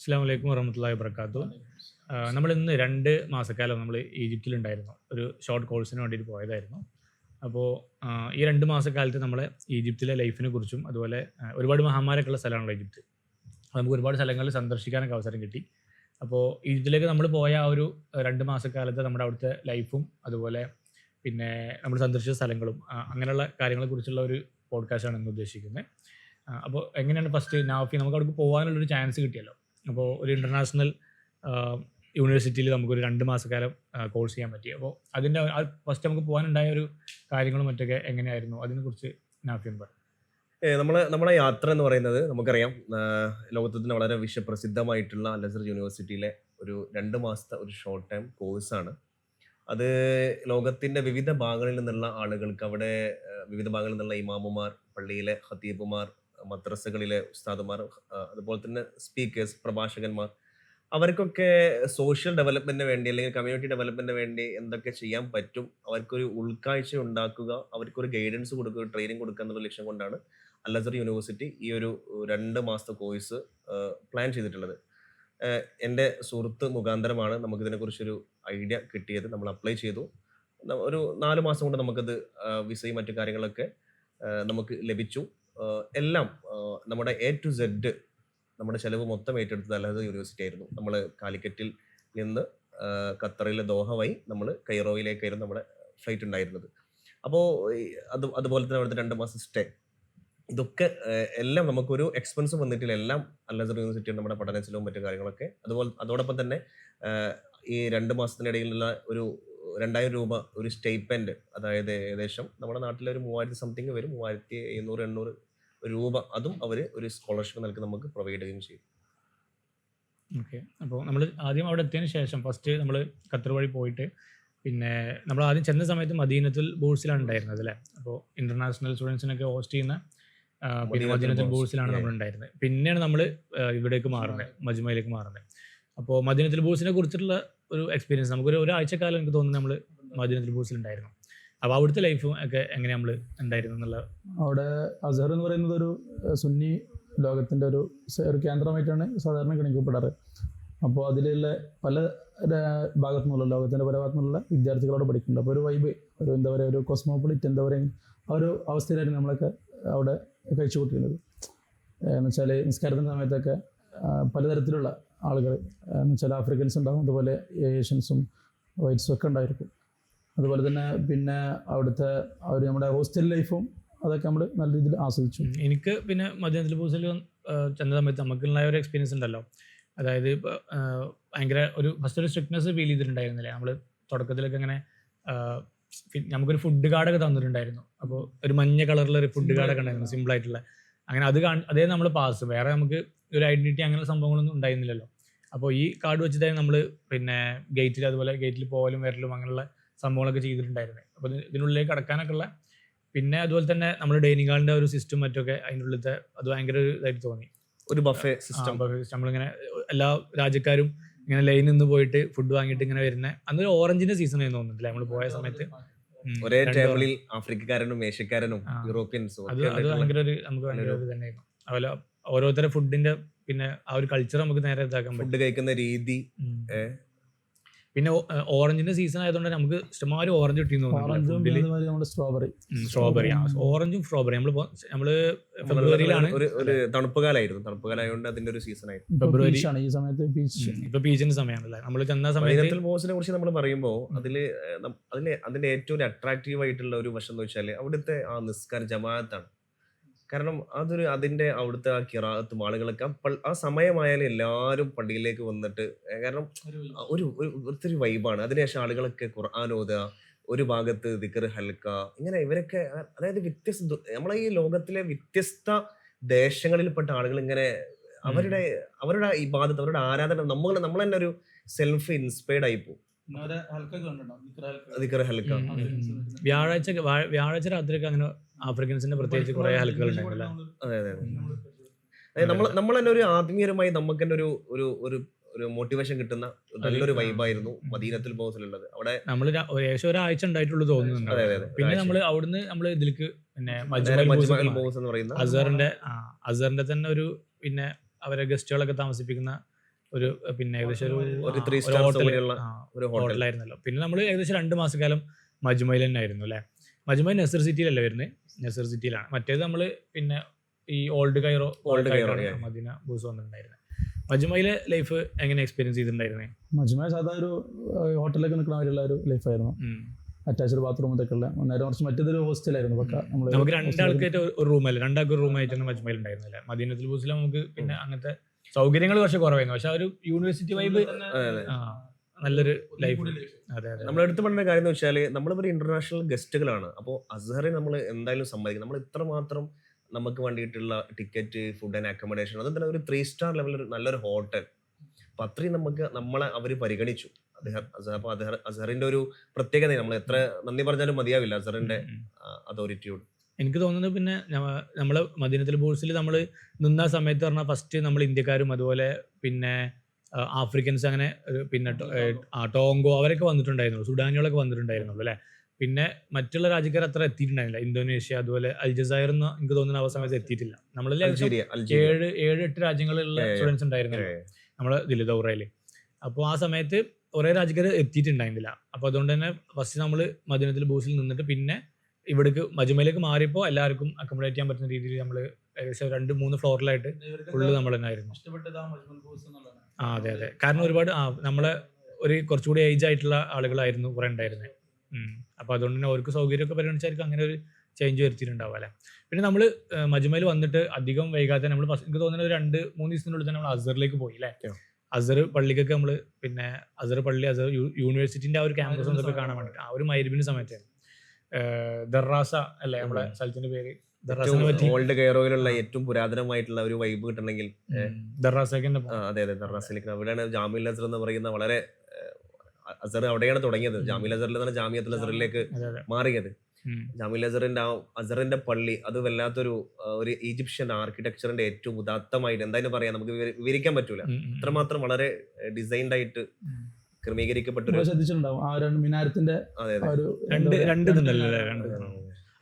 അസ്സലാമു അലൈക്കും വറഹ്മത്തുള്ളാഹി വബറകാതുഹു. നമ്മൾ ഇന്ന് 2 മാസക്കാലം നമ്മൾ ഈജിപ്തിലുണ്ടായിരുന്നു. ഒരു ഷോർട്ട് കോഴ്സിന് വേണ്ടിയിട്ട് പോയതായിരുന്നു. അപ്പോൾ ഈ 2 മാസക്കാലത്ത് നമ്മളെ ഈജിപ്തിലെ ലൈഫിനെ കുറിച്ചും അതുപോലെ ഒരുപാട് മഹാന്മാരൊക്കെ ഉള്ള സ്ഥലമാണല്ലോ ഈജിപ്ത്. നമുക്ക് ഒരുപാട് സ്ഥലങ്ങളിൽ സന്ദർശിക്കാനൊക്കെ അവസരം കിട്ടി. അപ്പോൾ ഈജിപ്തിലേക്ക് നമ്മൾ പോയ ആ ഒരു 2 മാസക്കാലത്ത് നമ്മുടെ അവിടുത്തെ ലൈഫും അതുപോലെ പിന്നെ നമ്മൾ സന്ദർശിച്ച സ്ഥലങ്ങളും അങ്ങനെയുള്ള കാര്യങ്ങളെക്കുറിച്ചുള്ള ഒരു പോഡ്കാസ്റ്റാണ് ഇന്ന് ഉദ്ദേശിക്കുന്നത്. അപ്പോൾ എങ്ങനെയാണ് ഫസ്റ്റ് നാഫി നമുക്ക് അവിടേക്ക് പോകാനുള്ളൊരു ചാൻസ് കിട്ടിയല്ലോ. അപ്പോൾ ഒരു ഇൻ്റർനാഷണൽ യൂണിവേഴ്സിറ്റിയിൽ നമുക്കൊരു 2 മാസക്കാലം കോഴ്സ് ചെയ്യാൻ പറ്റി. അപ്പോൾ അതിൻ്റെ ഫസ്റ്റ് നമുക്ക് പോകാനുണ്ടായ ഒരു കാര്യങ്ങളും മറ്റൊക്കെ എങ്ങനെയായിരുന്നു, അതിനെക്കുറിച്ച് നാഫി ഒന്ന് പറയും. നമ്മുടെ യാത്ര എന്ന് പറയുന്നത് നമുക്കറിയാം, ലോകത്തിൽ തന്നെ വളരെ വിശ്വപ്രസിദ്ധമായിട്ടുള്ള അൽ അസ്ഹർ യൂണിവേഴ്സിറ്റിയിലെ ഒരു 2 മാസത്തെ ഒരു ഷോർട്ട് ടൈം കോഴ്സാണ്. അത് ലോകത്തിന്റെ വിവിധ ഭാഗങ്ങളിൽ നിന്നുള്ള ആളുകൾക്ക് അവിടെ വിവിധ ഭാഗങ്ങളിൽ നിന്നുള്ള ഇമാമുമാർ, പള്ളിയിലെ ഖതീബുമാർ, മദ്രസകളിലെ ഉസ്താദുമാർ, അതുപോലെ തന്നെ സ്പീക്കേഴ്സ്, പ്രഭാഷകന്മാർ, അവർക്കൊക്കെ സോഷ്യൽ ഡെവലപ്മെന്റിന് വേണ്ടി അല്ലെങ്കിൽ കമ്മ്യൂണിറ്റി ഡെവലപ്മെന്റിന് വേണ്ടി എന്തൊക്കെ ചെയ്യാൻ പറ്റും, അവർക്കൊരു ഉൾക്കാഴ്ച ഉണ്ടാക്കുക, അവർക്കൊരു ഗൈഡൻസ് കൊടുക്കുക, ട്രെയിനിങ് കൊടുക്കുക എന്നുള്ള ലക്ഷ്യം കൊണ്ടാണ് അൽ അസ്ഹർ യൂണിവേഴ്സിറ്റി ഈ ഒരു 2 മാസത്തെ കോഴ്സ് പ്ലാൻ ചെയ്തിട്ടുള്ളത്. എൻ്റെ സുഹൃത്ത് മുഖാന്തരമാണ് നമുക്കിതിനെക്കുറിച്ചൊരു ഐഡിയ കിട്ടിയത്. നമ്മൾ അപ്ലൈ ചെയ്തു. ഒരു 4 മാസം കൊണ്ട് നമുക്കത് വിസയും മറ്റു കാര്യങ്ങളൊക്കെ നമുക്ക് ലഭിച്ചു. എല്ലാം നമ്മുടെ A to Z നമ്മുടെ ചെലവ് മൊത്തം ഏറ്റെടുത്തത് അൽ അസ്ഹർ യൂണിവേഴ്സിറ്റി ആയിരുന്നു. നമ്മൾ കാലിക്കറ്റിൽ നിന്ന് ഖത്തറിലെ ദോഹ വഴി നമ്മൾ കൈറോയിലേക്കായിരുന്നു നമ്മുടെ ഫ്ലൈറ്റ് ഉണ്ടായിരുന്നത്. അപ്പോൾ അതുപോലെ തന്നെ അവിടുത്തെ 2 മാസം സ്റ്റേ, ഇതൊക്കെ എല്ലാം നമുക്കൊരു എക്സ്പെൻസും വന്നിട്ടില്ല. എല്ലാം അൽ അസ്ഹർ യൂണിവേഴ്സിറ്റി നമ്മുടെ പഠന ചെലവും മറ്റു കാര്യങ്ങളൊക്കെ. അതോടൊപ്പം തന്നെ ഈ 2 മാസത്തിനിടയിലുള്ള ഒരു 2000 രൂപ ഒരു സ്റ്റൈപ്പൻഡ്, അതായത് ഏകദേശം നമ്മുടെ നാട്ടിലെ ഒരു 3000 സംതിങ് വരും, 3700-800 രൂപ, അതും അവർ ഒരു സ്കോളർഷിപ്പ് നൽകി നമുക്ക് പ്രൊവൈഡ് ചെയ്യുകയും ചെയ്യും. ഓക്കെ. അപ്പോൾ നമ്മൾ ആദ്യം അവിടെ എത്തിയതിന് ശേഷം ഫസ്റ്റ് നമ്മൾ ഖത്തർ വഴി പോയിട്ട് പിന്നെ നമ്മൾ ആദ്യം ചെന്ന സമയത്ത് മദീനത്തുൽ ബൂർസിലാണ് ഉണ്ടായിരുന്നത് അല്ലേ. അപ്പോൾ ഇൻ്റർനാഷണൽ സ്റ്റുഡൻസിനൊക്കെ ഹോസ്റ്റ് ചെയ്യുന്ന പിന്നെ മദീനത്തുൽ ബൂർസിലാണ് നമ്മൾ ഉണ്ടായിരുന്നത്. പിന്നെയാണ് നമ്മൾ ഇവിടേക്ക് മാറുന്നത്, മജ്മയിലേക്ക് മാറുന്നത്. അപ്പോൾ മദീനത്തുൽ ബൂർസിനെ കുറിച്ചിട്ടുള്ള ഒരു എക്സ്പീരിയൻസ് നമുക്കൊരു ഒരാഴ്ചക്കാലം എനിക്ക് തോന്നുന്നു നമ്മൾ മദീനത്തുൽ ബൂർസിൽ ഉണ്ടായിരുന്നു. അപ്പോൾ അവിടുത്തെ ലൈഫും ഒക്കെ എങ്ങനെ നമ്മൾ ഉണ്ടായിരുന്നു എന്നുള്ള. അവിടെ അസ്ഹർ എന്ന് പറയുന്നത് ഒരു സുന്നി ലോകത്തിൻ്റെ ഒരു കേന്ദ്രമായിട്ടാണ് സാധാരണ ഗണിക്കപ്പെടാറ്. അപ്പോൾ അതിലുള്ള പല ഭാഗത്തു നിന്നുള്ള ലോകത്തിൻ്റെ പല ഭാഗത്തു നിന്നുള്ള വിദ്യാർത്ഥികളോട് പഠിക്കുന്നുണ്ട്. അപ്പോൾ ഒരു വൈബ്, ഒരു എന്താ പറയുക, ഒരു കോസ്മോപൊളിറ്റ് എന്താ പറയുക, ആ ഒരു അവസ്ഥയിലായിരുന്നു നമ്മളൊക്കെ അവിടെ കഴിച്ചു കൂട്ടിയിരുന്നത്. എന്ന് വെച്ചാൽ നിസ്കാരത്തിൻ്റെ സമയത്തൊക്കെ പലതരത്തിലുള്ള ആളുകൾ, എന്ന് വെച്ചാൽ ആഫ്രിക്കൻസ് ഉണ്ടാകും, അതുപോലെ ഏഷ്യൻസും വൈറ്റ്സും ഒക്കെ ഉണ്ടായിരിക്കും. അതുപോലെ തന്നെ പിന്നെ അവിടുത്തെ നമ്മുടെ ഹോസ്റ്റൽ ലൈഫും അതൊക്കെ നമ്മൾ നല്ല രീതിയിൽ ആസ്വദിച്ചു. എനിക്ക് പിന്നെ മദീനത്തുൽ ബൂർസിൽ ചെന്ന സമയത്ത് നമുക്കുള്ള ഒരു എക്സ്പീരിയൻസ് ഉണ്ടല്ലോ. അതായത് ഭയങ്കര ഒരു ഫസ്റ്റ് ഒരു സ്ട്രിക്ട്നെസ് ഫീൽ ചെയ്തിട്ടുണ്ടായിരുന്നില്ലേ. നമ്മൾ തുടക്കത്തിലൊക്കെ ഇങ്ങനെ നമുക്കൊരു ഫുഡ് കാർഡൊക്കെ തന്നിട്ടുണ്ടായിരുന്നു. അപ്പോൾ ഒരു മഞ്ഞ കളറിലൊരു ഫുഡ് കാർഡൊക്കെ ഉണ്ടായിരുന്നു, സിമ്പിളായിട്ടുള്ള. അങ്ങനെ അതേ നമ്മൾ പാസ്, വേറെ നമുക്ക് ഒരു ഐഡൻറ്റിറ്റി അങ്ങനെ സംഭവങ്ങളൊന്നും ഉണ്ടായിരുന്നില്ലല്ലോ. അപ്പോൾ ഈ കാർഡ് വെച്ചിട്ടായിരുന്നു നമ്മൾ പിന്നെ ഗേറ്റിൽ, അതുപോലെ ഗേറ്റിൽ പോകലും വരലും അങ്ങനെയുള്ള സംഭവങ്ങളൊക്കെ ചെയ്തിട്ടുണ്ടായിരുന്നത്. അപ്പോൾ ഇതിനുള്ളിലേക്ക് കടക്കാനൊക്കെ ഉള്ള, പിന്നെ അതുപോലെ തന്നെ നമ്മൾ ഡൈനിങ് ഹാളിൻ്റെ ഒരു സിസ്റ്റം മറ്റൊക്കെ അതിൻ്റെ ഉള്ളിലത്തെ അത് ഭയങ്കര ഒരു ഇതായിട്ട് തോന്നി. ഒരു ബഫേ സിസ്റ്റം. നമ്മളിങ്ങനെ എല്ലാ രാജ്യക്കാരും ഇങ്ങനെ ലൈനിൽ നിന്ന് പോയിട്ട് ഫുഡ് വാങ്ങിയിട്ട് ഇങ്ങനെ വരുന്നത്. അന്നൊരു ഓറഞ്ചിന്റെ സീസൺ ആയിരുന്നു തോന്നുന്നില്ല നമ്മൾ പോയ സമയത്ത്. ഒരേ ടേബിളിൽ ആഫ്രിക്കക്കാരനും ഏഷ്യക്കാരനും യൂറോപ്യൻസും അത് ഭയങ്കര ഒരു നമുക്ക് ഭയങ്കര ഒരു തന്നെയായിരുന്നു. അതുപോലെ ഓരോരുത്തരെ ഫുഡിന്റെ പിന്നെ ആ ഒരു കൾച്ചർ നമുക്ക് നേരെ ഇതാക്കാൻ പറ്റും, ഫുഡ് കഴിക്കുന്ന രീതി. പിന്നെ ഓറഞ്ചിന്റെ സീസൺ ആയതുകൊണ്ട് നമുക്ക് ഇഷ്ടംമാതിരി ഓറഞ്ച് കിട്ടിയെന്ന് തോന്നുന്നു. സ്ട്രോബെറി, ഓറഞ്ചും സ്ട്രോബെറി നമ്മള് ഫെബ്രുവരിയിലാണ്. ഒരു തണുപ്പ് കാലമായിരുന്നു, തണുപ്പ് കാലമായതുകൊണ്ട് അതിന്റെ ഒരു സീസൺ ആയിരുന്നു. ഫെബ്രുവരി ഈ സമയത്ത് ഇപ്പൊ പീച്ചിന്റെ സമയമാണല്ലേ. നമ്മൾ ചെന്ന സമയത്ത് ബോസിനെ കുറിച്ച് നമ്മൾ പറയുമ്പോൾ അതിന്റെ ഏറ്റവും അട്രാക്റ്റീവ് ആയിട്ടുള്ള ഒരു വശം എന്ന് വെച്ചാൽ അവിടുത്തെ ആ നിസ്കാര ജമാഅത്താണ്. കാരണം അതിന്റെ അവിടുത്തെ ആ കിറാഅത്തും ആളുകളൊക്കെ ആ സമയമായാലും എല്ലാവരും പള്ളിയിലേക്ക് വന്നിട്ട്, കാരണം ഒരു വൈബാണ്. അതിനുശേഷം ആളുകളൊക്കെ ഖുർആൻ ഓതുക, ഒരു ഭാഗത്ത് ദിക്ർ ഹൽക്ക, ഇങ്ങനെ ഇവരൊക്കെ, അതായത് നമ്മളെ ഈ ലോകത്തിലെ വ്യത്യസ്ത ദേശങ്ങളിൽപ്പെട്ട ആളുകൾ ഇങ്ങനെ അവരുടെ ഇബാദത്ത്, അവരുടെ ആരാധന, നമ്മൾ തന്നെ ഒരു സെൽഫ് ഇൻസ്പയർഡ് ആയി പോകും. വ്യാഴാഴ്ച രാത്രിയൊക്കെ അങ്ങനെ ആഫ്രിക്കൻസിന്റെ പ്രത്യേകിച്ച് കുറെ ഹൽക്കകൾ ഉണ്ടായിരുന്നല്ലോ. അതെ, നമ്മൾ തന്നെ ഒരു ആത്മീയമായി നമുക്ക് തന്നെ ഒരു മോട്ടിവേഷൻ കിട്ടുന്ന നല്ലൊരു വൈബായിരുന്നു മദീനത്തുൽ ബൗസിലുള്ളത്. അവിടെ നമ്മൾ ഏകദേശം ഒരാഴ്ച ഉണ്ടായിട്ടുള്ളൂ തോന്നുന്നുണ്ട്. പിന്നെ നമ്മൾ അവിടുന്ന് നമ്മൾ ഇതിലേക്ക് പിന്നെ അസറിന്റെ തന്നെ ഒരു പിന്നെ അവരെ ഗസ്റ്റുകളൊക്കെ താമസിപ്പിക്കുന്ന ഒരു പിന്നെ ഏകദേശം ഒരു 3 സ്റ്റാർ സൗകര്യമുള്ള ഒരു ഹോട്ടൽ. ഹോട്ടലായിരുന്നല്ലോ. പിന്നെ നമ്മൾ ഏകദേശം 2 മാസക്കാലം മജ്മയിൽ തന്നെ ആയിരുന്നു അല്ലേ. മജ്മ നസർ സിറ്റിയിലല്ലേ വരുന്നത്, നസർ സിറ്റിയിലാണ്. മറ്റേത് നമ്മൾ പിന്നെ ഈ ഓൾഡ് കൈറോ മദീന ബൂസ് വന്നിട്ടുണ്ടായിരുന്നത്. മജ്മയിലെ ലൈഫ് എങ്ങനെ എക്സ്പീരിയൻസ് ചെയ്തിട്ടുണ്ടായിരുന്നേ? മജ്മ സാധാ ഒരു ഹോട്ടലിലൊക്കെ നിൽക്കുന്ന മാതിരിയുള്ള ഒരു ലൈഫായിരുന്നു. അറ്റാച്ച്ഡ് ബാത്റൂം ഇതൊക്കെ ഉള്ള. നേരെ കുറച്ച് മറ്റേതൊരു ഹോസ്റ്റലായിരുന്നു. നമുക്ക് രണ്ടാൾക്കായിട്ട് ഒരു റൂമല്ലേ, രണ്ടാൾക്ക് ഒരു റൂമായിട്ടാണ് മജ്മയിൽ ഉണ്ടായിരുന്നില്ല. മദീനത്തുൽ ബൂസിൽ നമുക്ക് പിന്നെ അങ്ങനത്തെ സൗകര്യങ്ങൾ കുറച്ച് കുറവായിരുന്നു. പക്ഷെ ആ ഒരു യൂണിവേഴ്സിറ്റി വൈബ് നല്ലൊരു ലൈഫ്. അതെ അതെ. നമ്മൾ എടുത്ത് പറഞ്ഞ കാര്യം എന്ന് വെച്ചാൽ നമ്മളിപ്പോൾ ഇന്റർനാഷണൽ ഗസ്റ്റുകളാണ്. അപ്പോൾ അസ്ഹറെ നമ്മൾ എന്തായാലും സമ്മതിക്കും. നമ്മൾ ഇത്രമാത്രം നമുക്ക് വേണ്ടിയിട്ടുള്ള ടിക്കറ്റ്, ഫുഡ് ആൻഡ് അക്കോമഡേഷൻ, അതും തന്നെ ഒരു 3 സ്റ്റാർ ലെവലിൽ നല്ലൊരു ഹോട്ടൽ. അപ്പം അത്രയും നമ്മളെ അവർ പരിഗണിച്ചു. അപ്പോൾ അസ്ഹറിന്റെ ഒരു പ്രത്യേകത നമ്മൾ എത്ര നന്ദി പറഞ്ഞാലും മതിയാവില്ല അസ്ഹറിന്റെ അതോറിറ്റിയോട്. എനിക്ക് തോന്നുന്നത് പിന്നെ നമ്മൾ മദീനത്തുൽ ബൂസിൽ നമ്മൾ നിന്ന സമയത്ത് പറഞ്ഞാൽ ഫസ്റ്റ് നമ്മൾ ഇന്ത്യക്കാരും അതുപോലെ പിന്നെ ആഫ്രിക്കൻസ് അങ്ങനെ പിന്നെ ടോങ്കോ അവരൊക്കെ വന്നിട്ടുണ്ടായിരുന്നു, സുഡാനികളൊക്കെ വന്നിട്ടുണ്ടായിരുന്നുള്ളൂ അല്ലേ. പിന്നെ മറ്റുള്ള രാജ്യക്കാർ അത്ര എത്തിയിട്ടുണ്ടായിരുന്നില്ല. ഇന്തോനേഷ്യ അതുപോലെ അൽജസൈർ എന്ന് എനിക്ക് തോന്നുന്ന ആ സമയത്ത് എത്തിയിട്ടില്ല. നമ്മളിൽ 7-8 രാജ്യങ്ങളിലുള്ള സ്റ്റുഡൻസ് ഉണ്ടായിരുന്നു നമ്മളെ ഇതിൽ ദൗറയിൽ. അപ്പോൾ ആ സമയത്ത് കുറേ രാജ്യക്കാർ എത്തിയിട്ടുണ്ടായിരുന്നില്ല. അപ്പോൾ അതുകൊണ്ട് തന്നെ ഫസ്റ്റ് നമ്മൾ മദീനത്തുൽ ബൂസിൽ നിന്നിട്ട് പിന്നെ ഇവിടേക്ക് മജ്മയിലേക്ക് മാറിയപ്പോൾ എല്ലാവർക്കും അക്കോമഡേറ്റ് ചെയ്യാൻ പറ്റുന്ന രീതിയിൽ നമ്മൾ ഏകദേശം 2-3 ഫ്ലോറിലായിട്ട് ഫുള്ള് നമ്മൾ തന്നെ ആയിരുന്നു. അതെ അതെ. കാരണം ഒരുപാട് നമ്മളെ ഒരു കുറച്ചുകൂടി ഏജ് ആയിട്ടുള്ള ആളുകളായിരുന്നു കുറെ ഉണ്ടായിരുന്നത്. അപ്പോൾ അതുകൊണ്ട് തന്നെ അവർക്ക് സൗകര്യമൊക്കെ പരിഗണിച്ചായിരിക്കും അങ്ങനെ ഒരു ചേഞ്ച് വരുത്തിയിട്ടുണ്ടാവും അല്ലേ. പിന്നെ നമ്മൾ മജ്മയിൽ വന്നിട്ട് അധികം വൈകാതെ നമ്മൾ എനിക്ക് തോന്നുന്നത് 2-3 ദിവസത്തിനുള്ളിൽ തന്നെ നമ്മൾ അസറിലേക്ക് പോയി അല്ലേ. അസർ പള്ളിക്കൊക്കെ നമ്മൾ പിന്നെ അസർ പള്ളി, അസർ യൂണിവേഴ്സിറ്റിന്റെ ആ ഒരു ക്യാമ്പസ് ഒക്കെ കാണാൻ വേണ്ടിയിട്ട് ആ ഒരു മഗ്‌രിബിന്റെ സമയത്തായിരുന്നു. ദറാസ അല്ലേ നമ്മളെ സ്ഥലത്തിന്റെ പേര്. ഓൾഡ് കൈറോയിലുള്ള ഏറ്റവും പുരാതനമായിട്ടുള്ള ഒരു വൈബ് കിട്ടണമെങ്കിൽ ദറാസയ്ക്ക് തന്നെ. അതെ അതെ, ദറാസയിലേക്ക്. അവിടെയാണ് ജാമിഉൽ അസ്ർ എന്ന് പറയുന്ന വളരെ അസർ അവിടെയാണ് തുടങ്ങിയത്. ജാമിഉൽ അസ്റിൽ നിന്നാണ് ജാമിയത്തുൽ അസ്റിലേക്ക് മാറിയത്. ജാമിഉൽ അസ്റിന്റെ അസറിന്റെ പള്ളി അത് വല്ലാത്തൊരു ഒരു ഈജിപ്ഷ്യൻ ആർക്കിടെക്ചറിന്റെ ഏറ്റവും ഉദാത്തമായിട്ട് എന്തായാലും പറയാം, നമുക്ക് വിവരിക്കാൻ പറ്റൂല. അത്രമാത്രം വളരെ ഡിസൈൻഡ് ആയിട്ട് ക്രമീകരിക്കപ്പെട്ടു. ശ്രദ്ധിച്ചിട്ടുണ്ടാവും ആ മിനാരത്തിന്റെ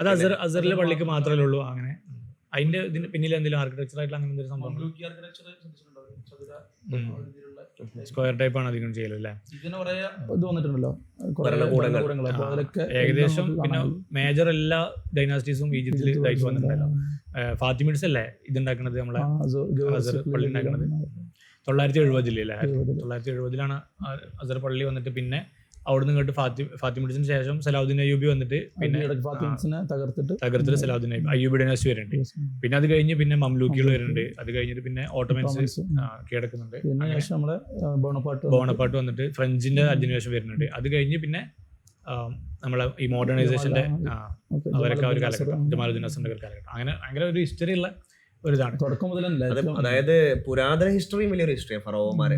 അത് അസറിലെ പള്ളിക്ക് മാത്രമേ ഉള്ളൂ. അങ്ങനെ അതിന്റെ ഇതിന് പിന്നിൽ എന്തെങ്കിലും ആർക്കിടെക്ചർ ആയിട്ടുള്ള അങ്ങനെ എന്തെങ്കിലും സംഭവം സ്ക്വയർ ടൈപ്പ് ആണ് അധികം ചെയ്യല് അല്ലേ. ഏകദേശം പിന്നെ മേജർ എല്ലാ ഡൈനാസ്റ്റീസും ഈജിപ്തിൽ ഇതായിട്ട് വന്നിട്ടുണ്ടല്ലോ. ഫാത്തിമിഡ്സ് അല്ലേ ഇതുണ്ടാക്കുന്നത്, നമ്മളെ അസർ പള്ളി ഉണ്ടാക്കുന്നത് 970 അല്ലേ. 970 അസർ പള്ളി വന്നിട്ട് പിന്നെ അവിടുന്ന് ഇങ്ങോട്ട് ഫാത്തിമിഡ്സിന് ശേഷം സലാഹുദ്ദീൻ അയ്യൂബി വന്നിട്ട് പിന്നെ തകർത്തിട്ട് സലാഹുദ്ദീൻ അയ്യൂബി ഡൈനാസ്റ്റി വരുന്നുണ്ട്. പിന്നെ അത് കഴിഞ്ഞ് പിന്നെ മംലൂക്കികൾ വരുന്നുണ്ട്. അത് കഴിഞ്ഞിട്ട് പിന്നെ ഓട്ടോമൻസ് കീഴടക്കുന്നുണ്ട്. ബോണപ്പാട്ട് വന്നിട്ട് ഫ്രഞ്ചിന്റെ അധിനിവേശം വരുന്നുണ്ട്. അത് കഴിഞ്ഞ് പിന്നെ നമ്മളെ ഈ മോഡേണൈസേഷന്റെ അവരൊക്കെ ഒരു കാലഘട്ടം, ജമാലുദ്ദീൻ അസറിന്റെ ഒരു കാലഘട്ടം. അങ്ങനെ ഭയങ്കര ഒരു ഹിസ്റ്ററി ഉള്ള ഒരു ഇതാണ് തുടക്കം മുതൽ. അതായത് പുരാതന ഹിസ്റ്ററിയും വലിയൊരു ഹിസ്റ്ററിയാണ് ഫറോവന്മാരെ.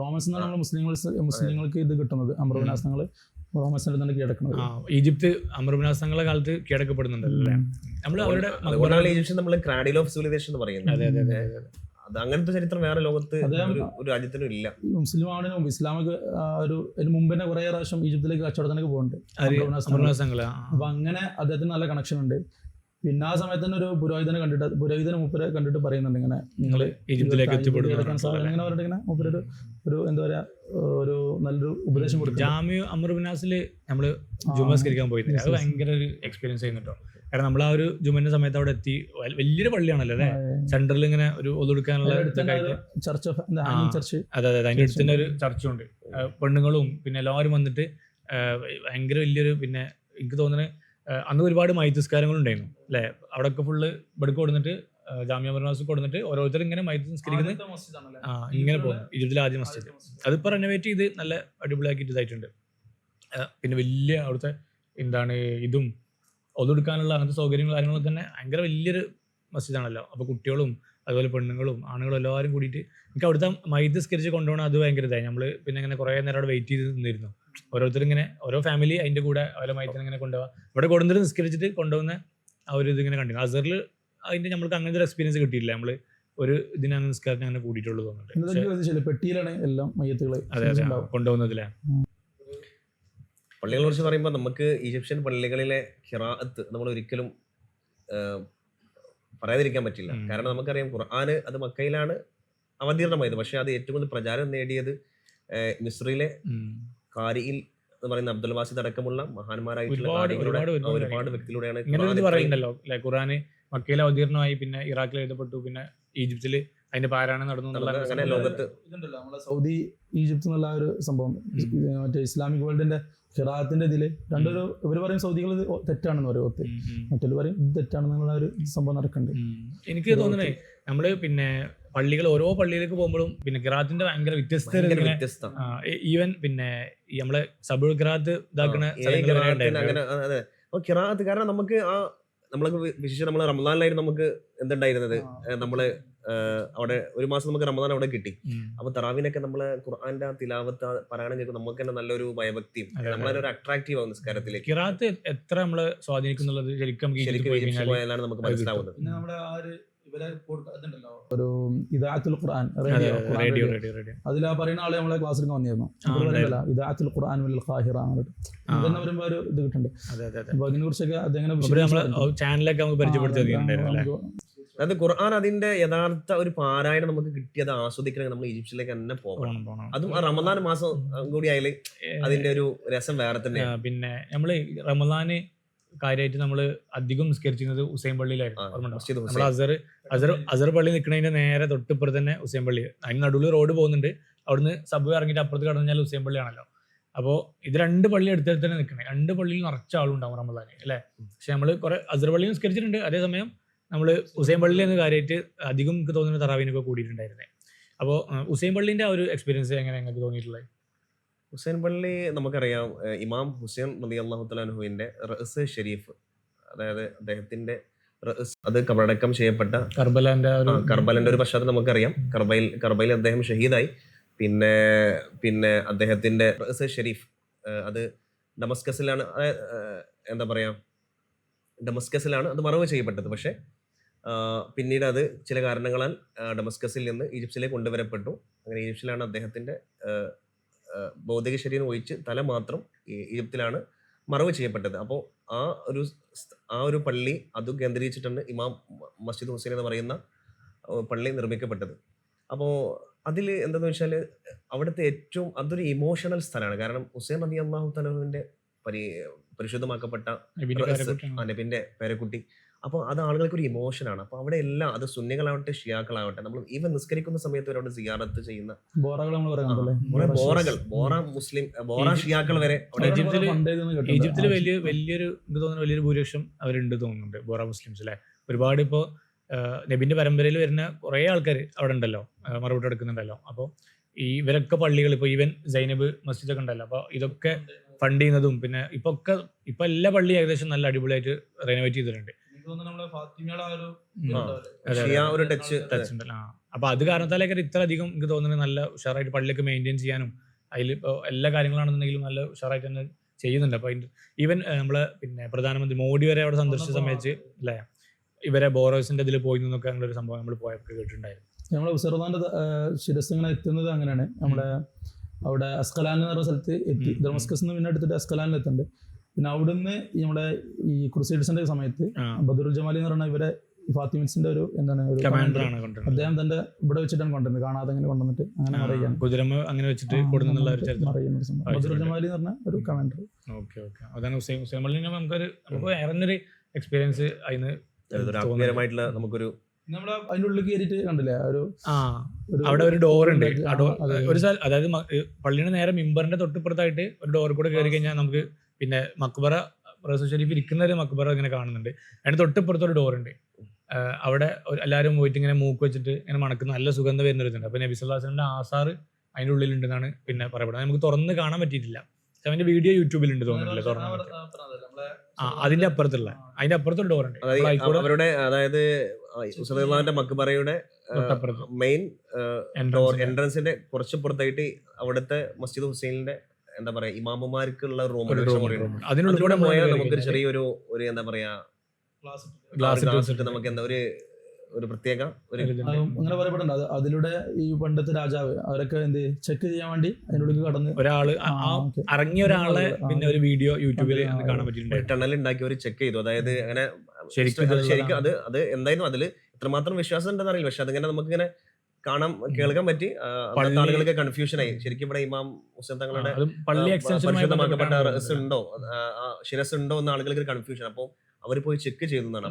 റോമൻസ് എന്നാണ് മുസ്ലിങ്ങൾക്ക് ഇത് കിട്ടുന്നത്. അമറുവിനാസങ്ങൾ റോമൻസിന്റെ തന്നെ കീഴടക്കുന്നത്. ഈജിപ്ത് അമറുവിനാസങ്ങളെ കാലത്ത് കീഴടക്കപ്പെടുന്നുണ്ടല്ലേ. നമ്മൾ അവരുടെ ഈജിപ്ഷ്യൻ നമ്മൾ ക്രാഡിൽ ഓഫ് സിവിലൈസേഷൻ എന്ന് പറയുന്നത്. അതെ അതെ അതെ. അത് അങ്ങനത്തെ ചരിത്രം വേറെ ലോകത്ത് ഒരു രാജ്യത്തിനും ഇല്ല. മുസ്ലിം ആവണതിന് മുമ്പ് ഇസ്ലാമിക്ക് ഇതിന് മുമ്പ് തന്നെ കുറെ പ്രാവശ്യം ഈജിപ്തിലേക്ക് കച്ചവടത്തിനൊക്കെ പോകുന്നുണ്ട്. അപ്പൊ അങ്ങനെ അദ്ദേഹത്തിന് നല്ല കണക്ഷൻ ഉണ്ട്. പിന്നെ ആ സമയത്ത് തന്നെ ഒരു പുരോഹിതനെ മൂപ്പരെ കണ്ടിട്ട് പറയുന്നുണ്ട് ഇങ്ങനെ നിങ്ങൾ ഈജിപ്തിലേക്ക് ഇങ്ങനെ പറഞ്ഞിട്ട് ഇങ്ങനെ മൂപ്പരൊരു ഒരു എന്താ പറയാ ഒരു നല്ലൊരു ഉപദേശം കൊടുക്കും. ജാമിഉ അംർ ബിൻ ആസിൽ നമ്മൾ ജുമസ്കരിക്കാൻ പോയിരുന്നില്ല. അത് ഭയങ്കര ഒരു എക്സ്പീരിയൻസ് ചെയ്യുന്നുണ്ടോ. കാരണം നമ്മൾ ആ ഒരു ജുമന്റെ സമയത്ത് അവിടെ എത്തി. വലിയൊരു പള്ളിയാണല്ലോ അല്ലെ, സെൻട്രൽ ഇങ്ങനെ ഒരു ഒതുടുക്കാനുള്ള ചർച്ച്. അതെ അതെ, അതിന്റെ അടുത്ത് തന്നെ ഒരു ചർച്ചും ഉണ്ട്. പെണ്ണുങ്ങളും പിന്നെ എല്ലാവരും വന്നിട്ട് ഭയങ്കര വലിയൊരു, പിന്നെ എനിക്ക് തോന്നുന്നത് അന്ന് ഒരുപാട് മൈത്തുസ്കാരങ്ങൾ ഉണ്ടായിരുന്നു അല്ലെ. അവിടെ ഒക്കെ ഫുള്ള് ഇവിടെ കൊടുത്തിട്ട് ജാമിഅ മർമാസ് കൊടുത്തിട്ട് ഓരോരുത്തർ ഇങ്ങനെ മൈത്ത് നിസ്കരിക്കുന്നത് ഇങ്ങനെ പോകുന്നു. ഈജിപ്തിലെ ആദ്യ മസ്ജിദ് അതിപ്പോൾ റെനോവേറ്റ് ചെയ്ത് നല്ല അടിപൊളിയാക്കിയിട്ട് ഇതായിട്ടുണ്ട്. പിന്നെ വലിയ അവിടുത്തെ എന്താണ് ഇതും ഒതുടുക്കാനുള്ള അങ്ങനത്തെ സൗകര്യങ്ങളും കാര്യങ്ങളൊക്കെ തന്നെ ഭയങ്കര വലിയൊരു മസ്ജിദാണല്ലോ. അപ്പോൾ കുട്ടികളും അതുപോലെ പെണ്ണുങ്ങളും ആണുങ്ങളും എല്ലാവരും കൂടിയിട്ട് എനിക്ക് അവിടുത്തെ മൈത്ത് നിസ്കരിച്ച് കൊണ്ടുപോകണം. അത് ഭയങ്കര ഇതായി. നമ്മൾ പിന്നെ ഇങ്ങനെ കുറേ നേരം അവിടെ വെയിറ്റ് ചെയ്ത് നിന്നിരുന്നു. ഓരോരുത്തർ ഇങ്ങനെ ഓരോ ഫാമിലി അതിൻ്റെ കൂടെ അവരെ മൈത്തിന് ഇങ്ങനെ കൊണ്ടുപോകാം. ഇവിടെ കൊണ്ടുവന്നിട്ട് നിസ്കരിച്ചിട്ട് കൊണ്ടുപോകുന്ന ആ ഒരു ഇതിങ്ങനെ കണ്ടിരുന്നു. അസറിൽ അതിൻ്റെ നമ്മൾക്ക് അങ്ങനത്തെ ഒരു എക്സ്പീരിയൻസ് കിട്ടിയില്ല. നമ്മൾ ഒരു ഇതിനാണ് നിസ്കാരത്തിന് അങ്ങനെ കൂടിയിട്ടുള്ളൂ തോന്നുന്നുണ്ട്. പെട്ടിയിലാണ് എല്ലാം മയ്യത്തുകൾ അതെ അതെ കൊണ്ടുപോകുന്നതിലെ. പള്ളികളെ കുറിച്ച് പറയുമ്പോൾ നമുക്ക് ഈജിപ്ഷ്യൻ പള്ളികളിലെ ഖിറാഅത്ത് നമ്മൾ ഒരിക്കലും പറയാതിരിക്കാൻ പറ്റില്ല. കാരണം നമുക്കറിയാം ഖുർആന് അത് മക്കയിലാണ് അവതീർണമായത്. പക്ഷെ അത് ഏറ്റവും കൂടുതൽ പ്രചാരം നേടിയത് മിസ്രിലെ കാരിയിൽ എന്ന് പറയുന്ന അബ്ദുൽ വാസിദ് അടക്കമുള്ള മഹാന്മാരായിട്ടുള്ള ഒരുപാട് വ്യക്തിയിലൂടെയാണ്. ഇങ്ങനെ പറയുന്നുണ്ടല്ലോ, ഖുർആൻ മക്കയിൽ അവതീർണമായി, പിന്നെ ഇറാഖിൽ എഴുതപ്പെട്ടു, പിന്നെ ഈജിപ്തിൽ അതിന്റെ പാരായണം നടന്നു. അങ്ങനെ ലോകത്ത് ഇതുണ്ടല്ലോ നമ്മളെ സൗദി ഈജിപ്ത് എന്നുള്ള ഒരു സംഭവം, മറ്റേ ഇസ്ലാമിക് വേൾഡിന്റെ ഖിറാഅത്തിന്റെ ഇതില് രണ്ടൊരു ഇവര് പറയും സൗദികൾ തെറ്റാണെന്ന് പറയും, മറ്റൊരു പറയും ഇത് തെറ്റാണെന്നുള്ള ഒരു സംഭവം നടക്കുന്നുണ്ട്. എനിക്ക് തോന്നുന്നേ നമ്മള് പിന്നെ പള്ളികൾ ഓരോ പള്ളിയിലേക്ക് പോകുമ്പോഴും പിന്നെ ഖിറാഅത്തിന്റെ ഭയങ്കര വ്യത്യസ്ത ഈവൻ പിന്നെ നമ്മളെ സബുൽ ഖിറാഅത്ത് ഇതാക്കുന്ന ഖിറാഅത്ത്. കാരണം നമുക്ക് നമ്മളൊക്കെ വിശേഷം നമ്മള് റമദാനിലായിരുന്നു നമുക്ക് എന്തുണ്ടായിരുന്നത്, നമ്മള് അവിടെ ഒരു മാസം നമുക്ക് റമദാൻ അവിടെ കിട്ടി. അപ്പൊ തറാവിനൊക്കെ നമ്മള് ഖുർആന്റെ തിലാവത്ത് പാരായണം ചെയ്ത് നമുക്ക് തന്നെ നല്ലൊരു ഭയഭക്തിയും നമ്മളൊരു അട്രാക്റ്റീവ് ആവും നിസ്കാരത്തിലേക്ക്. ഖിറാഅത്ത് എത്ര നമ്മള് സ്വാധീനിക്കുന്നുള്ളത് ശരിക്കും പോയാലാണ് നമുക്ക് മനസ്സിലാവുന്നത്. പിന്നെ നമ്മുടെ ആ ഒരു ഇദാഅത്തുൽ ഖുർആൻ റേഡിയോ, അതിൽ ആ പറയുന്ന ആളെ നമ്മളെ ക്ലാസ്സിൽ വന്നിരുന്നു. ഇദാഅത്തുൽ ഖുർആൻ വൽ ഖാഹിറ ഇതെന്നെ വരുമ്പോ ഒരു ഇത് കിട്ടുന്നുണ്ട്. അപ്പൊ അതിനെ കുറിച്ചൊക്കെ അതെങ്ങനെ ചാനലൊക്കെ നമുക്ക് പരിചയപ്പെടുത്തി. അതായത് ഖുർആൻ അതിന്റെ യഥാർത്ഥ ഒരു പാരായണം നമുക്ക് കിട്ടിയത് ആസ്വദിക്കണമെങ്കിൽ നമ്മൾ ഈജിപ്തിലേക്ക് തന്നെ പോകണം. അതും ആ റമദാൻ മാസം കൂടി ആയാല് അതിന്റെ ഒരു രസം വേറെ തന്നെയാണ്. പിന്നെ നമ്മള് റമദാന് കാര്യമായിട്ട് നമ്മള് അധികം നിസ്കരിച്ചിരുന്നത് ഹുസൈൻ പള്ളിയിലായിരുന്നു. നമ്മൾ അസർ പള്ളി നിൽക്കുന്നതിന്റെ നേരെ തൊട്ടിപ്പുറത്ത് തന്നെ ഹുസൈൻ പള്ളി, അതിന് നടുവിൽ റോഡ് പോകുന്നുണ്ട്. അവിടുന്ന് സബ് ഇറങ്ങിയിട്ട് അപ്പുറത്ത് കടന്നാൽ ഹുസൈൻ പള്ളിയാണല്ലോ. അപ്പോൾ ഇത് രണ്ട് പള്ളി അടുത്തടുത്ത് തന്നെ നിൽക്കണേ, രണ്ട് പള്ളിയിൽ നിറച്ച ആളുണ്ടാവും റമദാന് അല്ലേ. പക്ഷെ നമ്മള് കുറെ അസർ പള്ളി നിസ്കരിച്ചിട്ടുണ്ട്, അതേസമയം നമ്മള് ഹുസൈൻ പള്ളി എന്ന് കാര്യമായിട്ട് അധികം എനിക്ക് തോന്നുന്ന തറാവീനൊക്കെ കൂടിയിട്ടുണ്ടായിരുന്നേ. അപ്പോൾ ഹുസൈൻ പള്ളിന്റെ ആ ഒരു എക്സ്പീരിയൻസ് എങ്ങനെ നിങ്ങൾക്ക് തോന്നിയിട്ടുള്ളത്? ഹുസൈൻ പള്ളി നമുക്കറിയാം, ഇമാം ഹുസൈൻ റളിയല്ലാഹു തആല അൻഹുവിന്റെ റഅസ് ഷരീഫ്, അതായത് അദ്ദേഹത്തിന്റെ റഅസ്, അത് കബറടക്കം ചെയ്യപ്പെട്ട കർബലന്റെ ഒരു പശ്ചാത്തലം നമുക്കറിയാം. കർബയിൽ അദ്ദേഹം ഷഹീദായി. പിന്നെ അദ്ദേഹത്തിന്റെ റഅസ് ഷരീഫ് അത് ഡമസ്കസിലാണ്, എന്താ പറയാ, ഡമസ്കസിലാണ് അത് മറവ് ചെയ്യപ്പെട്ടത്. പക്ഷെ പിന്നീട് അത് ചില കാരണങ്ങളാൽ ഡമസ്കസിൽ നിന്ന് ഈജിപ്തിലേക്ക് കൊണ്ടുവരപ്പെട്ടു. അങ്ങനെ ഈജിപ്തിലാണ് അദ്ദേഹത്തിന്റെ ഭൗതിക ശരീരം ഒഴിച്ച് തല മാത്രം ഈജിപ്തിലാണ് മറവ് ചെയ്യപ്പെട്ടത്. അപ്പോൾ ആ ഒരു പള്ളി അത് കേന്ദ്രീകരിച്ചിട്ടാണ് ഇമാം മസ്ജിദ് ഹുസൈൻ എന്ന് പറയുന്ന പള്ളി നിർമ്മിക്കപ്പെട്ടത്. അപ്പോൾ അതിൽ എന്താന്ന് വെച്ചാൽ അവിടുത്തെ ഏറ്റവും അതൊരു ഇമോഷണൽ സ്ഥലമാണ്. കാരണം ഹുസൈൻ റളിയല്ലാഹു തആലയുടെ പരിശുദ്ധമാക്കപ്പെട്ട നബിന്റെ പേരക്കുട്ടി. അപ്പോൾ അത് ആളുകൾക്ക് ഒരു ഇമോഷനാണ്. അപ്പോൾ അവിടെ എല്ലാം, അത് സുന്നികളാവട്ടെ ഷിയാക്കളാവട്ടെ, നമ്മൾ ഈവൻ നിസ്കരിക്കുന്ന സമയത്ത് അവരവിടെ സിയാറത്ത് ചെയ്യുന്ന ബോറ ഷിയാക്കൾ വരെ ഈജിപ്തിൽ വലിയൊരു ഭൂരിപക്ഷം അവരുണ്ട് തോന്നുന്നുണ്ട്, ബോറ മുസ്ലിംസ് അല്ലെ. ഒരുപാട് ഇപ്പോൾ നബിന്റെ പരമ്പരയിൽ വരുന്ന കുറെ ആൾക്കാർ അവിടെ ഉണ്ടല്ലോ, മറുപടി എടുക്കുന്നുണ്ടല്ലോ. അപ്പോൾ ഇവരൊക്കെ പള്ളികൾ, ഇപ്പോൾ ഈവൻ സൈനബ് മസ്ജിദ് ഒക്കെ ഉണ്ടല്ലോ, അപ്പോൾ ഇതൊക്കെ ഫണ്ട് ചെയ്യുന്നതും പിന്നെ ഇപ്പൊ എല്ലാ പള്ളിയും ഏകദേശം നല്ല അടിപൊളിയായിട്ട് റെനോവേറ്റ് ചെയ്തിട്ടുണ്ട്. അപ്പൊ അത് കാരണത്താലേക്ക് ഇത്ര അധികം എനിക്ക് തോന്നുന്നത് നല്ല ഉഷാറായിട്ട് പള്ളിയൊക്കെ മെയിൻറ്റെയിൻ ചെയ്യാനും അതിൽ ഇപ്പോൾ എല്ലാ കാര്യങ്ങളാണെന്നുണ്ടെങ്കിലും നല്ല ഉഷാറായിട്ട് തന്നെ ചെയ്യുന്നുണ്ട്. അപ്പൊ ഈവൻ നമ്മള് പിന്നെ പ്രധാനമന്ത്രി മോഡി വരെ അവിടെ സന്ദർശിച്ച സമയത്ത് അല്ലേ, ഇവരെ ബോറോസിന്റെ ഇതിൽ പോയി നിന്നൊക്കെ അങ്ങനെ ഒരു സംഭവം നമ്മൾ പോയപ്പോൾ കേട്ടിട്ടുണ്ടായിരുന്നു. നമ്മളെ ഉസർദാന്റെ ശിരസ് ഇങ്ങനെ എത്തുന്നത് അങ്ങനെയാണ്. നമ്മുടെ അവിടെ അസ്കലാൻ എന്ന് പറഞ്ഞ സ്ഥലത്ത് എത്തി, ദമസ്കസ് പിന്നെ എടുത്തിട്ട് അസ്കലാനിൽ എത്തുന്നുണ്ട്. പിന്നെ അവിടുന്ന് നമ്മുടെ ഈ ക്രൂസൈഡ്സിന്റെ സമയത്ത് ബദറുൽ ജമാലി എന്ന് പറഞ്ഞ ഇവരെ ഫാത്തിമിൻസിന്റെ ഒരു എന്താണ് ഒരു അദ്ദേഹം തന്റെ ഇവിടെ വെച്ചിട്ടാണ് കൊണ്ടുവരുന്നത്, കാണാതെ അങ്ങനെ കൊണ്ടുവന്നിട്ട് അങ്ങനെ പറയുകയാണ്. ബദറുൽ ജമാലി എന്ന് പറഞ്ഞ ഒരു കമാൻഡർ. നമുക്ക് എക്സ്പീരിയൻസ് അതിന് നമുക്കൊരു നമ്മള് അതിന്റെ ഉള്ളിൽ കയറിയിട്ട് കണ്ടില്ലേ അവിടെ ഒരു ഡോർ ഉണ്ട്. ഒരു സ്ഥലം, അതായത് പള്ളിയുടെ നേരെ മിമ്പറിന്റെ തൊട്ടിപ്പുറത്തായിട്ട് ഒരു ഡോർ കൂടെ കയറി കഴിഞ്ഞാൽ നമുക്ക് പിന്നെ മക്ബറ റസൂൽ ഷരീഫ് ഇരിക്കുന്ന ഒരു മക്ബറ ഇങ്ങനെ കാണുന്നുണ്ട്. അതിന്റെ തൊട്ടിപ്പുറത്തൊരു ഡോർ ഉണ്ട്. അവിടെ എല്ലാവരും പോയിട്ട് ഇങ്ങനെ മൂക്ക് വെച്ചിട്ട് ഇങ്ങനെ മണക്കുന്ന നല്ല സുഗന്ധം വരുന്ന ഒരു ഇതുണ്ട്. അപ്പൊ നബി സല്ലല്ലാഹു അലൈഹി വസല്ലമയുടെ ആസാറ് അതിന്റെ ഉള്ളിലുണ്ടെന്നാണ് പിന്നെ പറയപ്പെടുന്നത്. നമുക്ക് തുറന്ന് കാണാൻ പറ്റിയിട്ടില്ല, പക്ഷെ അവന്റെ വീഡിയോ യൂട്യൂബിലുണ്ട് തോന്നുന്നില്ല തുറന്നു. അതിന്റെ അപ്പുറത്തൊരു ഡോർ ഉണ്ട്. അവരുടെ അതായത് മക്ബറയുടെ മെയിൻ എൻട്രൻസിന്റെ കുറച്ച് പുറത്തായിട്ട് അവിടുത്തെ മസ്ജിദ് ഹുസൈനിന്റെ എന്താ പറയാ ഇമാമുമാർക്കുള്ള റൂം, അതിനുള്ളിലൂടെ പോയാൽ നമുക്കൊരു ചെറിയൊരു എന്താ പറയാ ഗ്ലാസ് ഇട്ട് നമുക്ക് എന്താ ഒരു പ്രത്യേക ഒരു അങ്ങനെ പറയപ്പെടുന്നുണ്ട്. അതിലൂടെ ഈ പണ്ടത്തെ രാജാവ് അവരൊക്കെ എന്ത് ചെക്ക് ചെയ്യാൻ വേണ്ടി അതിനുള്ളിൽ കടന്ന് ഒരാള് ഇറങ്ങിയ ഒരാളെ പിന്നെ ഒരു വീഡിയോ യൂട്യൂബിൽ കാണാൻ പറ്റിയിട്ടുണ്ട്. ടണൽ ഉണ്ടാക്കി അവർ ചെക്ക് ചെയ്തു. അതായത് അങ്ങനെ ശരിക്കും അത് എന്തായാലും അതിൽ എത്രമാത്രം വിശ്വാസം ഉണ്ടെന്ന് അറിയില്ല, പക്ഷെ അതിങ്ങനെ നമുക്കിങ്ങനെ കേൾക്കാൻ പറ്റി. അന്നത്തെ ആളുകൾക്ക് കൺഫ്യൂഷൻ ആയി. ശരിക്കും ഇവിടെ ഇമാം മുസ്ലിം തങ്ങളുടെ പള്ളി എക്സ്റ്റൻഷനുമായി പരിശുദ്ധമാക്കപ്പെട്ട ബന്ധപ്പെട്ടാണ് റസ് ഉണ്ടോ, ശിരസ് ഉണ്ടോ എന്ന് ആളുകൾക്ക് കൺഫ്യൂഷൻ. അപ്പോൾ അവർ പോയി ചെക്ക് ചെയ്യുന്നതാണ്.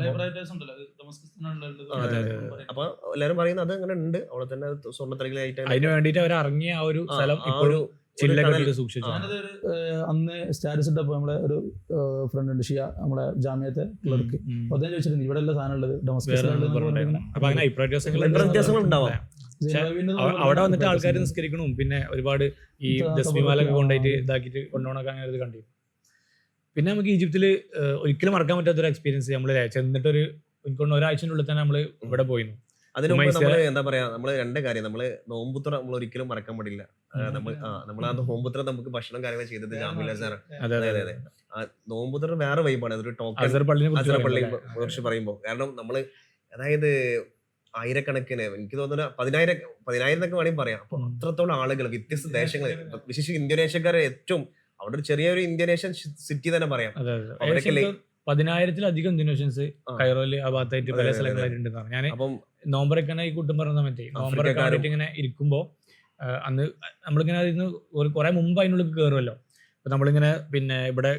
അപ്പൊ എല്ലാവരും പറയുന്നത് അത് അങ്ങനെ ഉണ്ട്. അവിടെ തന്നെ സ്വർണ്ണത്തലകളായിട്ട് അതിന് വേണ്ടിയിട്ട് അവർ ഇറങ്ങിയ ആ ഒരു സ്ഥലം ആ ഇപ്പോഴും ഒരു ചില്ലൊക്കെ സൂക്ഷിച്ചു. അന്ന് സ്റ്റാറ്റസ് ഇട്ടപ്പോൾ നമ്മളെ ഒരു ഫ്രണ്ട് ഉണ്ട് ഷിയ, നമ്മുടെ ജാമ്യത്തെ ക്ലർക്ക്. അപ്പൊ അദ്ദേഹം ചോദിച്ചിട്ടുണ്ട് ഇവിടെ എല്ലാ സാധനം ഉള്ളത് അപ്പൊ അങ്ങനെ അഭിപ്രായ വ്യത്യാസങ്ങൾ ഉണ്ടാവാം. അവിടെ വന്നിട്ട് ആൾക്കാർ നിസ്കരിക്കണം. പിന്നെ ഒരുപാട് ഈ ദസ്മിമാലൊക്കെ കൊണ്ടുപോയിട്ട് ഇതാക്കിയിട്ട് കൊണ്ടുപോകണൊക്കെ അങ്ങനെ ഇത് കണ്ടിരുന്നു. പിന്നെ നമുക്ക് ഈജിപ്തിൽ ഒരിക്കലും മറക്കാൻ പറ്റാത്തൊരു എക്സ്പീരിയൻസ് നമ്മൾ ചെന്നിട്ടൊരു എനിക്കൊണ്ട് ഒരാഴ്ചൻ്റെ ഉള്ളിൽ തന്നെ നമ്മൾ ഇവിടെ പോയിരുന്നു. അതിന് മുമ്പ് നമ്മള് എന്താ പറയാ, നമ്മള് രണ്ട് കാര്യം, നമ്മള് നോമ്പുത്ര നമ്മൾ ഒരിക്കലും മറക്കാൻ പാടില്ല. നമ്മൾ ആ നോമ്പുത്ര നമുക്ക് ഭക്ഷണം കാര്യങ്ങൾ ചെയ്തത് ജാമിൽ അസാറാണ്. അതെ. ആ നോമ്പുത്ര വേറെ വൈബാണ്. അതൊരു ടോക്കൺ പള്ളിയെ കുറിച്ച് പറയുമ്പോൾ. കാരണം നമ്മള് അതായത് ആയിരക്കണക്കിന്, എനിക്ക് തോന്നുന്നു 10,000 എന്നൊക്കെ വേണമെങ്കിൽ പറയാം. അപ്പൊ അത്രത്തോളം ആളുകൾ, വ്യത്യസ്ത ദേശങ്ങൾ, വിശേഷിച്ച് ഇന്തോനേഷ്യക്കാരെ ഏറ്റവും അവിടെ ഒരു ചെറിയൊരു ഇന്തോനേഷ്യൻ സിറ്റി തന്നെ പറയാം. 10,000-ലധികം ഇന്തോനേഷ്യൻസ് കൈറോയില് ആ ഭാഗത്തായിട്ട് പല സ്ഥലങ്ങളായിട്ടുണ്ടെന്നാണ്. ഞാൻ നോമ്പറൊക്കെ ഈ കൂട്ടം പറഞ്ഞ സമയത്ത് നോമ്പറൊക്കെ ആയിട്ട് ഇങ്ങനെ ഇരിക്കുമ്പോൾ അന്ന് നമ്മളിങ്ങനെ ഇരുന്ന് കുറെ മുമ്പ് അതിനുള്ളിൽ കയറുമല്ലോ. അപ്പൊ നമ്മളിങ്ങനെ പിന്നെ ഇവിടെ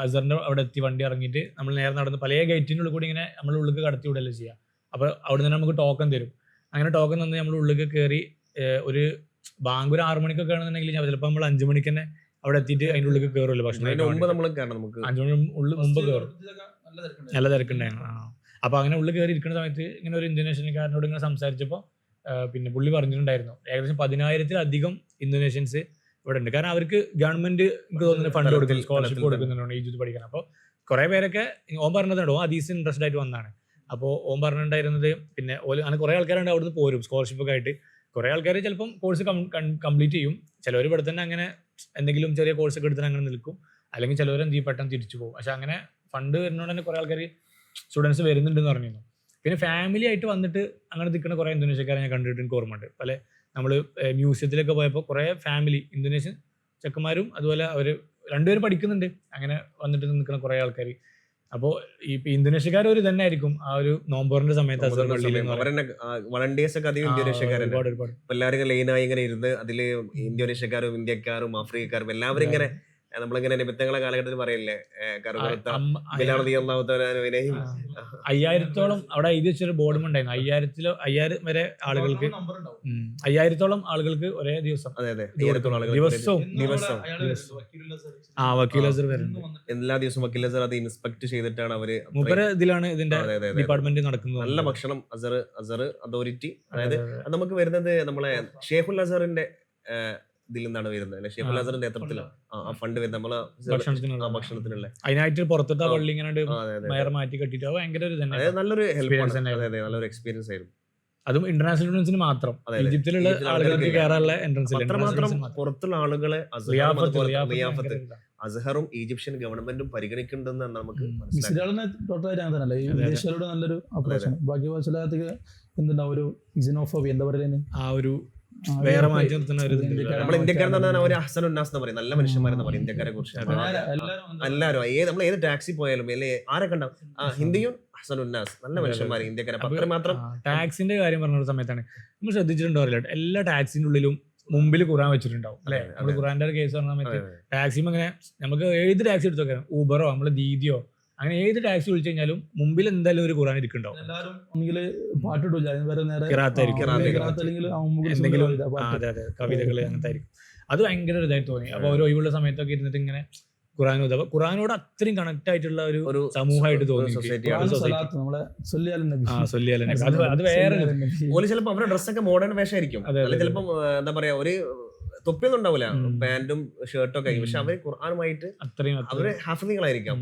അസറിന്റെ അവിടെ എത്തി വണ്ടി ഇറങ്ങിയിട്ട് നമ്മൾ നേരെ നടന്ന് പല ഗേറ്റിനുള്ളിൽ കൂടി ഇങ്ങനെ നമ്മൾ ഉള്ളിൽ കടത്തി വിടല്ലോ ചെയ്യുക. അപ്പൊ അവിടെ നിന്ന് നമുക്ക് ടോക്കൺ തരും. അങ്ങനെ ടോക്കൺ തന്ന് നമ്മൾ ഉള്ളിൽ കയറി ഒരു ബാങ്ക് ഒരു 6 മണിക്കൊക്കെ ആണെന്നുണ്ടെങ്കിൽ ചിലപ്പോൾ നമ്മൾ 5 മണിക്ക് തന്നെ അവിടെ എത്തിയിട്ട് അതിൻ്റെ ഉള്ളിൽ കയറുമല്ലോ. ഭക്ഷണം 5 മണി ഉള്ളിൽ മുമ്പ് കയറും. നല്ല തിരക്കുണ്ടായിരുന്നു. അപ്പൊ അങ്ങനെ ഉള്ളിൽ കയറി ഇരിക്കുന്ന സമയത്ത് ഇങ്ങനെ ഒരു ഇന്തോനേഷ്യക്കാരനോട് ഇങ്ങനെ സംസാരിച്ചപ്പോൾ പിന്നെ പുള്ളി പറഞ്ഞിട്ടുണ്ടായിരുന്നു ഏകദേശം 10,000-ലധികം ഇന്തോനേഷ്യൻസ് ഇവിടെ ഉണ്ട്. കാരണം അവർക്ക് ഗവൺമെന്റ് എനിക്ക് തോന്നുന്നു ഫണ്ട് കൊടുക്കുന്നു, സ്കോളർഷിപ്പ് കൊടുക്കുന്നുണ്ട് ഈജിപ്ത് പഠിക്കാൻ. അപ്പോൾ കുറെ പേരൊക്കെ ഓൻ പറഞ്ഞതുണ്ടോ അതീസ് ഇൻട്രസ്റ്റഡ് ആയിട്ട് വന്നതാണ്. അപ്പോൾ ഓൻ പറഞ്ഞിട്ടുണ്ടായിരുന്നത് പിന്നെ അങ്ങനെ കുറെ ആൾക്കാരുണ്ട് അവിടുന്ന് പോരും സ്കോളർഷിപ്പ് ഒക്കെ ആയിട്ട്. കുറെ ആൾക്കാർ ചിലപ്പം കോഴ്സ് കംപ്ലീറ്റ് ചെയ്യും. ചിലവർ ഇവിടെ തന്നെ അങ്ങനെ എന്തെങ്കിലും ചെറിയ കോഴ്സ് ഒക്കെ എടുത്തിട്ട് അങ്ങനെ നിൽക്കും. അല്ലെങ്കിൽ ചിലവർ എന്ത് ചെയ്യും പെട്ടെന്ന് തിരിച്ചു പോകും. പക്ഷെ അങ്ങനെ ഫണ്ട് വരുന്നതുകൊണ്ട് തന്നെ കുറെ ആൾക്കാർ സ്റ്റുഡൻസ് വരുന്നുണ്ടെന്ന് പറഞ്ഞിരുന്നു. പിന്നെ ഫാമിലി ആയിട്ട് വന്നിട്ട് അങ്ങനെ നിൽക്കുന്ന കുറെ ഇന്തോനേഷ്യക്കാരെ ഞാൻ കണ്ടിട്ട് എനിക്ക് ഓർമ്മയുണ്ട്. പല നമ്മൾ മ്യൂസിയത്തിലൊക്കെ പോയപ്പോൾ കുറെ ഫാമിലി ഇന്തോനേഷ്യൻ ചെക്കന്മാരും അതുപോലെ അവർ രണ്ടുപേരും പഠിക്കുന്നുണ്ട് അങ്ങനെ വന്നിട്ട് നിൽക്കുന്ന കുറെ ആൾക്കാർ. അപ്പോൾ ഈ ഇന്തോനേഷ്യക്കാർ ഒരു തന്നെ ആയിരിക്കും ആ ഒരു നോമ്പറിന്റെ സമയത്ത് വളണ്ടിയേഴ്സ് ഒക്കെ അധികം ഇന്തോനേഷ്യക്കാരുണ്ട്. എല്ലാവരും ലൈനായി ഇങ്ങനെ ഇരുന്ന് അതില് ഇന്തോനേഷ്യക്കാരും ഇന്ത്യക്കാരും ആഫ്രിക്കക്കാരും എല്ലാവരും ഇങ്ങനെ നമ്മളിങ്ങനെ നിമിത്തങ്ങളെ കാലഘട്ടത്തിൽ പറയില്ലേ 5,000-ഓളം അവിടെ എഴുതി വെച്ചൊരു ബോർഡും ഉണ്ടായിരുന്നു. 5,000 വരെ ആളുകൾക്ക് 5,000-ഓളം ആളുകൾക്ക് ഒരേ ദിവസം എല്ലാ ദിവസവും വക്കീൽ അസർ അത് ഇൻസ്പെക്ട് ചെയ്തിട്ടാണ് അവര് ഇതിലാണ് ഇതിന്റെ ഡിപ്പാർട്ട്മെന്റ് നടക്കുന്നത്. നല്ല ഭക്ഷണം അസർ അതോറിറ്റി, അതായത് അത് നമുക്ക് വരുന്നത് നമ്മളെ ഷേഖുൽ അസറിന്റെ ഇതിൽ നിന്നാണ് വരുന്നത്. ഷേഖുൽ അസറിന്റെ നേതൃത്വത്തിലാണ് ആ ഫണ്ട് വരുന്നത് നമ്മളെ ഭക്ഷണത്തിനുള്ള. അതിനായിട്ട് പുറത്തോട്ട് പള്ളി ഇങ്ങനെ മാറ്റി കെട്ടിട്ട് ഭയങ്കര നല്ലൊരു ഹെൽപ്പ്, നല്ലൊരു എക്സ്പീരിയൻസ് ആയിരുന്നു. അതും ഇന്റർനാഷണൽ സ്റ്റുഡൻസിന് മാത്രം. ഈജിപ്തിലുള്ള ആളുകൾക്ക് കയറാനുള്ള എൻട്രൻസ് മാത്രം പുറത്തുള്ള ആളുകളെ അസ്ഹറും ഈജിപ്ഷ്യൻ ഗവൺമെന്റും പരിഗണിക്കുന്നുണ്ടെന്ന് നമുക്ക് വിദേശികളോട് നല്ലൊരു അപ്രോച്ചാണ്. ബാക്കി ചിലത്തേക്ക് എന്തുണ്ടാവും ഒരു ഇസിനോഫോബിയ എന്താ പറയുന്നത്, ആ ഒരു വേറെ മാറ്റി നിർത്തുന്ന ഒരു നമ്മൾ ഇന്ത്യക്കാരെന്ന് പറഞ്ഞാൽ ഒരു ഹസൻ ഉന്നാസ് എന്ന് പറയും, നല്ല മനുഷ്യന്മാരെന്ന് പറയും ഇന്ത്യക്കാരെ കുറിച്ച്. എല്ലാവരും നമ്മൾ ഏത് ടാക്സി പോയാലും ആരൊക്കെ ഉണ്ടാവും ഹിന്ദിയും ഹസൻ ഉന്നാസ് നല്ല മനുഷ്യന്മാർ ഇന്ത്യക്കാരെ. മാത്രം ടാക്സിന്റെ കാര്യം പറഞ്ഞ സമയത്താണ് നമ്മൾ ശ്രദ്ധിച്ചിട്ടുണ്ടോ അറിയില്ല, എല്ലാ ടാക്സിന്റെ ഉള്ളിലും മുമ്പിൽ ഖുറാൻ വെച്ചിട്ടുണ്ടാവും അല്ലെ. നമ്മൾ ഖുറാന്റെ ഒരു കേസ് പറഞ്ഞ സമയത്ത് ടാക്സിയും അങ്ങനെ നമുക്ക് ഏത് ടാക്സി എടുത്തു നോക്കാം, ഊബറോ നമ്മള് ദീദിയോ അങ്ങനെ ഏത് ടാക്സി വിളിച്ചു കഴിഞ്ഞാലും മുമ്പിൽ എന്തായാലും ഒരു ഖുറാൻ ഇരിക്കുന്നുണ്ടാവും. കവിതകള് അങ്ങനത്തെ ആയിരിക്കും. അത് ഭയങ്കര ഒരു ഇതായിട്ട് തോന്നി. അപ്പൊ ഓരോ ഒഴിവുള്ള സമയത്തൊക്കെ ഇരുന്നിട്ട് ഇങ്ങനെ ഖുറാനോട് അത്രയും കണക്ട് ആയിട്ടുള്ള ഒരു സമൂഹമായിട്ട് തോന്നി. അത് വേറെ ചിലപ്പോ അവരുടെ ഡ്രസ്സൊക്കെ മോഡേൺ വേഷമായിരിക്കും, ചിലപ്പോ എന്താ പറയാ ഒരു തൊപ്പിയൊന്നും ഉണ്ടാവില്ല, പാന്റും ഷർട്ടും ഒക്കെ ആയിരിക്കും. പക്ഷെ അവര് ഖുർആനുമായിട്ട് അത്രയും അവര് ഹാഫിളുകളായിരിക്കാം.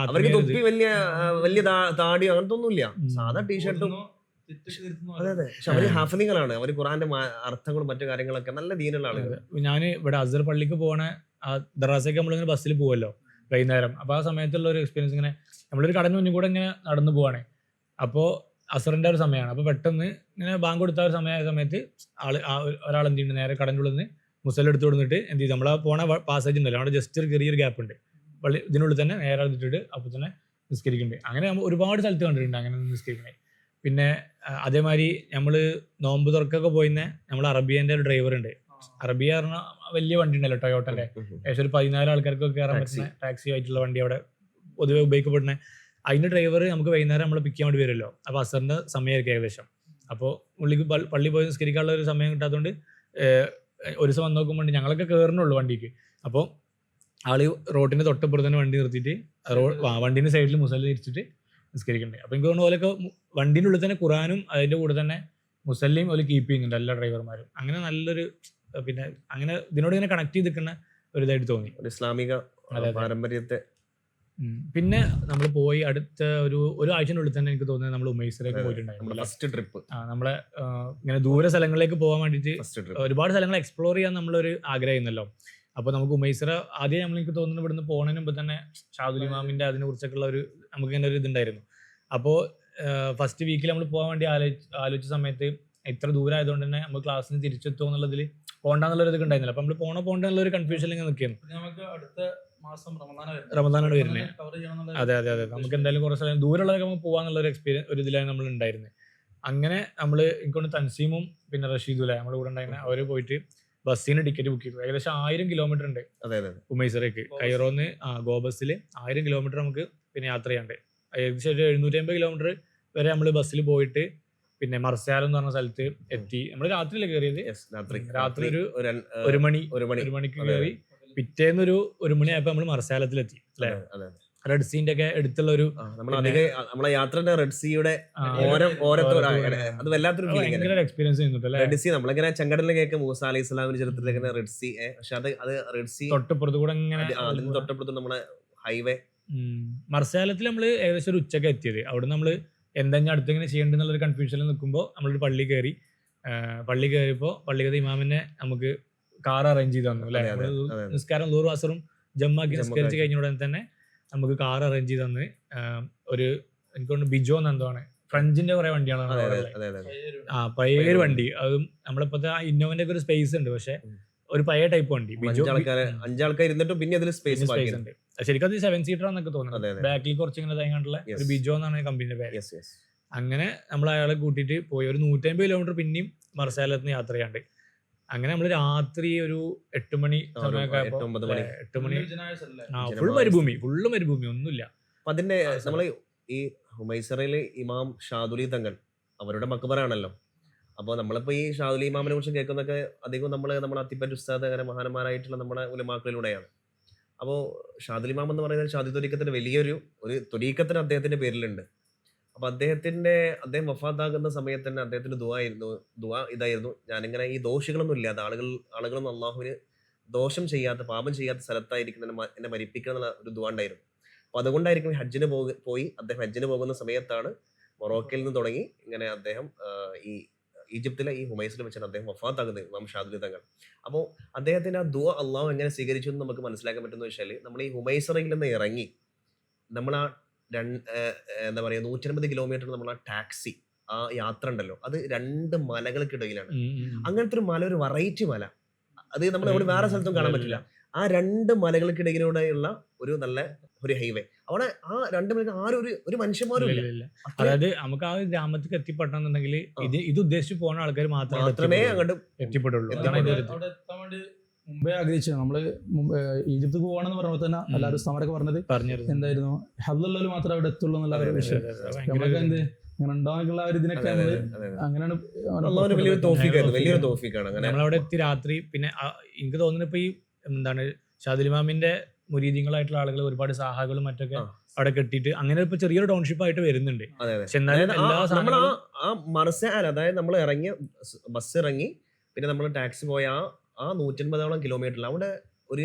അവർക്ക് തൊപ്പി വലിയ താടിയോ അങ്ങനത്തെ ഒന്നുമില്ല, സാധാ ടീഷർട്ടും. പക്ഷെ അവര് ഹാഫിളുകളാണ്, അവര് ഖുർആന്റെ അർത്ഥങ്ങളും മറ്റു കാര്യങ്ങളൊക്കെ നല്ല ദീനുള്ള ആളുകൾ. ഞാൻ ഇവിടെ അസർ പള്ളിക്ക് പോണ ദറാസയ്ക്ക് നമ്മളിങ്ങനെ ബസ്സിൽ പോവല്ലോ വൈകുന്നേരം. അപ്പൊ ആ സമയത്തുള്ള ഒരു എക്സ്പീരിയൻസ്, ഇങ്ങനെ നമ്മളൊരു കടന്നു മുന്നിൽ കൂടെ ഇങ്ങനെ നടന്നു പോവാണ്. അപ്പോൾ അസറിന്റെ ഒരു സമയമാണ്. അപ്പോൾ പെട്ടെന്ന് ഇങ്ങനെ ബാങ്ക് കൊടുത്ത ഒരു സമയത്ത് ഒരാൾ എന്ത് ചെയ്യുന്നുണ്ട്, നേരെ കടൻ്റെ ഉള്ളിൽ നിന്ന് മുസൽ എടുത്ത് കൊടുത്തിട്ട് എന്ത് ചെയ്തു, നമ്മളെ പോണ പാസേജ് ഉണ്ടല്ലോ അവിടെ ജസ്റ്റ് ഒരു ചെറിയൊരു ഗ്യാപ്പ് ഉണ്ട്, പള്ളി ഇതിനുള്ളിൽ തന്നെ നേരെ എടുത്തിട്ട് അപ്പോൾ തന്നെ നിസ്കരിക്കുന്നുണ്ട്. അങ്ങനെ നമ്മൾ ഒരുപാട് സ്ഥലത്ത് കണ്ടിട്ടുണ്ട് അങ്ങനെ നിസ്കരിക്കണേ. പിന്നെ അതേമാതിരി നമ്മൾ നോമ്പ് തുറക്കൊക്കെ പോയിന്നെ നമ്മൾ അറബിയൻ്റെ ഒരു ഡ്രൈവർ ഉണ്ട്. അറബിയ പറഞ്ഞാൽ വലിയ വണ്ടി ഉണ്ടല്ലോ ടൊയോട്ടൻ്റെ, ഏകദേശം ഒരു 14 ആൾക്കാർക്കൊക്കെ കയറാൻ പറ്റുന്ന ടാക്സി ആയിട്ടുള്ള വണ്ടി അവിടെ പൊതുവെ ഉപയോഗിക്കപ്പെടുന്നത്. അതിൻ്റെ ഡ്രൈവർ നമുക്ക് വൈകുന്നേരം നമ്മൾ പിക്ക് ചെയ്യാൻ വേണ്ടി വരുമല്ലോ. അപ്പോൾ അസറിൻ്റെ സമയമായിരിക്കും ഏകദേശം. അപ്പോൾ പുള്ളിക്ക് പള്ളി പോയി നിസ്കരിക്കാനുള്ള ഒരു സമയം കിട്ടാത്തതുകൊണ്ട് ഒരു ദിവസം വന്ന് നോക്കുമ്പോൾ ഞങ്ങളൊക്കെ കയറണുള്ളൂ വണ്ടിക്ക്. അപ്പോൾ ആള് റോഡിൻ്റെ തൊട്ടപ്പുറത്ത് തന്നെ വണ്ടി നിർത്തിയിട്ട് വണ്ടീൻ്റെ സൈഡിൽ മുസല്ല തിരിച്ചിട്ട് നിസ്കരിക്കുന്നുണ്ട്. അപ്പോൾ എനിക്ക് തോന്നുന്നു ഓലൊക്കെ വണ്ടീൻ്റെ ഉള്ളിൽ തന്നെ ഖുറാനും അതിൻ്റെ കൂടെ തന്നെ മുസല്ലയും ഓല് കീപ്പ് ചെയ്യുന്നുണ്ട് എല്ലാ ഡ്രൈവർമാരും. അങ്ങനെ നല്ലൊരു പിന്നെ അങ്ങനെ ഇതിനോട് ഇങ്ങനെ കണക്ട് ചെയ്ത് നിൽക്കുന്ന ഒരു ഇതായിട്ട് തോന്നി, ഒരു ഇസ്ലാമിക പാരമ്പര്യത്തെ. പിന്നെ നമ്മൾ പോയി അടുത്ത ഒരു ആഴ്ചനുള്ളിൽ തന്നെ എനിക്ക് തോന്നുന്നത് നമ്മൾ ഉമൈസിലേക്ക് പോയിട്ടുണ്ടായിരുന്നു. ഫസ്റ്റ് ട്രിപ്പ് നമ്മളെ ഇങ്ങനെ ദൂര സ്ഥലങ്ങളിലേക്ക് പോകാൻ വേണ്ടിയിട്ട് ഒരുപാട് സ്ഥലങ്ങൾ എക്സ്പ്ലോർ ചെയ്യാൻ നമ്മളൊരു ആഗ്രഹിക്കുന്നല്ലോ. അപ്പോൾ നമുക്ക് ഉമൈസിറ ആദ്യം എനിക്ക് തോന്നുന്നു ഇവിടുന്ന് പോകുന്നതിന് മുമ്പ് തന്നെ ഷാദുൽ ഇമാമിൻ്റെ അതിനെ കുറിച്ചൊക്കെയുള്ള നമുക്ക് ഇങ്ങനെ ഒരു ഇതുണ്ടായിരുന്നു. അപ്പോൾ ഫസ്റ്റ് വീക്കിൽ നമ്മൾ പോകാൻ വേണ്ടി ആലോചിച്ച സമയത്ത് ഇത്ര ദൂരം ആയതുകൊണ്ട് തന്നെ നമ്മൾ ക്ലാസ്സിന് തിരിച്ചെത്തുമോ എന്നുള്ളതിൽ പോകണ്ടെന്നുള്ളൊരു ഇതൊക്കെ ഉണ്ടായിരുന്നില്ല. അപ്പോൾ നമ്മൾ പോകണ്ടെന്നുള്ള ഒരു കൺഫ്യൂഷനിൽ ഇങ്ങനെ നിൽക്കുന്നു. നമുക്ക് അടുത്ത മാസം റമദാനാണ് വരുന്നത്. അതെ, നമുക്ക് എന്തായാലും കുറച്ച് സ്ഥലം ദൂരമുള്ളതൊക്കെ നമുക്ക് പോകാന്നുള്ള ഒരു എക്സ്പീരിയൻസ് ഒരു ഇതിലാണ് നമ്മൾ ഉണ്ടായിരുന്നത്. അങ്ങനെ നമ്മൾ എനിക്കൊണ്ട് തൻസീമും പിന്നെ റഷീദുല നമ്മുടെ കൂടെ ഉണ്ടായിരുന്ന അവർ പോയിട്ട് ബസ്സിന് ടിക്കറ്റ് ബുക്ക് ചെയ്തു. ഏകദേശം 1000 കിലോമീറ്റർ ഉണ്ട് ഉമൈസറേക്ക്. കൈറോന്ന് ഗോ ബസ്സിൽ 1000 കിലോമീറ്റർ നമുക്ക് പിന്നെ യാത്ര ചെയ്യാണ്ട്. ഏകദേശം ഒരു 750 കിലോമീറ്റർ വരെ നമ്മൾ ബസ്സിൽ പോയിട്ട് പിന്നെ മർസാലം എന്ന് പറഞ്ഞ സ്ഥലത്ത് എത്തി. നമ്മൾ രാത്രിയിലെ കയറിയത്. രാത്രി ഒരു മണിക്ക് കയറി. പിറ്റേന്ന് ഒരു മണിയായപ്പോ നമ്മൾ മർസാലത്തിലെത്തി അല്ലെ. റെഡ് സീന്റെ ഒക്കെ അടുത്തുള്ള ഒരു നമ്മളെ യാത്രയുടെ റെഡ് സീയുടെ അത് വല്ലാത്തൊരു എക്സ്പീരിയൻസ് റെഡ് സീ നമ്മളിങ്ങനെ ചെങ്കടലിൽ കേൾക്കും മൂസ അലൈഹി സ്വലാമിന്റെ ചരിത്രത്തിലേക്ക് റെഡ് സീ. പക്ഷെ അത് റെഡ് സീ തൊട്ടപ്പുറത്ത് കൂടെ അതിന് തൊട്ടപ്പുറത്ത് നമ്മുടെ ഹൈവേ. മർസാലത്തിൽ നമ്മൾ ഏകദേശം ഒരു ഉച്ചക്ക് എത്തിയത്. അവിടെ നമ്മള് എന്താ അടുത്തിങ്ങനെ ചെയ്യേണ്ടെന്നുള്ള ഒരു കൺഫ്യൂഷനിൽ നിൽക്കുമ്പോൾ നമ്മളൊരു പള്ളി കയറിയപ്പോൾ പള്ളിക്കത്തെ ഇമാമിനെ നമുക്ക് കാർ അറേഞ്ച് ചെയ്ത് തന്നു അല്ലെ. നിസ്കാരം ലൂർ അസറും ജമ്മാക്കി നിസ്കരിച്ച് കഴിഞ്ഞ ഉടനെ തന്നെ നമുക്ക് കാർ അറേഞ്ച് ചെയ്ത് തന്ന്. എനിക്കൊണ്ട് ബിജോ എന്നെന്തോണ് ഫ്രഞ്ചിന്റെ കുറെ വണ്ടിയാണ് പഴയൊരു വണ്ടി. അതും നമ്മളിപ്പോഴത്തെ ഇന്നോവന്റെ ഒക്കെ ഒരു സ്പേസ് ഉണ്ട്, പക്ഷെ ഒരു പഴയ ടൈപ്പ് വണ്ടി. 5 ആൾക്കാർ ഇരുന്നിട്ടും പിന്നെ അതിൽ സ്പേസ് ഉണ്ട്. ശരിക്കും അത് 7 സീറ്റർ എന്നൊക്കെ തോന്നുന്നു. ബാക്കിൽ കുറച്ച് ഇങ്ങനെ തയ്യാണ്ടുള്ള ഒരു ബിജോ എന്നാണ് കമ്പനിയുടെ പേര്. അങ്ങനെ നമ്മൾ അയാളെ കൂട്ടിയിട്ട് പോയി. ഒരു 150 കിലോമീറ്റർ പിന്നെയും മർസാലത്ത് നിന്ന് യാത്ര ചെയ്യാണ്ട്. അങ്ങനെ നമ്മൾ രാത്രി ഒരു 8 മണി സമയമൊക്കെ 8 മണി ഫുള്ള് മരുഭൂമി ഒന്നുമില്ല. അപ്പൊ അതിന്റെ നമ്മള് ഈ ഹുമൈസറയിലെ ഇമാം ഷാദുലി തങ്ങൾ അവരുടെ മക്ബറാണല്ലോ. അപ്പോൾ നമ്മളിപ്പോൾ ഈ ഷാദുലി ഇമാമിനെ കുറിച്ച് കേൾക്കുന്നതൊക്കെ അധികം നമ്മുടെ അത്തിപ്പറ്റ് ഉസ്താദ് അങ്ങനെ മഹാന്മാരായിട്ടുള്ള നമ്മുടെ ഉലമാക്കളിലൂടെയാണ്. അപ്പോൾ ഷാദുൽ ഇമാം എന്ന് പറയുന്നത് ഷാദി ത്വരീഖത്തിന്റെ വലിയൊരു ത്വരീഖത്തിന് അദ്ദേഹത്തിന്റെ പേരിലുണ്ട്. അപ്പോൾ അദ്ദേഹം വഫാത്താകുന്ന സമയത്ത് തന്നെ അദ്ദേഹത്തിന്റെ ദുആ ഇതായിരുന്നു, ഞാനിങ്ങനെ ഈ ദോഷികളൊന്നും ഇല്ലാതെ ആളുകളൊന്നും അള്ളാഹുവിന് ദോഷം ചെയ്യാത്ത പാപം ചെയ്യാത്ത സ്ഥലത്തായിരിക്കും എന്നെ മരിപ്പിക്കുക എന്നുള്ള ഒരു ദുആ ഉണ്ടായിരുന്നു. അപ്പോൾ അതുകൊണ്ടായിരിക്കും ഹജ്ജിന് പോയി അദ്ദേഹം ഹജ്ജിന് പോകുന്ന സമയത്താണ് മൊറോക്കയിൽ നിന്ന് തുടങ്ങി ഇങ്ങനെ അദ്ദേഹം ഈ ഈജിപ്തിലെ ഈ ഹുമൈസിൽ വെച്ചാണ് അദ്ദേഹം വഫാത്താകുന്നത് ഇമാം ഷാദുലി തങ്ങൾ. അപ്പോൾ അദ്ദേഹത്തിന്റെ ആ ദുആ അള്ളാഹു എങ്ങനെ സ്വീകരിച്ചു എന്ന് നമുക്ക് മനസ്സിലാക്കാൻ പറ്റുന്ന വെച്ചാൽ നമ്മൾ ഈ ഹുമൈസറയിൽ നിന്ന് ഇറങ്ങി നമ്മൾ ആ എന്താ പറയുക 150 കിലോമീറ്റർ നമ്മൾ ആ ടാക്സി ആ യാത്ര ഉണ്ടല്ലോ, അത് 2 മലകൾക്കിടയിലാണ്. അങ്ങനത്തെ ഒരു മല, ഒരു വെറൈറ്റി മല, അത് നമ്മൾ അവിടെ വേറെ സ്ഥലത്തും കാണാൻ പറ്റില്ല. ആ 2 മലകൾക്കിടയിലൂടെയുള്ള ഒരു ഹൈവേ. അവിടെ ആ 2 മലക്ക് ആരും ഒരു മനുഷ്യന്മാരും ഇല്ല. അതായത് നമുക്ക് ആ ഗ്രാമത്തിൽ എത്തിപ്പെടണമെന്നുണ്ടെങ്കിൽ ഇത് ഉദ്ദേശിച്ച് പോകുന്ന ആൾക്കാർ മാത്രമേ അങ്ങോട്ട് എത്തിപ്പെടുള്ളൂ. മുമ്പേ ആഗ്രഹിച്ചു നമ്മള് ഈജിപ്ത് പോകണമെന്ന് പറയുമ്പോൾ തന്നെ എല്ലാവരും ഉസ്താദന്മാരൊക്കെ പറഞ്ഞത് എന്തായിരുന്നു, ഹദ്ദുള്ളവർ മാത്രമേ അവിടെ എത്തുള്ളൂ എന്നുള്ള ഒരു വിഷയം. നമ്മളൊക്കെ എന്ത് അങ്ങനെ ഉണ്ടാകാനുള്ള ഒരു ഇതിനൊക്കെ അങ്ങനെയാണ്. നമ്മളവിടെ എത്തി രാത്രി. പിന്നെ എനിക്ക് തോന്നുന്നു ഇപ്പൊ ഈ എന്താണ് ഷാദുൽ ഇമാമിന്റെ മുരീദികളായിട്ടുള്ള ആളുകൾ ഒരുപാട് സാഹകളും മറ്റൊക്കെ അവിടെ കെട്ടിയിട്ട് അങ്ങനെ ഇപ്പൊ ചെറിയൊരു ടൗൺഷിപ്പ് ആയിട്ട് വരുന്നുണ്ട്. പക്ഷെ എന്നാലും അതായത് നമ്മൾ ഇറങ്ങിയ ബസ് ഇറങ്ങി പിന്നെ നമ്മൾ ടാക്സി പോയ ആ 150ഓളം കിലോമീറ്ററിൽ അവിടെ ഒരു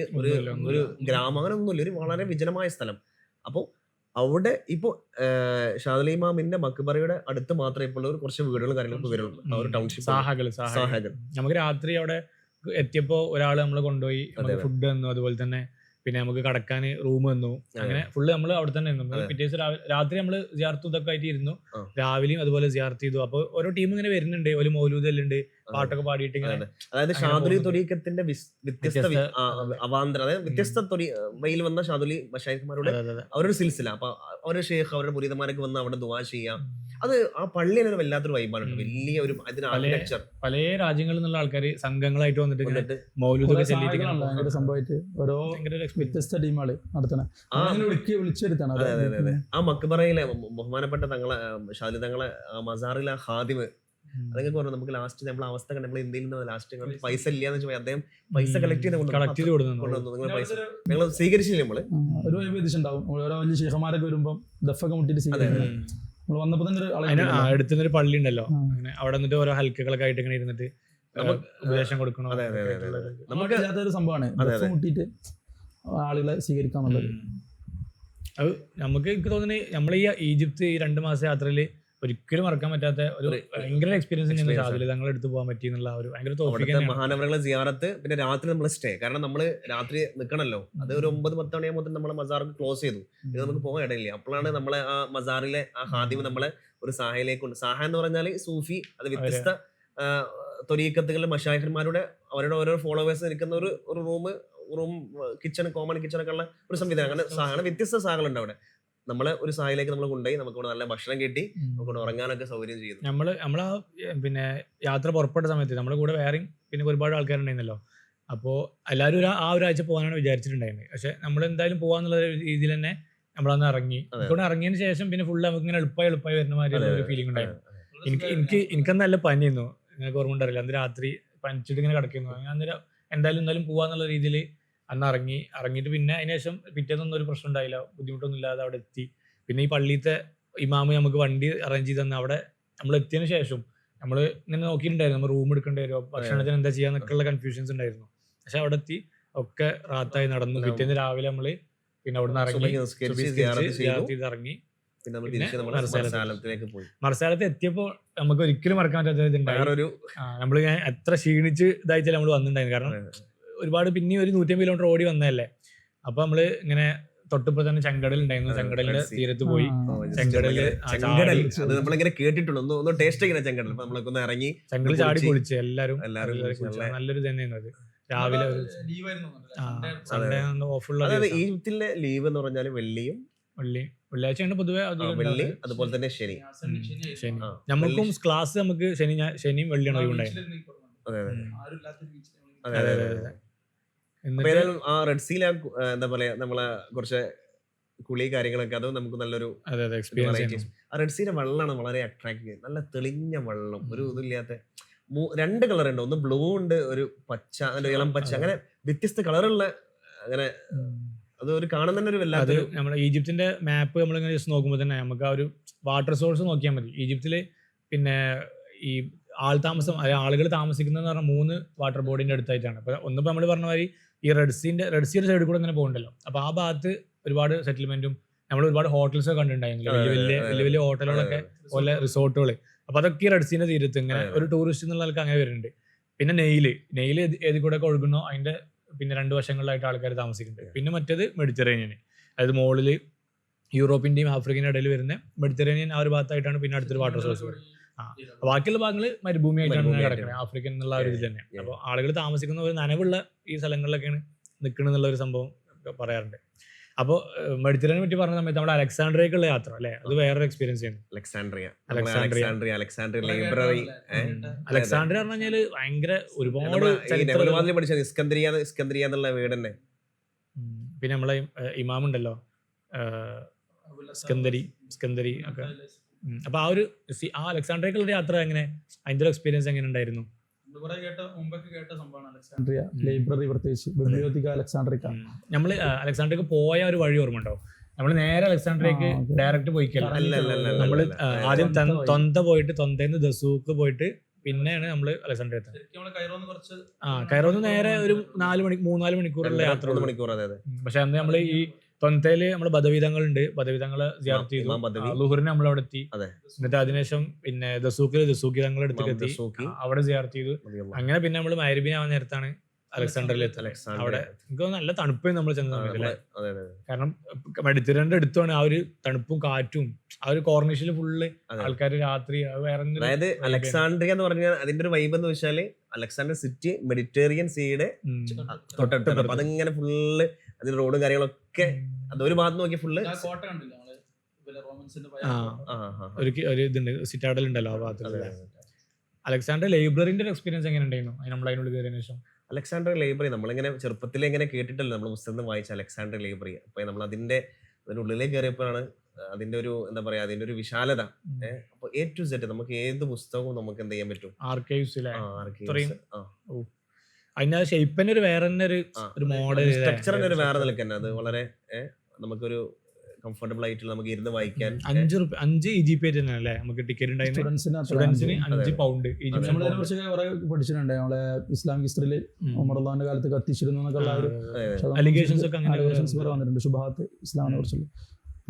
ഗ്രാമം അങ്ങനെ ഒന്നുമില്ല, ഒരു വളരെ വിജനമായ സ്ഥലം. അപ്പോൾ അവിടെ ഇപ്പോൾ ഷാദുൽ ഇമാമിന്റെ മക്ബറയുടെ അടുത്ത് മാത്രമേ ഇപ്പോൾ കുറച്ച് വീടുകളും കാര്യങ്ങളൊക്കെ വരുള്ളൂ. ആ ഒരു ടൗൺഷിപ്പ് നമുക്ക് രാത്രി അവിടെ എത്തിയപ്പോൾ ഒരാൾ നമ്മളെ കൊണ്ടുപോയി ഫുഡ് തന്നു. അതുപോലെ തന്നെ പിന്നെ നമുക്ക് കടക്കാൻ റൂം വന്നു. അങ്ങനെ ഫുള്ള് നമ്മൾ അവിടെ തന്നെ ഇരുന്നു. പിറ്റേ ദിവസം രാത്രി നമ്മൾ സിയാർത്തും ഇതൊക്കെ ആയിട്ട് ഇരുന്നു. രാവിലെയും അതുപോലെ സിയാർത്ത് ചെയ്തു. അപ്പോൾ ഓരോ ടീം ഇങ്ങനെ വരുന്നുണ്ട്, ഒരു മൗലൂദല്ലുണ്ട്, പാട്ടൊക്കെ പാടിയിട്ട് ഇങ്ങനെ. അതായത് ഷാദുലി ത്വരീഖത്തിന്റെ വ്യത്യസ്ത അവാന്തര, അതായത് വ്യത്യസ്ത വയിൽ വന്ന ഷാദുലി മശായിഖ്മാരുടെ അവരൊരു സിൽസില. അപ്പൊ അവരുടെ ഷേഖ് അവരുടെ മുരീദന്മാരൊക്കെ വന്ന് അവിടെ ദുആ ചെയ്യാം. അത് ആ പള്ളി തന്നെ വല്ലാത്തൊരു വൈബാണ്. വലിയ ഒരു പല രാജ്യങ്ങളിൽ നിന്നുള്ള ആൾക്കാർ സംഘങ്ങളായിട്ട് വന്നിട്ട് മൗലൂദൊക്കെ ചെല്ലിയിട്ട് സംഭവമായിട്ട് ഓരോ വ്യത്യസ്ത ടീമുകൾ നടത്തണ വിളിച്ചെടുത്താണ്. ആ മക്ബറയിലെ ബഹുമാനപ്പെട്ട തങ്ങളെ ഷാദുലി തങ്ങളെ മസാറിലെ ഹാദിമ് അതൊക്കെ പറഞ്ഞു. നമുക്ക് ലാസ്റ്റ് നമ്മളെ അവസ്ഥ കണ്ട് നമ്മൾ ഇന്ത്യയിൽ നിന്ന് ലാസ്റ്റ് പൈസ ഇല്ലാന്ന് വെച്ചാൽ അദ്ദേഹം പൈസ കളക്ട് ചെയ്ത് കൊണ്ടുവന്നു. നിങ്ങൾ പൈസ ഞങ്ങൾ സ്വീകരിച്ചില്ല. നമ്മള് ഒരു ഉണ്ടാവും. ഓരോ വലിയ ശേഖന്മാരൊക്കെ വരുമ്പോ ദഫൊക്കെ മുട്ടിട്ട് വന്നപ്പോ തന്നെ അടുത്തൊരു പള്ളി ഉണ്ടല്ലോ, അങ്ങനെ അവിടെ നിന്നിട്ട് ഓരോ ഹൽക്കകളൊക്കെ ആയിട്ട് ഇങ്ങനെ ഇരുന്നിട്ട് ഉപദേശം കൊടുക്കണം. നമുക്ക് ഒരു സംഭവമാണ് ദഫ് മുട്ടിയിട്ട് ആളുകളെ സ്വീകരിക്കാന്നുള്ളത്. അത് നമുക്ക് എനിക്ക് തോന്നുന്നത് നമ്മൾ ഈ ഈജിപ്ത് ഈ 2 മാസ യാത്രയിൽ ഒരിക്കലും മറക്കാൻ പറ്റാത്ത ഒരു ഭയങ്കര എക്സ്പീരിയൻസ് ഷാദുലി തങ്ങളെ അടുത്ത് പോകാൻ പറ്റി എന്നുള്ള ഒരു ഭയങ്കര മഹാനവറുകളെ സിയാറത്ത്. പിന്നെ രാത്രി നമ്മൾ സ്റ്റേ, കാരണം നമ്മള് രാത്രി നിൽക്കണല്ലോ. അത് ഒരു 9-10 മണിയാകുമ്പോൾ നമ്മളെ മസാർക്ക് ക്ലോസ് ചെയ്തു. ഇത് നമുക്ക് പോകാൻ ഇടയില്ല. അപ്പോഴാണ് നമ്മളെ ആ മസാറിലെ ആ ഹാദിമ് നമ്മളെ ഒരു സാഹയിലേക്ക് കൊണ്ട്. സാഹ എന്ന് പറഞ്ഞാൽ സൂഫി, അത് വ്യത്യസ്ത ത്വരീഖത്തുകളിലെ മശായിഖന്മാരുടെ അവരുടെ ഓരോ ഫോളോവേഴ്സ് നിൽക്കുന്ന ഒരു റൂം കിച്ചൺ, കോമൺ കിച്ചണൊക്കെ ഉള്ള ഒരു സംവിധാനം. അങ്ങനെ സാഹ വ്യത്യസ്ത സാഹകളുണ്ട് അവിടെ. നമ്മളെ ഒരു സാഹയിലേക്ക് നമ്മൾ കൊണ്ടുപോയി നമുക്ക് നല്ല ഭക്ഷണം കിട്ടി, നമുക്ക് ഉറങ്ങാനൊക്കെ സൗകര്യം ചെയ്തു. നമ്മളാ പിന്നെ യാത്ര പുറപ്പെട്ട സമയത്ത് നമ്മുടെ കൂടെ വേറെയും പിന്നെ ഒരുപാട് ആൾക്കാരുണ്ടായിരുന്നല്ലോ. അപ്പോൾ എല്ലാവരും ആ ഒരാഴ്ച പോകാനാണ് വിചാരിച്ചിട്ടുണ്ടായിരുന്നത്. പക്ഷെ നമ്മൾ എന്തായാലും പോകാന്നുള്ള രീതിയിൽ തന്നെ നമ്മളന്ന് ഇറങ്ങി. ഇറങ്ങിയതിന് ശേഷം പിന്നെ ഫുള്ള് നമുക്ക് ഇങ്ങനെ എളുപ്പമായി വരുന്ന മാതിരി ഒരു ഫീലിംഗ് ഉണ്ടായിരുന്നു. എനിക്കന്ന് നല്ല പനിയായിരുന്നു, നിങ്ങൾക്ക് ഓർമ്മ ഉണ്ടാവില്ല. അന്ന് രാത്രി പനിച്ചിട്ട് ഇങ്ങനെ കിടക്കുന്നു. അന്നേരം എന്തായാലും പോവാന്നുള്ള രീതിയിൽ അന്ന് ഇറങ്ങിയിട്ട് പിന്നെ അതിനുശേഷം പിറ്റേന്നൊന്നും ഒരു പ്രശ്നം ഉണ്ടായില്ല, ബുദ്ധിമുട്ടൊന്നും ഇല്ലാതെ അവിടെ എത്തി. പിന്നെ ഈ പള്ളിയിലത്തെ ഇമാമ് നമുക്ക് വണ്ടി അറേഞ്ച് ചെയ്ത് തന്നെ അവിടെ നമ്മൾ എത്തിയതിനു ശേഷം നമ്മൾ ഇങ്ങനെ നോക്കിയിട്ടുണ്ടായിരുന്നു നമ്മൾ റൂം എടുക്കേണ്ടി വരുമോ, ഭക്ഷണത്തിന് എന്താ ചെയ്യാന്നൊക്കെയുള്ള കൺഫ്യൂഷൻസ് ഉണ്ടായിരുന്നു. പക്ഷെ അവിടെ എത്തി ഒക്കെ റാത്തായി നടന്നു. പിറ്റേന്ന് രാവിലെ നമ്മള് പിന്നെ അവിടെ നിന്ന് ഇറങ്ങി മർസാലത്ത് എത്തിയപ്പോൾ നമുക്ക് ഒരിക്കലും മറക്കാൻ പറ്റാത്ത നമ്മള് എത്ര ക്ഷീണിച്ച് ഇതായിച്ചാൽ നമ്മൾ വന്നിട്ടുണ്ടായിരുന്നു. കാരണം ഒരുപാട് പിന്നെ ഒരു 150 കിലോമീറ്റർ ഓടി വന്നതല്ലേ. അപ്പൊ നമ്മള് ഇങ്ങനെ തൊട്ടിപ്പോ തന്നെ ചെങ്കടൽ ഉണ്ടായിരുന്നു. ചെങ്കടലിന്റെ തീരത്ത് പോയി നമ്മളിങ്ങനെ കേട്ടിട്ടുള്ളൂ, ഒന്ന് ടേസ്റ്റ് ചെയ്യുന്ന ചെങ്കടൽ. നമ്മളൊക്കെ ഒന്ന് ഇറങ്ങി ചെങ്കടൽ ചാടി കുളിച്ച് എല്ലാരും നല്ലൊരു തന്നെയായിരുന്നു അത്. രാവിലെ സൺഡേ ഓഫുള്ള ഈജിപ്തിലെ ലീവ് എന്ന് പറഞ്ഞാൽ വെള്ളിയാഴ്ചയാണ് പൊതുവെ, അതുപോലെ തന്നെ ശനി. നമുക്കും ക്ലാസ് നമുക്ക് ശനിയും വെള്ളിയാണ് ഒഴിവുണ്ടായിരുന്നു. ആ റെഡ് സീൽ എന്താ പറയാ നമ്മളെ കുറച്ച് കുളി കാര്യങ്ങളൊക്കെ, അത് നമുക്ക് നല്ലൊരു എക്സ്പീരിയൻസ്. ആ റെഡ് സീലെ വെള്ളമാണ് വളരെ അട്രാക്റ്റീവ്. നല്ല തെളിഞ്ഞ വെള്ളം, ഒരു ഇതില്ലാത്ത 2 കളർ ഉണ്ട്. ഒന്ന് ബ്ലൂ ഉണ്ട്, ഒരു പച്ച, ഇളം പച്ച, അങ്ങനെ വ്യത്യസ്ത കളറുള്ള. അങ്ങനെ അത് ഒരു കാണാൻ തന്നെ ഒരു വല്ലാത്ത. നമ്മുടെ ഈജിപ്തിന്റെ മാപ്പ് നമ്മളിങ്ങനെ ജസ്റ്റ് നോക്കുമ്പോൾ തന്നെ നമുക്ക് ആ ഒരു വാട്ടർ സോഴ്സ് നോക്കിയാൽ മതി. ഈജിപ്തില് പിന്നെ ഈ ആളുകൾ താമസിക്കുന്നതെന്ന് പറഞ്ഞാൽ 3 വാട്ടർ ബോഡിന്റെ അടുത്തായിട്ടാണ്. അപ്പൊ ഒന്നിപ്പോ നമ്മൾ പറഞ്ഞ മാതിരി ഈ റെഡ് സീയുടെ സൈഡിൽ കൂടെ ഇങ്ങനെ പോകുന്നുണ്ടല്ലോ. അപ്പൊ ആ ഭാഗത്ത് ഒരുപാട് സെറ്റിൽമെന്റും നമ്മൾ ഒരുപാട് ഹോട്ടൽസ് ഒക്കെ കണ്ടിട്ടുണ്ടായിരുന്നു, വലിയ വലിയ ഹോട്ടലുകളൊക്കെ പോലെ റിസോർട്ടുകൾ. അപ്പൊ അതൊക്കെ ഈ റെഡ് സീന്റെ തീരത്ത് ഇങ്ങനെ ഒരു ടൂറിസ്റ്റ് എന്നുള്ള ആൾക്ക് അങ്ങനെ വരുന്നുണ്ട്. പിന്നെ നെയില് ഏത് കൂടെ ഒക്കെ ഒഴുകുന്നോ അതിന്റെ പിന്നെ 2 വശങ്ങളിലായിട്ട് ആൾക്കാർ താമസിക്കുന്നുണ്ട്. പിന്നെ മറ്റേത് മെഡിറ്ററേനിയൻ, അതായത് മുകളിൽ യൂറോപ്പിന്റെയും ആഫ്രിക്കൻ്റെ ഇടയിൽ വരുന്ന മെഡിറ്ററേനിയൻ ആ ഒരു ഭാഗത്തായിട്ടാണ് പിന്നെ അടുത്തൊരു വാട്ടർ സോഴ്സ്. ബാക്കിയുള്ള ഭാഗങ്ങള് മരുഭൂമിയായിട്ടാണ് കിടക്കുന്നത്, ആഫ്രിക്കൻ എന്നുള്ള ഒരു ഇതിൽ തന്നെ. അപ്പോൾ ആളുകൾ താമസിക്കുന്ന ഒരു നനവുള്ള ഈ സ്ഥലങ്ങളിലൊക്കെയാണ് നിൽക്കണം എന്നുള്ള ഒരു സംഭവം പറയാറുണ്ട്. അപ്പോൾ മെഡിറ്ററേനിയനെ പറ്റി പറഞ്ഞ സമയത്ത് നമ്മുടെ അലക്സാണ്ട്രിയക്കുള്ള യാത്ര അല്ലെ, അത് വേറൊരു എക്സ്പീരിയൻസ് ആണ്. അലക്സാണ്ട്രിയ പറഞ്ഞു കഴിഞ്ഞാല് ഭയങ്കര ഒരുപാട് പിന്നെ നമ്മളെ ഇമാം ഉണ്ടല്ലോ സ്കന്ദരി ഒക്കെ. അപ്പൊ ആ അലക്സാണ്ട്രിയക്കുള്ള യാത്ര എങ്ങനെ, അതിന്റെ ഒരു എക്സ്പീരിയൻസ് എങ്ങനെ ഉണ്ടായിരുന്നു? ലൈബ്രറി, പ്രത്യേകിച്ച് ബിബ്ലിയോതെക അലക്സാണ്ട്രിയ. നമ്മള് അലക്സാണ്ട്രിയക്ക് പോയ ഒരു വഴി ഓർമ്മ ഉണ്ടോ? നമ്മള് നേരെ അലക്സാണ്ട്രിയക്ക് ഡയറക്റ്റ് പോയിക്കല്ല. നമ്മള് ആദ്യം തൊന്ത പോയിട്ട് തൊന്തേന്ന് ദസൂക്ക് പോയിട്ട് പിന്നെയാണ് നമ്മള് അലക്സാണ്ട്രിയ എത്തുന്നത്. കൈറോന്ന് നേരെ ഒരു 3-4 മണിക്കൂറുള്ള യാത്ര. പക്ഷെ അന്ന് നമ്മള് ഈ തൊന്തയില് നമ്മള് ബദവീതങ്ങളുണ്ട്, ബദവീതങ്ങളെ സിയാറത്ത് ചെയ്തു. ലുഹറിന് നമ്മളവിടെ എത്തി. എന്നിട്ട് അതിനുശേഷം പിന്നെ ദസൂക്കി തങ്ങളുടെ അടുത്തേക്ക് എത്തി, അവിടെ സിയാറത്ത് ചെയ്തു. അങ്ങനെ പിന്നെ നമ്മള് മഗ്‌രിബിന് ആവാൻ നേരത്താണ് അലക്സാണ്ടറിൽ എത്തി. അലക്സാണ്ട്രിയ. അവിടെ എനിക്ക് തോന്നുന്നു നല്ല തണുപ്പ് നമ്മൾ ചെന്ന ആ, സമയത്ത് നമ്മള് അല്ലേ? അതെ അതെ കാരണം മെഡിറ്ററേനിയന്റെ അടുത്താണ് ആ ഒരു തണുപ്പും കാറ്റും ആ ഒരു കോർണിഷിൽ ഫുള്ള് അതെ. ആൾക്കാർ രാത്രി അത് വേറെ എന്തൊരു അതായത് vibe ആണ്. അലക്സാണ്ട്രിയ എന്ന് പറഞ്ഞാൽ അതിന്റെ ഒരു വൈബ് എന്ന് വെച്ചാല് അലക്സാണ്ടർ സിറ്റി മെഡിറ്ററേനിയൻ സീയുടെ ഉം. തൊട്ടടുത്താണ്. അപ്പൊ അതിങ്ങനെ ഫുള്ള് അതിന്റെ റോഡും കാര്യങ്ങളൊക്കെ അതൊരു ഭാഗത്ത് നോക്കി ഫുള്ള് കോട്ട കണ്ടില്ല നമ്മള് പിന്നെ റോമൻസിന്റെ ആ ഒരു ഇതുണ്ട് സിറ്റാഡൽ ഉണ്ടല്ലോ ആ ഭാഗത്ത്. അലക്സാണ്ടർ ലൈബ്രറിന്റെ ഒരു എക്സ്പീരിയൻസ് എങ്ങനെ ഉണ്ടായിരുന്നു നമ്മൾ അതിനുള്ളിൽ കയറിയതിനു ശേഷം? അലക്സാണ്ടർ ലൈബ്രറി നമ്മളിങ്ങനെ ചെറുപ്പത്തിൽ ഇങ്ങനെ കേട്ടിട്ടല്ലോ നമ്മൾ പുസ്തകം വായിച്ച അലക്സാണ്ടർ ലൈബ്രറി. അപ്പൊ നമ്മൾ അതിനുള്ളിലേക്ക് കയറിയപ്പോഴാണ് അതിന്റെ ഒരു എന്താ പറയാ അതിന്റെ ഒരു വിശാലത. അപ്പൊ A to Z നമുക്ക് ഏത് പുസ്തകവും നമുക്ക് എന്ത് ചെയ്യാൻ പറ്റും. ആർക്കൈവ്സ് അല്ലേ? ഇത്രയും ആ, അതിന്റെ ഷേപ്പ് തന്നെ ഒരു വേറെ തന്നെ ഒരു മോഡൽ സ്ട്രക്ചറിന്റെ ഒരു വേറെ നിലക്ക് തന്നെ അത് വളരെ നമുക്കൊരു കംഫർട്ടബിൾ ആയിട്ടുള്ള നമുക്ക് ഇരുന്ന് വായിക്കാൻ. 5 EGP തന്നെ അല്ലേ നമുക്ക് ടിക്കറ്റ് ഉണ്ടായിരുന്നു സ്റ്റുഡൻസിന് 5 പൗണ്ട് നമ്മളതിനെ കുറിച്ച് കുറെ പഠിച്ചിട്ടുണ്ട്. നമ്മളെ ഇസ്ലാമിക് ഹിസ്റ്ററിയിൽ ഉമറുള്ളാന്റെ കാലത്ത് കത്തിച്ചിരുന്നു എന്നൊക്കെ ഉള്ള ഒരു അലിഗേഷൻസ് ഒക്കെ അങ്ങനെ allegations കുറെ വന്നിട്ടുണ്ട് ശുബഹാത്ത് ഇസ്ലാമിനെ കുറിച്ചുള്ള.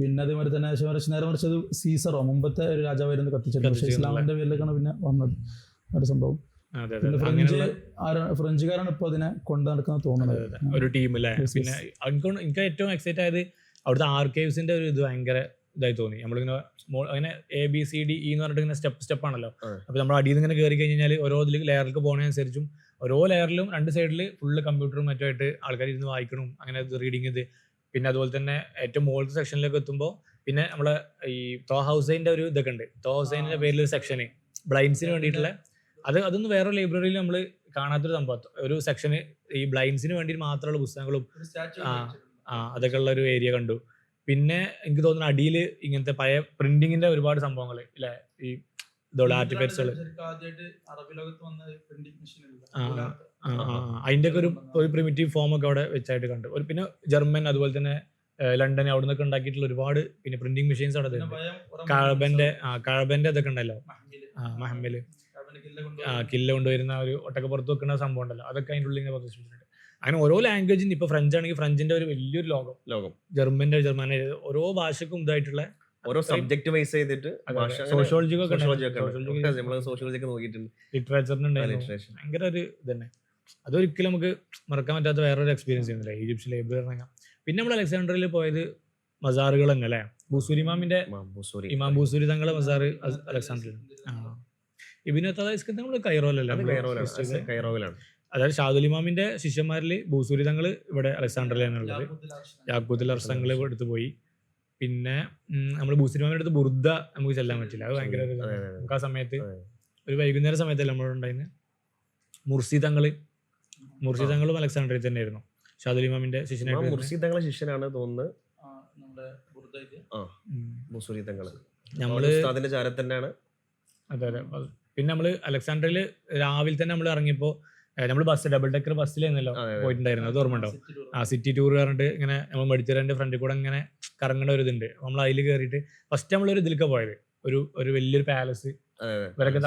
പിന്നെ അതേമാതിരി തന്നെ നേരെ മറിച്ചത് സീസറോ മുമ്പത്തെ ഒരു രാജാവായിരുന്നു കത്തിച്ചത്. പക്ഷേ ഇസ്ലാമിന്റെ പേരിലേക്കാണ് പിന്നെ വന്നത് ഒരു സംഭവം. പിന്നെ ഫ്രഞ്ചുകാരാണ് ഇപ്പൊ അതിനെ കൊണ്ടു നടക്കുന്നത് തോന്നുന്നത് ഒരു ടീം അല്ലേ. പിന്നെ എനിക്ക് ഏറ്റവും എക്സൈറ്റ് ആയത് അവിടുത്തെ ആർക്കൈവ്സിന്റെ ഒരു ഇത് ഭയങ്കര ഇതായി തോന്നി. നമ്മളിങ്ങനെ അങ്ങനെ ABCDE എന്ന് പറഞ്ഞിട്ട് ഇങ്ങനെ സ്റ്റെപ്പ് ആണല്ലോ. അപ്പൊ നമ്മൾ അടിയിൽ നിന്ന് ഇങ്ങനെ കയറി കഴിഞ്ഞാൽ ഓരോ ലെയറിലേക്ക് പോകുന്നതനുസരിച്ചും ഓരോ ലെയറിലും 2 സൈഡിൽ ഫുള്ള് കമ്പ്യൂട്ടറും മറ്റുമായിട്ട് ആൾക്കാർ ഇരുന്ന് വായിക്കണം, അങ്ങനെ റീഡിങ് ഇത്. പിന്നെ അതുപോലെ തന്നെ ഏറ്റവും മുകളിലത്തെ സെക്ഷനിലേക്ക് എത്തുമ്പോൾ പിന്നെ നമ്മളെ ഈ തോ ഹൗസൈൻ്റെ ഒരു ഇതൊക്കെ ഉണ്ട്. തോ ഹൗസൈൻ്റെ പേരിൽ ഒരു സെക്ഷന് ബ്ലൈൻഡ്സിന് വേണ്ടിയിട്ടുള്ള അതൊന്നും വേറെ ലൈബ്രറിയിൽ നമ്മൾ കാണാത്തൊരു സംഭവം. ഒരു സെക്ഷന് ഈ ബ്ലൈൻഡ്സിന് വേണ്ടി മാത്രമുള്ള പുസ്തകങ്ങളും അതൊക്കെ ഉള്ള ഒരു ഏരിയ കണ്ടു. പിന്നെ എനിക്ക് തോന്നുന്നു അടിയിൽ ഇങ്ങനത്തെ പഴയ പ്രിന്റിങ്ങിന്റെ ഒരുപാട് സംഭവങ്ങൾ ഇല്ലേ, ഈ ഇതുള്ള ആർട്ടിഫാക്ട്സുകൾ അതിന്റെ ഒക്കെ ഒരു പ്രിമിറ്റീവ് ഫോം ഒക്കെ അവിടെ വെച്ചായിട്ട് കണ്ടു. പിന്നെ ജർമ്മൻ അതുപോലെ തന്നെ ലണ്ടൻ അവിടെ നിന്നൊക്കെ ഉണ്ടാക്കിയിട്ടുള്ള ഒരുപാട് പിന്നെ പ്രിന്റിംഗ് മെഷീൻസ് അവിടെ കഴബന്റെ ഇതൊക്കെ ഉണ്ടല്ലോ, മഹമ്മല് കില്ല കൊണ്ടുവരുന്ന ഒരു ഒട്ടക്കപ്പുറത്ത് വെക്കുന്ന സംഭവം ഉണ്ടല്ലോ, അതൊക്കെ അതിൻ്റെ ഉള്ളിൽ ഇങ്ങനെ പ്രദർശിപ്പിച്ചിട്ടുണ്ട്. അങ്ങനെ ഓരോ ലാംഗ്വേജിന് ഇപ്പൊ ഫ്രഞ്ച് ആണെങ്കിൽ ഫ്രഞ്ചിന്റെ ഒരു വലിയൊരു ലോകം, ജർമ്മന്റെ ഓരോ ഭാഷക്കും ഇതായിട്ടുള്ള ഓരോ സബ്ജക്ട് വൈസ് ചെയ്തിട്ട് സോഷ്യോളജി ഒക്കെ നോക്കിയിട്ടുണ്ട്. ലിറ്ററേച്ചറിനുണ്ടായിരുന്നു ഭയങ്കര ഒരു ഇതന്നെ. അതൊരിക്കലും നമുക്ക് മറക്കാൻ പറ്റാത്ത വേറൊരു എക്സ്പീരിയൻസ് ചെയ്യുന്നില്ല ഈജിപ്ഷ്യൻ ലൈബ്രറി. പിന്നെ നമ്മൾ അലക്സാണ്ട്രിയയിൽ പോയത് മസാറുകൾ തന്നെ അല്ലേ, ബൂസൂരി ഇമാമിന്റെ ഇമാം ബൂസൂരി തങ്ങളെ മസാർ അലക്സാണ്ട്രിയയിൽ. നമ്മൾ കൈറോയിലാണ്. അതായത് ഷാദുൽ ഇമാമിന്റെ ശിഷ്യന്മാരിൽ ബൂസൂരി തങ്ങൾ ഇവിടെ അലക്സാണ്ട്രിയയിലാണ് ഉള്ളത്. യാക്കൂത്തുൽ അർസങ്ങൾ എടുത്ത് പോയി. പിന്നെ നമ്മൾ ബൂസൂരി ഇമാമിന്റെ അടുത്ത് ബുർദ നമുക്ക് ചെല്ലാൻ പറ്റില്ല, അത് ഭയങ്കര നമുക്ക് ആ സമയത്ത് ഒരു വൈകുന്നേര സമയത്തല്ല നമ്മളുണ്ടായിരുന്നു. മുർസി തങ്ങളും അലക്സാണ്ട്രിയയിൽ തന്നെയായിരുന്നു. ഷാദുൽ ഇമാമിന്റെ ശിഷ്യനായിട്ട് മുർസി തങ്ങളെ ശിഷ്യനാണ് തോന്നുന്നത് നമ്മള് അതിന്റെ ചാരം തന്നെയാണ്. അതെ. പിന്നെ നമ്മള് അലക്സാണ്ട്രിയയിൽ രാവിലെ തന്നെ നമ്മൾ ഇറങ്ങിയപ്പോ നമ്മൾ ഡബിൾ ഡെക്കർ ബസ്സിലായിരുന്നല്ലോ പോയിട്ടുണ്ടായിരുന്നു, അത് ഓർമ്മ ഉണ്ടാവും. സിറ്റി ടൂർ പറഞ്ഞിട്ട് ഇങ്ങനെ നമ്മൾ മെഡിറ്ററേനിയന്റെ ഫ്രണ്ടിൽ കൂടെ ഇങ്ങനെ കറങ്ങേണ്ട ഒരു ഇതുണ്ട്. നമ്മൾ അതിൽ കയറിയിട്ട് ഫസ്റ്റ് നമ്മളൊരു ഇതിലൊക്കെ പോയത് ഒരു വലിയൊരു പാലസ്, ഇവരൊക്കെ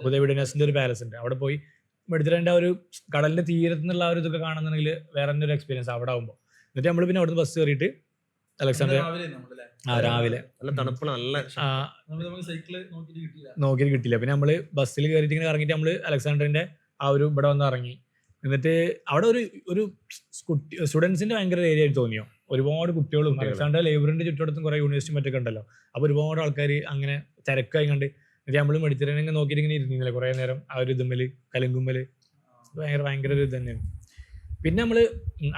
ഹുദൈബിഡിനസിന്റെ ഒരു പാലസ് ഉണ്ട്. അവിടെ പോയി മെഡിറ്ററേനിയന്റെ ആ ഒരു കടലിന്റെ തീരത്ത് നിന്നുള്ള ആ ഒരു ഇതൊക്കെ കാണുന്നുണ്ടെങ്കിൽ വേറെ തന്നെ ഒരു എക്സ്പീരിയൻസ് അവിടെ ആകുമ്പോൾ. എന്നിട്ട് നമ്മൾ പിന്നെ അവിടുന്ന് ബസ് കയറിയിട്ട് അലക്സാണ്ട്രിയ രാവിലെ നല്ല തണുപ്പുള്ള നല്ല നോക്കിയിട്ട് കിട്ടില്ല. പിന്നെ നമ്മള് ബസ്സിൽ കയറിയിട്ട് ഇങ്ങനെ ഇറങ്ങിയിട്ട് നമ്മള് അലക്സാണ്ട്രിയന്റെ ആ ഒരു ഇവിടെ വന്ന് ഇറങ്ങി. എന്നിട്ട് അവിടെ ഒരു സ്റ്റുഡൻസിന്റെ ഭയങ്കര ഏരിയ ആയിട്ട് തോന്നിയോ, ഒരുപാട് കുട്ടികളും അലക്സാണ്ട്രിയ ലൈബ്രറിന്റെ ചുറ്റോടത്തും കുറെ യൂണിവേഴ്സിറ്റി മറ്റൊക്കെ ഉണ്ടല്ലോ. അപ്പൊ ഒരുപാട് ആൾക്കാർ അങ്ങനെ തിരക്കായി കണ്ട് എന്നിട്ട് നമ്മള് മെഡിറ്ററേനിയൻ നോക്കിയിട്ട് ഇങ്ങനെ ഇരുന്നില്ല കുറെ നേരം ആ ഒരു ഇതുമ്മല് കലുങ്കുമ്മല്. ഭയങ്കര ഒരു ഇത് തന്നെയാണ്. പിന്നെ നമ്മള്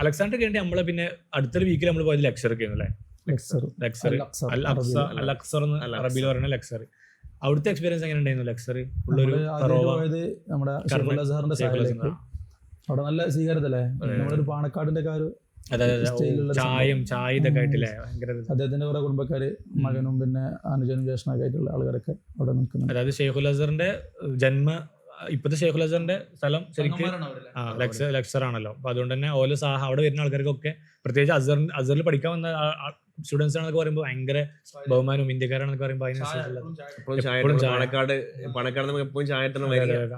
അലക്സാണ്ട്രിയ കഴിഞ്ഞിട്ട് നമ്മളെ പിന്നെ അടുത്തൊരു വീക്കിൽ നമ്മൾ പോയത് ലക്ചർക്ക് അല്ലേ, അലക്സർ എന്ന് അറബിയിൽ പറയുന്ന ലക്ചർ. അവിടുത്തെ എക്സ്പീരിയൻസ് എങ്ങനെ ഉണ്ടായിരുന്നു? ലക്ചർ അവിടെ നല്ല സ്വീകാര്യതല്ലേ, നമ്മളൊരു പാണക്കാടിന്റെ ഒക്കെ ഒരു ചായ ഇതൊക്കെ ആയിട്ടില്ലേ ഭയങ്കര. അദ്ദേഹത്തിന്റെ കുറെ കുടുംബക്കാര് മകനും പിന്നെ അനുജനും ജ്യേഷ്ഠനൊക്കെ ആയിട്ടുള്ള ആൾക്കാരൊക്കെ അവിടെ നിൽക്കുന്നു. അതായത് ഷെയ്ഖുൽ അസറിന്റെ ഇപ്പത്തെ ഷെയ്ഖുൽ അസറിന്റെ സ്ഥലം ശരിക്കും ലക്ചർ ആണല്ലോ. അപ്പൊ അതുകൊണ്ട് തന്നെ ഓരോ അവിടെ വരുന്ന ആൾക്കാർക്കൊക്കെ പ്രത്യേകിച്ച് അസറിൽ പഠിക്കാൻ വന്ന സ്റ്റുഡൻസ് ആണെന്നൊക്കെ പറയുമ്പോൾ ഭയങ്കര ബഹുമാനവും ഇന്ത്യക്കാരാണെന്നൊക്കെ പറയുമ്പോൾ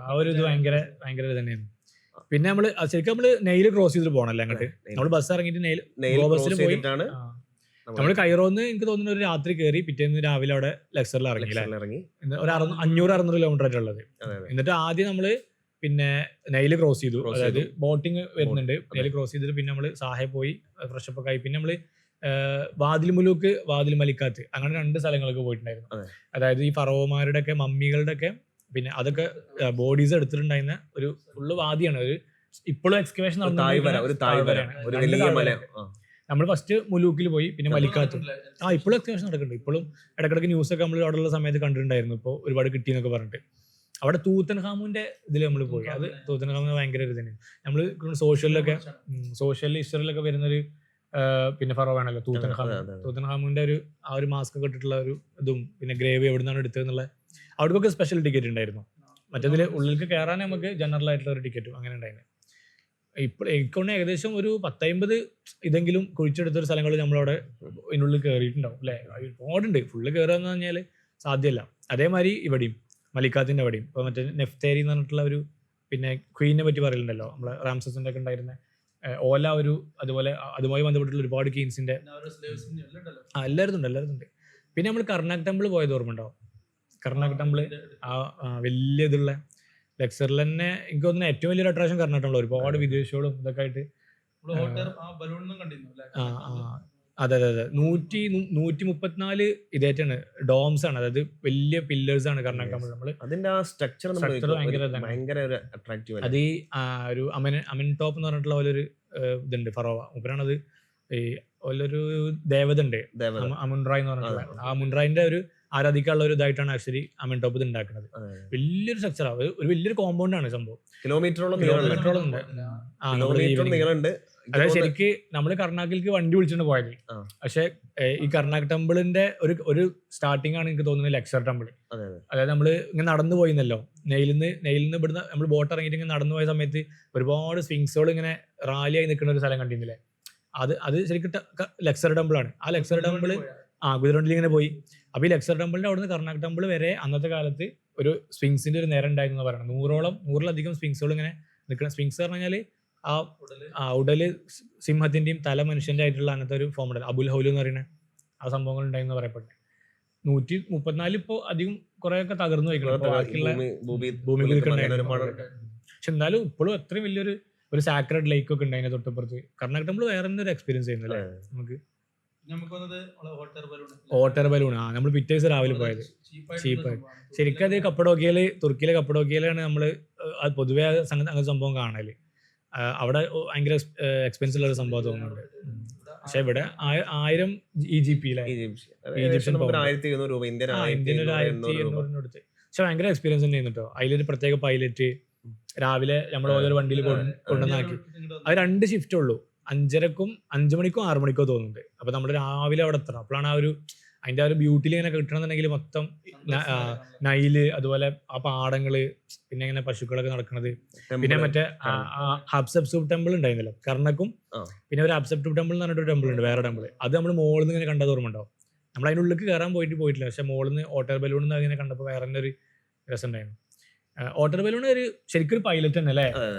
ആ ഒരു ഇത് ഭയങ്കര ഇത് തന്നെയാണ്. പിന്നെ നമ്മള് നെയിൽ ക്രോസ് ചെയ്തിട്ട് പോകണല്ലേ അങ്ങോട്ട്. നമ്മള് ബസ് ഇറങ്ങിയിട്ട് നെയിൽ ബസ്സിൽ പോയി നമ്മള് കൈറോന്ന് എനിക്ക് തോന്നുന്നു ഒരു രാത്രി കയറി പിറ്റേന്ന് രാവിലെ അവിടെ ലക്ചറിൽ ഇറങ്ങി. ഒരു 500-600 കിലോമീറ്റർ ആയിട്ടുള്ളത്. എന്നിട്ട് ആദ്യം നമ്മള് പിന്നെ നൈല് ക്രോസ് ചെയ്തു, Cross അതായത് ചെയ്തു. ബോട്ടിങ് വരുന്നുണ്ട്. അതെ. നൈല് ക്രോസ് ചെയ്തിട്ട് പിന്നെ നമ്മൾ സാഹെ പോയി ഫ്രഷപ്പ് ഒക്കെ ആയി. പിന്നെ നമ്മൾ വാദിൽ മുലൂക്ക്, വാദിൽ മലിക്കാത്ത്, അങ്ങനെ 2 സ്ഥലങ്ങളൊക്കെ പോയിട്ടുണ്ടായിരുന്നു. അതെ. അതായത് ഈ ഫറോമാരുടെ ഒക്കെ മമ്മികളുടെ ഒക്കെ പിന്നെ അതൊക്കെ ബോഡീസ് എടുത്തിട്ടുണ്ടായിരുന്ന ഒരു ഫുള്ള് വാദിയാണ്. ഒരു ഇപ്പോഴും എക്സ്കവേഷൻ ഒരു താഴ്വര, ഒരു വലിയ മല. നമ്മൾ ഫസ്റ്റ് മുലൂക്കിൽ പോയി, പിന്നെ മലിക്കാത്ത്. ഇപ്പോഴും എക്സ്കവേഷൻ നടക്കുന്നുണ്ട്. ഇപ്പോഴും ഇടക്കിടക്ക് ന്യൂസൊക്കെ നമ്മൾ അവിടെ ഉള്ള സമയത്ത് കണ്ടിട്ടുണ്ടായിരുന്നു. ഇപ്പോൾ ഒരുപാട് കിട്ടിയെന്നൊക്കെ പറഞ്ഞിട്ട്. അവിടെ തൂത്തൻഖാമുന്റെ ഇതിൽ നമ്മൾ പോയി. അത് തൂത്തൻഖാമിന് ഭയങ്കര ഒരു തന്നെ നമ്മൾ സോഷ്യലിലൊക്കെ സോഷ്യൽ ഹിസ്റ്ററിയിലൊക്കെ വരുന്നൊരു പിന്നെ ഫറോവാണല്ലോ തൂത്തൻഖാമു. തൂത്തൻഖാമുന്റെ ആ ഒരു മാസ്ക് ഒക്കെ ഇട്ടിട്ടുള്ള ഒരു ഇതും പിന്നെ ഗ്രേവ് എവിടെ നിന്നാണ് എടുത്തതെന്നുള്ള അവിടേക്കൊക്കെ സ്പെഷ്യൽ ടിക്കറ്റ് ഉണ്ടായിരുന്നു. മറ്റേതിൽ ഉള്ളിലേക്ക് കയറാൻ നമുക്ക് ജനറൽ ആയിട്ടുള്ള ഒരു ടിക്കറ്റും അങ്ങനെ ഉണ്ടായിരുന്നു. ഇപ്പോൾ എനിക്കൊണ്ട് ഏകദേശം ഒരു 10-50 ഇതെങ്കിലും കുഴിച്ചെടുത്തൊരു സ്ഥലങ്ങൾ നമ്മളവിടെ ഇതിനുള്ളിൽ കയറിയിട്ടുണ്ടാവും അല്ലേ. ഒരുപാടുണ്ട്. ഫുള്ള് കയറുക എന്ന് പറഞ്ഞാൽ സാധ്യമല്ല. അതേമാതിരി ഇവിടെയും മലിക്കാത്തിൻ്റെ അവിടെയും ഇപ്പോൾ മറ്റേ നെഫ്തേരി എന്ന് പറഞ്ഞിട്ടുള്ള ഒരു പിന്നെ ക്വീനെ പറ്റി പറയലുണ്ടല്ലോ, നമ്മളെ റാംസസിൻ്റെ ഒക്കെ ഉണ്ടായിരുന്ന ഓല ഒരു അതുമായി ബന്ധപ്പെട്ടുള്ള ഒരുപാട് കീൻസിൻ്റെ എല്ലായിടത്തും ഉണ്ട്. പിന്നെ നമ്മൾ കർണാക് ടെമ്പിൾ പോയത് ഓർമ്മ ഉണ്ടാവും. കർണാക് ടെമ്പിൾ വലിയ ഇതുള്ള ലക്സറിൽ തന്നെ എനിക്ക് തോന്നുന്നു ഏറ്റവും വലിയൊരു അട്രാക്ഷൻ കർണാക് ടെമ്പിൾ. ഒരുപാട് വിദേശികളും ഇതൊക്കെ ആയിട്ട്. അതെ 134 ഇതായിട്ടാണ് ഡോംസ് ആണ്, അതായത് വലിയ പില്ലേഴ്സ് ആണ് കർണാക് ടെമ്പിൾ. നമ്മൾ അതിന്റെ ആ സ്ട്രക്ചർ ഭയങ്കര അട്രാക്റ്റീവ്. അത് ഈ ഒരു അമൻ ടോപ്പ് എന്ന് പറഞ്ഞിട്ടുള്ള ഒരു ഇതുണ്ട്, ഫറോവ മൂപ്പരാണത്. ഈ ഒരു ദേവത ഉണ്ട് അമുൻറായ് എന്ന് പറഞ്ഞിട്ടുള്ള, ആ മുൻറായിന്റെ ഒരു ആരാധിക്കാനുള്ള ഒരു ഇതായിട്ടാണ് ആക്ച്വലി അമൻ ടോപ്പ് ഇത് ഉണ്ടാക്കുന്നത്. വലിയൊരു സ്ട്രക്ചറാണ്, ഒരു വലിയൊരു കോമ്പൗണ്ട് ആണ് സംഭവം. കിലോമീറ്ററോളം ഉണ്ട്. അതായത് ശരിക്ക് നമ്മള് കർണാക്കിലേക്ക് വണ്ടി വിളിച്ചിട്ട് പോയത്. പക്ഷെ ഈ കർണാക് ടെമ്പിളിന്റെ ഒരു സ്റ്റാർട്ടിംഗ് ആണ് എനിക്ക് തോന്നുന്നത് ലക്സർ ടെമ്പിൾ. അതായത് നമ്മള് ഇങ്ങനെ നടന്നു പോയിന്നല്ലോ, നെയിലിന്ന് ഇവിടുന്ന് നമ്മൾ ബോട്ട് ഇറങ്ങിയിട്ട് ഇങ്ങനെ നടന്നു പോയ സമയത്ത് ഒരുപാട് സ്വിങ്സുകൾ ഇങ്ങനെ റാലിയായി നിൽക്കുന്ന ഒരു സ്ഥലം കണ്ടിരുന്നില്ലേ. അത് ശരിക്കും ലക്സർ ടെമ്പിൾ ആണ്. ആ ലക്സർ ടെമ്പിൾ ഗുജറാത്തിൽ ഇങ്ങനെ പോയി. അപ്പൊ ഈ ലക്സർ ടെമ്പിളിന്റെ അവിടുന്ന് കർണാക് ടെമ്പിൾ വരെ അന്നത്തെ കാലത്ത് ഒരു സ്വിങ്സിന്റെ ഒരു നേരം ഉണ്ടായിരുന്നു പറയുന്നത്. 100-ലധികം സ്വിങ്സുകൾ ഇങ്ങനെ നിൽക്കണം. സ്വിങ്സ് പറഞ്ഞു കഴിഞ്ഞാല് ആ ഉടല് സിംഹത്തിന്റെയും തല മനുഷ്യന്റെ ആയിട്ടുള്ള അങ്ങനത്തെ ഒരു ഫോം ഉണ്ട്, അബുൽ ഹൗലു എന്ന് പറയുന്ന ആ സംഭവങ്ങൾ ഉണ്ടായിരുന്നു പറയപ്പെട്ടു. 134 ഇപ്പോ അധികം കുറെയൊക്കെ തകർന്നു പോയിക്കണം, ബാക്കിയുള്ള ഭൂമിയിൽ. പക്ഷെ എന്നാലും ഇപ്പോഴും അത്രയും വലിയൊരു സാക്രഡ് ലേക്ക് ഒക്കെ ഉണ്ട് അതിന്റെ തൊട്ടപ്പുറത്ത്. കർണാക് ടെമ്പിൾ വേറെ ഒരു എക്സ്പീരിയൻസ് ചെയ്യുന്നല്ലേ നമുക്ക്. ഹോട്ടർ ബലൂൺ നമ്മൾ പിറ്റേ ദിവസം രാവിലെ പോയത് ചീപ്പായി. ശരിക്കും അത് കപ്പഡോക്കിയയില്, തുർക്കിയിലെ കപ്പഡോക്കിയയിലാണ് നമ്മള് പൊതുവെ അങ്ങനെ സംഭവം കാണല്. അവിടെ ഭയങ്കര എക്സ്പെൻസീവ് ഉള്ള ഒരു സംഭവം തോന്നുന്നുണ്ട്. പക്ഷെ ഇവിടെ 1000 ഈജിപ്ഷ്യൻ ഇന്ത്യൻ 1200 പക്ഷെ ഭയങ്കര എക്സ്പീരിയൻസ് തന്നെയായിരുന്നു കേട്ടോ. അതിലൊരു പ്രത്യേക പൈലറ്റ് രാവിലെ നമ്മൾ ഓരോ വണ്ടിയിൽ കൊണ്ടുവന്നാക്കി. അത് 2 ഷിഫ്റ്റ് ഉള്ളൂ, 5 മണിക്കോ 6 മണിക്കോ തോന്നുന്നുണ്ട്. അപ്പൊ നമ്മൾ രാവിലെ അവിടെ എത്തണം. അപ്പോഴാണ് അതിന്റെ ആ ഒരു ബ്യൂട്ടിയിൽ ഇങ്ങനെ കിട്ടണമെന്നുണ്ടെങ്കിൽ മൊത്തം നൈല്, അതുപോലെ ആ പാടങ്ങള്, പിന്നെ ഇങ്ങനെ പശുക്കളൊക്കെ നടക്കുന്നത്. പിന്നെ മറ്റേ ഹബ്സെപ്സൂബ് ടെമ്പിൾ ഉണ്ടായിരുന്നല്ലോ കർണക്കും. പിന്നെ ഒരു ഹബ്സെപ്സൂബ് ടെമ്പിൾ എന്ന് പറഞ്ഞിട്ട് ടെമ്പിൾ ഉണ്ട്, വേറെ ടെമ്പിൾ. അത് നമ്മൾ മോളിൽ നിന്ന് ഇങ്ങനെ കണ്ടത് ഓർമ്മ ഉണ്ടാവും. നമ്മൾ അതിൻ്റെ ഉള്ളിൽ കയറാൻ പോയിട്ടില്ല. പക്ഷെ മോളിൽ നിന്ന് ഓട്ടർ ബലൂൺ ഇങ്ങനെ കണ്ടപ്പോൾ വേറെ തന്നെ ഒരു രസം ഉണ്ടായിരുന്നു. ഓട്ടർ ബലൂൺ ശരിക്കും ഒരു പൈലറ്റ് തന്നെ അല്ലേ,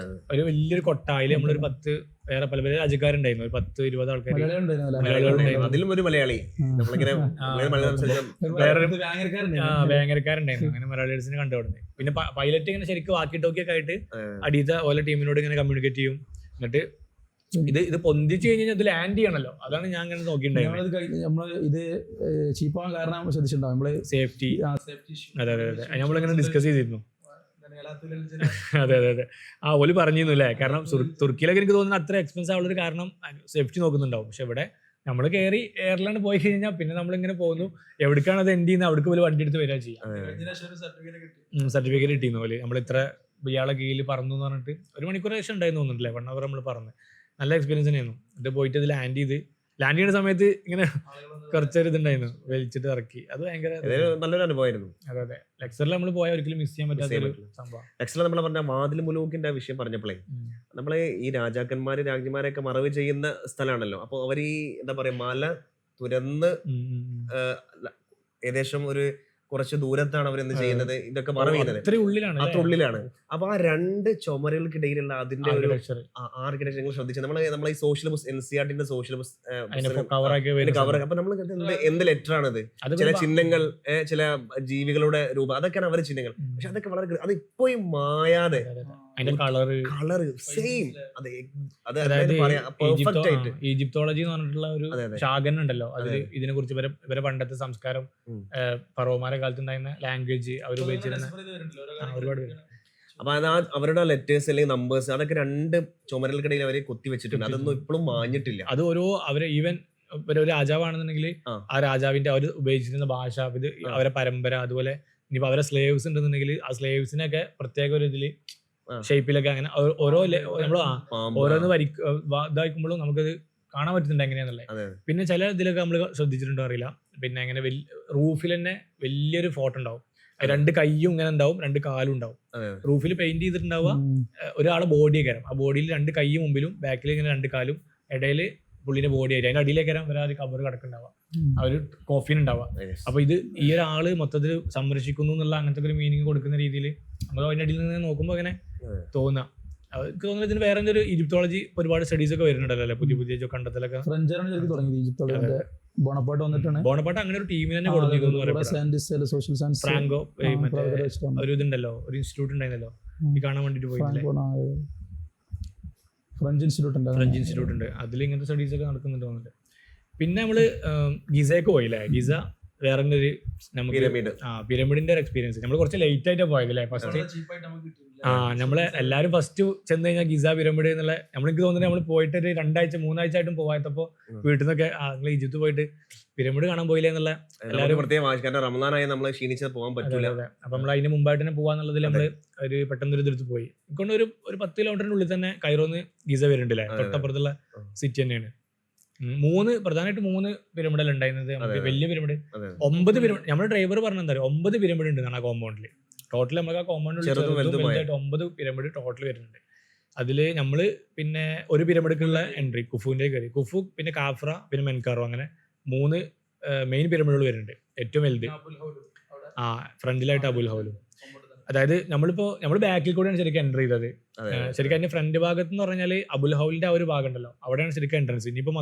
ഒരു വലിയൊരു കൊട്ടായില് നമ്മളൊരു 10 വേറെ പല രാജ്യക്കാരുണ്ടായിരുന്നു, ഒരു 10-20 ആൾക്കാർ. അതിലും ഒരു മലയാളി വേങ്ങരക്കാരുണ്ടായിരുന്നു. അങ്ങനെ മലയാളീസിനെ കണ്ടുപിടുന്നത്. പിന്നെ പൈലറ്റ് ഇങ്ങനെ ശരിക്കും വാക്കി ടോക്കിയൊക്കെ ആയിട്ട് അടിയത്തെ ഓരോ ടീമിനോട് ഇങ്ങനെ കമ്മ്യൂണിക്കേറ്റ് ചെയ്യും. എന്നിട്ട് ഇത് പൊന്തിച്ച് കഴിഞ്ഞാൽ ഇത് ലാൻഡ് ചെയ്യണല്ലോ, അതാണ് ഞാൻ അങ്ങനെ നോക്കിയിട്ടുണ്ടായിരുന്നത്. നമ്മള് ഇത് ചീപ്പാൻ കാരണം ശ്രദ്ധിച്ചിട്ടുണ്ടാവും നമ്മള് സേഫ്റ്റി. അതെ നമ്മളിങ്ങനെ ഡിസ്കസ് ചെയ്തിരുന്നു. അതെ ഓല് പറഞ്ഞിരുന്നു അല്ലേ. കാരണം തുർക്കിയിലൊക്കെ എനിക്ക് തോന്നുന്നു അത്ര എക്സ്പെൻസ് ആവുള്ളൊരു കാരണം സേഫ്റ്റി നോക്കുന്നുണ്ടാവും. പക്ഷെ ഇവിടെ നമ്മൾ കയറി എയർലൈൻ പോയി കഴിഞ്ഞാൽ പിന്നെ നമ്മളിങ്ങനെ പോകുന്നു, എവിടേക്കാണ് അത് എൻഡ് ചെയ്യുന്നത് അവിടേക്ക് പോലെ വണ്ടി എടുത്ത് വരിക ചെയ്യാം. സർട്ടിഫിക്കറ്റ് കിട്ടിയിരുന്നു പോലെ നമ്മൾ ഇത്ര ഇയാളെ കീഴിൽ പറന്നു എന്ന് പറഞ്ഞിട്ട് 1 മണിക്കൂർ ശേഷം ഉണ്ടായിരുന്നു തോന്നുന്നില്ലേ, 1 അവർ നമ്മൾ പറന്ന്. നല്ല എക്സ്പീരിയൻസ് തന്നെയായിരുന്നു. ഇത് പോയിട്ട് ഇത് ലാൻഡ് ചെയ്യുന്ന സമയത്ത് ഇങ്ങനെ കുറച്ചൊരു ഇതുണ്ടായിരുന്നു, വലിച്ചിട്ട് ഇറക്കി. അത് ഭയങ്കര നല്ലൊരു അനുഭവമായിരുന്നു. അതെ ലക്സറിൽ നമ്മൾ പോയാൽ ഒരിക്കലും മിസ് ചെയ്യാൻ പറ്റാത്ത സംഭവം. ലക്സറിൽ നമ്മൾ പറഞ്ഞ വാതിൽ മുലൂക്കിന്റെ വിഷയം പറഞ്ഞപ്പോഴേ, നമ്മള് ഈ രാജാക്കന്മാര് രാജ്ഞിമാരെയൊക്കെ മറവ് ചെയ്യുന്ന സ്ഥലമാണല്ലോ. അപ്പൊ അവർ ഈ എന്താ പറയാ മല തുരന്ന് ഏകദേശം ഒരു കുറച്ച് ദൂരത്താണ് അവർ എന്ത് ചെയ്യുന്നത്, ഇതൊക്കെ മറവ് ചെയ്യുന്നത് അത്ര ഉള്ളിലാണ്. അപ്പൊ ആ 2 ചുമരുകൾക്കിടയിലുള്ള അതിന്റെ ഒരു ആർക്കിടെക്ചർ നിങ്ങൾ ശ്രദ്ധിച്ചത്. നമ്മളെ ഈ സോഷ്യൽ ബുക്സ്, NCERTന്റെ സോഷ്യൽ ബുക്സ് കവർ. അപ്പൊ നമ്മൾ എന്ത് ലെറ്റർ ആണത്, ചില ചിഹ്നങ്ങൾ, ചില ജീവികളുടെ രൂപം, അതൊക്കെയാണ് അവരുടെ ചിഹ്നങ്ങൾ. പക്ഷെ അതൊക്കെ വളരെ അത് ഇപ്പോഴും മായാതെ അതിന്റെ കളറ്, കളർ സെയിം. അതെ, അത് അതായത് പെർഫെക്റ്റ് ആയിട്ട്. ഈജിപ്തോളജി എന്ന് പറഞ്ഞിട്ടുള്ള ഒരു അതെ, അതെ. ശാഖന ഉണ്ടല്ലോ, അതിൽ ഇതിനെ കുറിച്ച് ഇവരെ പണ്ടത്തെ സംസ്കാരം, ഫറോമാരെ കാലത്ത് ഉണ്ടായിരുന്ന ലാംഗ്വേജ് അവർ ഉപയോഗിച്ചിരുന്ന ഒരുപാട് പേര്. അപ്പൊ അത് അവരുടെ ലെറ്റേഴ്സ് അല്ലെങ്കിൽ നമ്പേഴ്സ് അതൊക്കെ 2 ചുമരൽക്കിടയിൽ അവര് കൊത്തി വെച്ചിട്ടുണ്ട്. അതൊന്നും ഇപ്പോഴും മാഞ്ഞിട്ടില്ല. അത് ഓരോ അവരെ ഈവൻ ഒരു രാജാവാണെന്നുണ്ടെങ്കിൽ ആ രാജാവിന്റെ അവർ ഉപയോഗിച്ചിരുന്ന ഭാഷ, ഇത് അവരെ പരമ്പര, അതുപോലെ ഇനിയിപ്പോ അവരെ സ്ലേവ്സ് ഉണ്ടെന്നുണ്ടെങ്കിൽ ആ സ്ലേവ്സിനൊക്കെ പ്രത്യേക ഒരു ഇതില് ഷേപ്പിലൊക്കെ അങ്ങനെ ഓരോ നമ്മൾ ഓരോന്ന് ഇതാക്കുമ്പോഴും നമുക്കത് കാണാൻ പറ്റുന്നുണ്ട് എങ്ങനെയാന്നുള്ളത്. പിന്നെ ചില ഇതിലൊക്കെ നമ്മൾ ശ്രദ്ധിച്ചിട്ടുണ്ടോ അറിയില്ല, പിന്നെ അങ്ങനെ റൂഫിൽ തന്നെ വലിയൊരു ഫോട്ടോ ഉണ്ടാവും, 2 കൈയും ഇങ്ങനെ ഉണ്ടാവും, 2 കാലും ഉണ്ടാവും. റൂഫിൽ പെയിന്റ് ചെയ്തിട്ടുണ്ടാവുക ഒരാളെ ബോഡിയൊക്കെ, ആ ബോഡിയിൽ 2 കൈ മുമ്പിലും ബാക്കിൽ ഇങ്ങനെ 2 കാലും, ഇടയില് പുള്ളിന്റെ ബോഡി ആയിട്ട് അതിന്റെ അടിയിലേക്ക് വരാൻ കബർ കിടക്കുന്നുണ്ടാവുക, ആ ഒരു കോഫിൻ ഉണ്ടാവുക. അപ്പൊ ഇത് ഈ ഒരാള് മൊത്തത്തിൽ സംരക്ഷിക്കുന്നു എന്നുള്ള അങ്ങനത്തെ ഒരു മീനിങ് കൊടുക്കുന്ന രീതിയിൽ നമ്മൾ അതിന്റെ അടിയിൽ നിന്ന് നോക്കുമ്പോൾ അങ്ങനെ തോന്നുക. എനിക്ക് തോന്നുന്നത് ഇതിന് വേറെ എന്തൊരു ഈജിപ്തോളജി ഒരുപാട് സ്റ്റഡീസ് ഒക്കെ വരുന്നുണ്ടല്ലോ അല്ലെ, പുതിയ കണ്ടെത്തലൊക്കെ. ഫ്രഞ്ചാണ് ശരിക്കും തുടങ്ങിയത് ഈജിപ്തോളജി. ബോണപ്പാട്ട് വന്നിട്ടാണ്. ബോണപ്പാട്ട് അങ്ങനെ ഒരു ടീമിന് തന്നെ കൊടുത്തിരിക്കുന്നു. സോഷ്യൽ സയൻസ് ഫ്രാങ്കോ ഒരു ഇതുണ്ടല്ലോ, ഒരു ഇൻസ്റ്റിറ്റ്യൂട്ട് ഉണ്ടായിരുന്നല്ലോ ഈ കാണാൻ വേണ്ടിട്ട് പോയില്ലേ, ഫ്രഞ്ച് ഇൻസ്റ്റിറ്റ്യൂട്ട് ഉണ്ട്. അതിൽ ഇങ്ങനത്തെ സ്റ്റഡീസ് ഒക്കെ നടക്കുന്നുണ്ട് തോന്നുന്നുണ്ട്. പിന്നെ നമ്മള് ഗിസയൊക്കെ പോയില്ലേ, ഗിസ വേറെ ഒരു നമുക്ക് പിരമിഡിന്റെ ഒരു എക്സ്പീരിയൻസ്. നമ്മൾ കുറച്ച് ലേറ്റ് ആയിട്ടാ പോയത് അല്ലേ ഫസ്റ്റ്. നമ്മളെ എല്ലാരും ഫസ്റ്റ് ചെന്ന് കഴിഞ്ഞാൽ ഗിസ പിരമിഡ് എന്നുള്ള നമ്മൾക്ക് തോന്നുന്നത് നമ്മൾ പോയിട്ട് ഒരു 2 ആഴ്ച 3 ആഴ്ച ആയിട്ടും പോവാത്തപ്പോ വീട്ടിൽ നിന്നൊക്കെ നിങ്ങൾ ഈജിപ്ത് പോയിട്ട് പിരമിഡ് കാണാൻ പോയില്ല എന്നുള്ള എല്ലാവരും റമദാനായി നമ്മൾ ക്ഷീണിച്ചത് പോകാൻ പറ്റില്ല. അപ്പൊ നമ്മൾ അതിന് മുമ്പായിട്ട് തന്നെ പോവാന്നുള്ളതിൽ നമ്മള് ഒരു പെട്ടെന്ന് ഒരു ഇതെടുത്ത് പോയി. ഇക്കൊണ്ട് ഒരു 10 കിലോമീറ്ററിനുള്ളിൽ തന്നെ കൈറോന്ന് ഗിസ വരുന്നുണ്ടല്ലേ, തൊട്ടപ്പുറത്തുള്ള സിറ്റി തന്നെയാണ്. 3 പ്രധാനമായിട്ട് 3 പിരമിഡൽ ഉണ്ടായിരുന്നത്. നമുക്ക് വലിയ പിരമിഡ് 9 പിരമിഡ്, നമ്മുടെ ഡ്രൈവർ പറഞ്ഞെന്താ 9 പിരമിഡ് ഉണ്ട് ആ കോമ്പൗണ്ടിൽ. ടോട്ടൽ നമുക്ക് ആ കോമ്പൗണ്ടിൽ 9 പിരമിഡ് ടോട്ടൽ വരുന്നുണ്ട്. അതില് നമ്മള് പിന്നെ ഒരു പിരമിഡിലുള്ള എൻട്രി കുഫുവിന്റെ കയറി, കുഫു പിന്നെ കാഫ്ര പിന്നെ മെൻകാറോ, അങ്ങനെ 3 മെയിൻ പിരമിഡുകൾ വരുന്നുണ്ട്. ഏറ്റവും വലുത് ഫ്രണ്ടിലായിട്ട് അബുൽ ഹൗലും. അതായത് നമ്മൾ ബാക്കിൽ കൂടെയാണ് ശരിക്കും എൻ്റർ ചെയ്തത്. ശരിക്കും അതിന്റെ ഫ്രണ്ട് ഭാഗത്ത് എന്ന് പറഞ്ഞാൽ അബുൽ ഹൗലിന്റെ ആ ഒരു ഭാഗം ഉണ്ടല്ലോ, അവിടെയാണ് ശരിക്കും എൻട്രൻസ്. ഇനിയിപ്പോ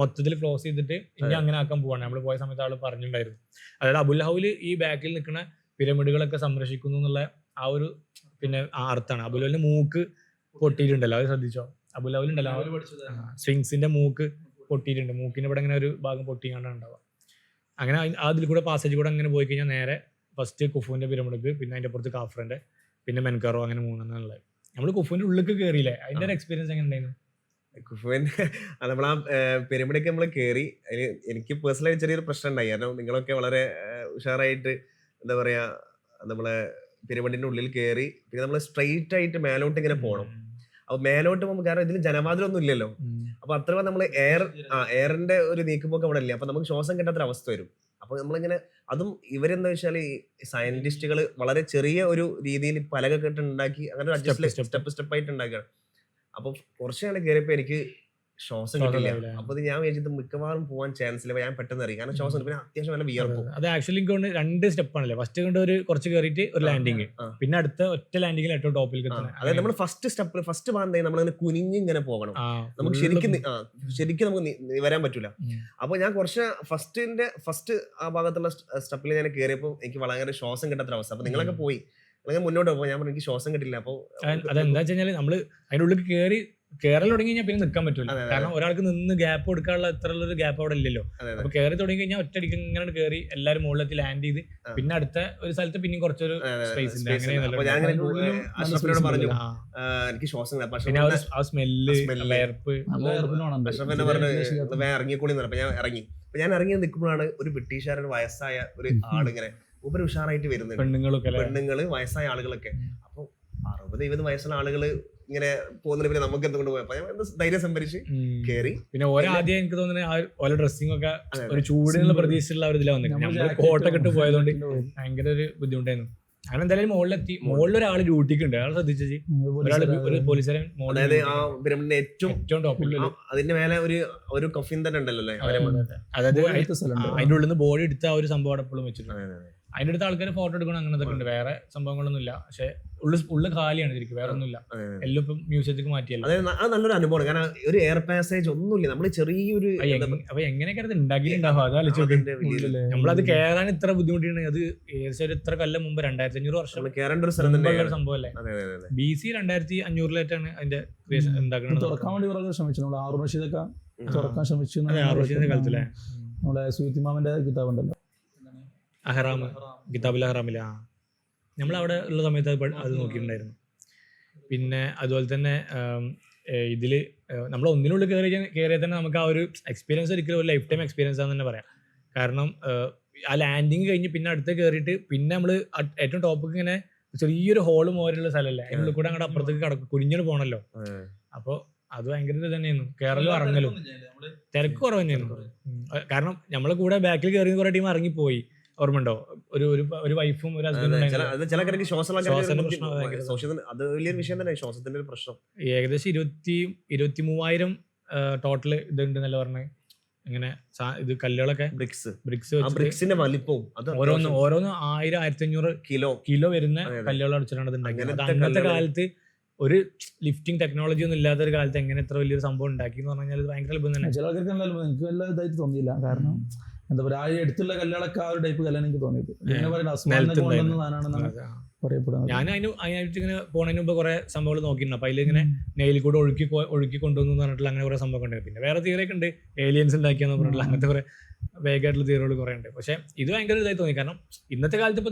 മൊത്തത്തിൽ ക്ലോസ് ചെയ്തിട്ട് ഇനി അങ്ങനെ ആക്കാൻ പോവാണ്. നമ്മൾ പോയ സമയത്ത് ആള് പറഞ്ഞിട്ടുണ്ടായിരുന്നു. അതായത് അബുൽ ഹൗല് ഈ ബാക്കിൽ നിൽക്കുന്ന പിരമിഡുകളൊക്കെ സംരക്ഷിക്കുന്നു എന്നുള്ള ആ ഒരു പിന്നെ ആ അർത്ഥമാണ്. അബുൽ ഹൗലിന്റെ മൂക്ക് പൊട്ടിയിട്ടുണ്ടല്ലോ, അത് ശ്രദ്ധിച്ചോ? അബുൽ ഹൗൽ ഉണ്ടല്ലോ, സ്വിങ്സിന്റെ മൂക്ക് പൊട്ടിയിട്ടുണ്ട്. മൂക്കിന്റെ ഇവിടെ ഇങ്ങനെ ഒരു ഭാഗം പൊട്ടിക്കാണ്ടാണ് ഉണ്ടാവുക. അങ്ങനെ അതിൽ കൂടെ പാസേജ് കൂടെ അങ്ങനെ പോയി കഴിഞ്ഞാൽ നേരെ ഫസ്റ്റ് കുഫുവിന്റെ പിരമിഡ്, പിന്നെ അതിന്റെ പുറത്ത് കാഫ്രന്റെ, പിന്നെ മെൻകാറോ, അങ്ങനെ 3 ഉള്ളത്. നമ്മൾ കുഫുവിന്റെ ഉള്ളിലേക്ക് കയറിയില്ലേ, അതിന്റെ ഒരു എക്സ്പീരിയൻസ് എങ്ങനെ ഉണ്ടായിരുന്നു? കുഫുവിന്റെ നമ്മൾ ആ പിരമിഡൊക്കെ നമ്മൾ കയറി. എനിക്ക് പേഴ്സണലായി ചെറിയൊരു പ്രശ്നം ഉണ്ടായി. കാരണം നിങ്ങളൊക്കെ വളരെ ഉഷാറായിട്ട് എന്താ പറയാ നമ്മളെ പിരമിഡിന്റെ ഉള്ളിൽ കയറി. പിന്നെ നമ്മൾ സ്ട്രെയിറ്റ് ആയിട്ട് മേലോട്ട് ഇങ്ങനെ പോകണം. അപ്പൊ മേലോട്ട് പോകുമ്പോൾ കാരണം ഇതിന് ജനവാതിലൊന്നും ഇല്ലല്ലോ, അപ്പൊ അത്ര നമ്മൾ എയറിന്റെ ഒരു നീക്കുമ്പോക്ക് അവിടെ ഇല്ല. അപ്പൊ നമുക്ക് ശ്വാസം കിട്ടാത്തൊരു അവസ്ഥ വരും. അപ്പൊ നമ്മളിങ്ങനെ അതും ഇവരെന്താ വെച്ചാൽ ഈ സയന്റിസ്റ്റുകൾ വളരെ ചെറിയ ഒരു രീതിയിൽ പലകൊക്കെ ഇട്ട് ഉണ്ടാക്കി അങ്ങനെ സ്റ്റെപ്പ് ആയിട്ട് ഉണ്ടാക്കുകയാണ്. അപ്പൊ കുറച്ച് നാൾ കയറിയപ്പോ എനിക്ക് ശ്വാസം കിട്ടില്ല. അപ്പൊ ഞാൻ വിചാരിച്ചത് മിക്കവാറും പോകാൻ ചാൻസ് ഇല്ല, ഞാൻ പെട്ടെന്ന് അറിയാം. കാരണം ശ്വാസം പിന്നെ അത്യാവശ്യം നല്ല വിയർപ്പും. അത് ആക്ച്വലി കൊണ്ട് 2 സ്റ്റെപ്പാണല്ലേ, ഫസ്റ്റ് കൊണ്ട് ഒരു കുറച്ച് കയറിയിട്ട് ഒരു ലാൻഡിങ്, പിന്നെ അടുത്ത ഒറ്റ ലാൻഡിങ്ങിൽ ഏറ്റവും ടോപ്പിൽ. അതായത് നമ്മൾ ഫസ്റ്റ് ഭാഗം നമ്മളിങ്ങനെ കുനിഞ്ഞ് ഇങ്ങനെ പോകണം. നമുക്ക് ശരിക്കും നമുക്ക് വരാൻ പറ്റൂല. അപ്പൊ ഞാൻ കുറച്ച് ഫസ്റ്റ് ആ ഭാഗത്തുള്ള സ്റ്റെപ്പിൽ ഞാൻ കയറിയപ്പോൾ എനിക്ക് വളരെ ശ്വാസം കിട്ടാത്ത അവസ്ഥ. അപ്പൊ നിങ്ങളൊക്കെ പോയി മുന്നോട്ട് പോകുമ്പോൾ ഞാൻ എനിക്ക് ശ്വാസം കിട്ടില്ല. അപ്പൊ അതെന്താ വെച്ച് കഴിഞ്ഞാൽ നമ്മള് അതിന്റെ ഉള്ളിൽ കയറൽ തുടങ്ങി കഴിഞ്ഞാൽ പിന്നെ നിൽക്കാൻ പറ്റൂല. കാരണം ഒരാൾക്ക് നിന്ന് ഗ്യാപ്പ് കൊടുക്കാനുള്ള ഇത്രയുള്ളൊരു ഗ്യാപ്പ് അവിടെ ഇല്ലല്ലോ. അപ്പൊ കയറി തുടങ്ങി കഴിഞ്ഞാൽ ഒറ്റയടിക്ക് ഇങ്ങനെ കയറി എല്ലാവരും മുകളിലെത്തി ലാൻഡ് ചെയ്ത് പിന്നെ അടുത്ത ഒരു സ്ഥലത്ത് പിന്നെയും കുറച്ചൊരു സ്പേസ് ഉണ്ട്. അഷ്റഫിനോട് പറഞ്ഞു എനിക്ക് ശ്വാസം പിന്നെ ആ സ്മെല്ല് വേർപ്പ് അഷ്റഫിനെ പറഞ്ഞു ഇറങ്ങിക്കൂടി. അപ്പൊ ഞാൻ ഇറങ്ങി. അപ്പൊ ഞാൻ ഇറങ്ങി നിൽക്കുമ്പോഴാണ് ഒരു ബ്രിട്ടീഷുകാരൻ വയസ്സായ ഒരു ആളിങ്ങനെ ഉപരി ഉഷാറായിട്ട് വരുന്നത്. പെണ്ണുങ്ങള് വയസ്സായ ആളുകളൊക്കെ. അപ്പൊ 60-70 വയസ്സുള്ള ആളുകള് ഇങ്ങനെ പോകുന്നതിന് പിന്നെ നമുക്ക് എന്തുകൊണ്ട് പോയപ്പോ ധൈര്യം സംഭരിച്ച് കയറി. പിന്നെ ആദ്യം എനിക്ക് തോന്നുന്നത് ഓരോ ഡ്രസ്സിംഗ് ഒക്കെ ഒരു ചൂടിനുള്ള പ്രതീക്ഷയുള്ള ഒരു ഇതിലാണ് വന്നിട്ട് നമ്മൾ കോട്ടൊക്കെ ഇട്ട് പോയതുകൊണ്ട് ഭയങ്കര ഒരു ബുദ്ധിമുട്ടായിരുന്നു. അങ്ങനെ എന്തായാലും മുകളിലെത്തി. മുകളിലൊരാൾ ഡ്യൂട്ടിക്ക് ഉണ്ട്, അയാൾ ശ്രദ്ധിച്ചു. ഒരാൾ ഒരു പോലീസുകാരൻ അതായത് ആ പിരമിഡിന്റെ ഏറ്റവും ടോപ്പിൽ അതിന്റെ മേലെ ഒരു കഫിൻ തന്നെ ഉണ്ടല്ലോ. അതായത് അതിന്റെ ഉള്ളിൽ നിന്ന് ബോഡി എടുത്ത ആ ഒരു സംഭവം എപ്പോഴും വെച്ചിട്ടുണ്ട്. അതിൻ്റെ അടുത്ത് ആൾക്കാർ ഫോട്ടോ എടുക്കണം അങ്ങനത്തെ ഉണ്ട്. വേറെ സംഭവങ്ങളൊന്നുമില്ല. പക്ഷെ ഉള്ളു ഖാലിയാണ് ശരിക്കും, വേറെ ഒന്നുമില്ല. എല്ലാം ഇപ്പം മ്യൂസിയത്തിലേക്ക് മാറ്റിയല്ലോ. അത് നല്ലൊരു അനുഭവമാണ്. കാരണം ഒരു എയർ പാസേജ് ഒന്നുമില്ല, നമ്മൾ ചെറിയൊരു അപ്പൊ എങ്ങനെയൊക്കെ അത് ഉണ്ടാക്കിയിട്ടുണ്ടാവും അത് ആലോചിച്ചു. നമ്മളത് കയറാൻ ഇത്ര ബുദ്ധിമുട്ടിയാണ്. അത് ഏകദേശം ഇത്ര കൊല്ലം മുമ്പ് 2500 വർഷം കേറേണ്ട ഒരു സ്ഥലം തന്നെ സംഭവം അല്ലേ. BC 2500 അതിന്റെ ക്രിയേഷൻ ഉണ്ടാക്കുന്നത്. തുറക്കാൻ വേണ്ടി വളരെ ശ്രമിച്ചു. നമ്മൾ ഹാറൂൺ റഷീദൊക്കെ തുറക്കാൻ ശ്രമിച്ചു. കാലത്തിലെ നമ്മുടെ സുയിത്തിമാമിന്റെ കിതാബ് ഉണ്ടല്ലോ, അഹ്റാം, കിതാബുൽ അഹ്റാമിലെ നമ്മളവിടെ ഉള്ള സമയത്ത് അത് നോക്കിയിട്ടുണ്ടായിരുന്നു. പിന്നെ അതുപോലെ തന്നെ ഇതിൽ നമ്മൾ ഒന്നിനുള്ളിൽ കയറിയാൽ തന്നെ നമുക്ക് ആ ഒരു എക്സ്പീരിയൻസ് ഒരിക്കലും ഒരു ലൈഫ് ടൈം എക്സ്പീരിയൻസ് ആണെന്ന് തന്നെ പറയാം. കാരണം ആ ലാൻഡിങ് കഴിഞ്ഞ് പിന്നെ അടുത്ത് കയറിയിട്ട് പിന്നെ നമ്മൾ ഏറ്റവും ടോപ്പിക്ക് ഇങ്ങനെ ചെറിയൊരു ഹോള് മോരുള്ള സ്ഥലമല്ലേ, അതിനുള്ളിൽ കൂടെ അങ്ങോട്ട് അപ്പുറത്തേക്ക് കുഞ്ഞിന് പോകണല്ലോ. അപ്പോൾ അത് ഭയങ്കര ഇത് തന്നെയായിരുന്നു. കേരളം ഇറങ്ങലും തിരക്ക് കുറവ് തന്നെയായിരുന്നു. കാരണം നമ്മളെ കൂടെ ബാക്കിൽ കയറി കുറെ ടീം ഇറങ്ങിപ്പോയി. ഓർമ്മയുണ്ടോ? ഒരു വൈഫും ഒരു ഹസ്ബൻഡും. ചിലക്കാർക്ക് അത് വലിയൊരു വിഷയം തന്നെ, ശ്വാസത്തിന്റെ ഒരു പ്രശ്നം. ഏകദേശം 23,000 ടോട്ടൽ ഇതുണ്ട് എന്നല്ല പറഞ്ഞത്. ഇങ്ങനെ ഇത് കല്ലുകളൊക്കെ ബ്രിക്സിന്റെ വലിപ്പവും ഓരോന്ന് 1000-1500 കിലോ വരുന്ന കല്ലുകൾ അടിച്ചിട്ടാണ് ഇത് ഉണ്ടാക്കിയത്. അന്നത്തെ കാലത്ത് ഒരു ലിഫ്റ്റിംഗ് ടെക്നോളജി ഒന്നും ഇല്ലാത്ത ഒരു കാലത്ത് എങ്ങനെ ഇത്ര വലിയൊരു സംഭവം ഉണ്ടാക്കി എന്ന് പറഞ്ഞാൽ ഭയങ്കര അത്ഭുതം തന്നെ. ചില ആൾക്കാർക്ക് എനിക്ക് വല്ല ഇതായിട്ട് തോന്നിയില്ല. കാരണം എന്താ പറയുക, ആ എടുത്തുള്ള കല്ലുകളൊക്കെ ആ ഒരു ടൈപ്പ് കല്ലാണ് എനിക്ക് തോന്നിയത്. ഇങ്ങനെ പറയുന്നത് പറയപ്പെടുന്നത്. ഞാൻ അതിനായിട്ട് ഇങ്ങനെ പോണതിന് മുമ്പ് കുറെ സംഭവങ്ങൾ നോക്കിയിരുന്നു. അപ്പൊ അതിലിങ്ങനെ നെയിൽ കൂടെ ഒഴുക്കി കൊണ്ടുവന്നു പറഞ്ഞിട്ടുള്ള അങ്ങനെ കുറെ സംഭവം ഉണ്ട്. പിന്നെ വേറെ തിയറി ഒക്കെ ഉണ്ട്, ഏലിയൻസ് ഉണ്ടാക്കിയെന്ന് പറഞ്ഞിട്ടുള്ള അങ്ങനത്തെ കുറെ വേഗമായിട്ടുള്ള തിയറികൾ കുറെ ഉണ്ട്. പക്ഷെ ഇത് ഭയങ്കര ഇതായി തോന്നി. കാരണം ഇന്നത്തെ കാലത്ത് ഇപ്പൊ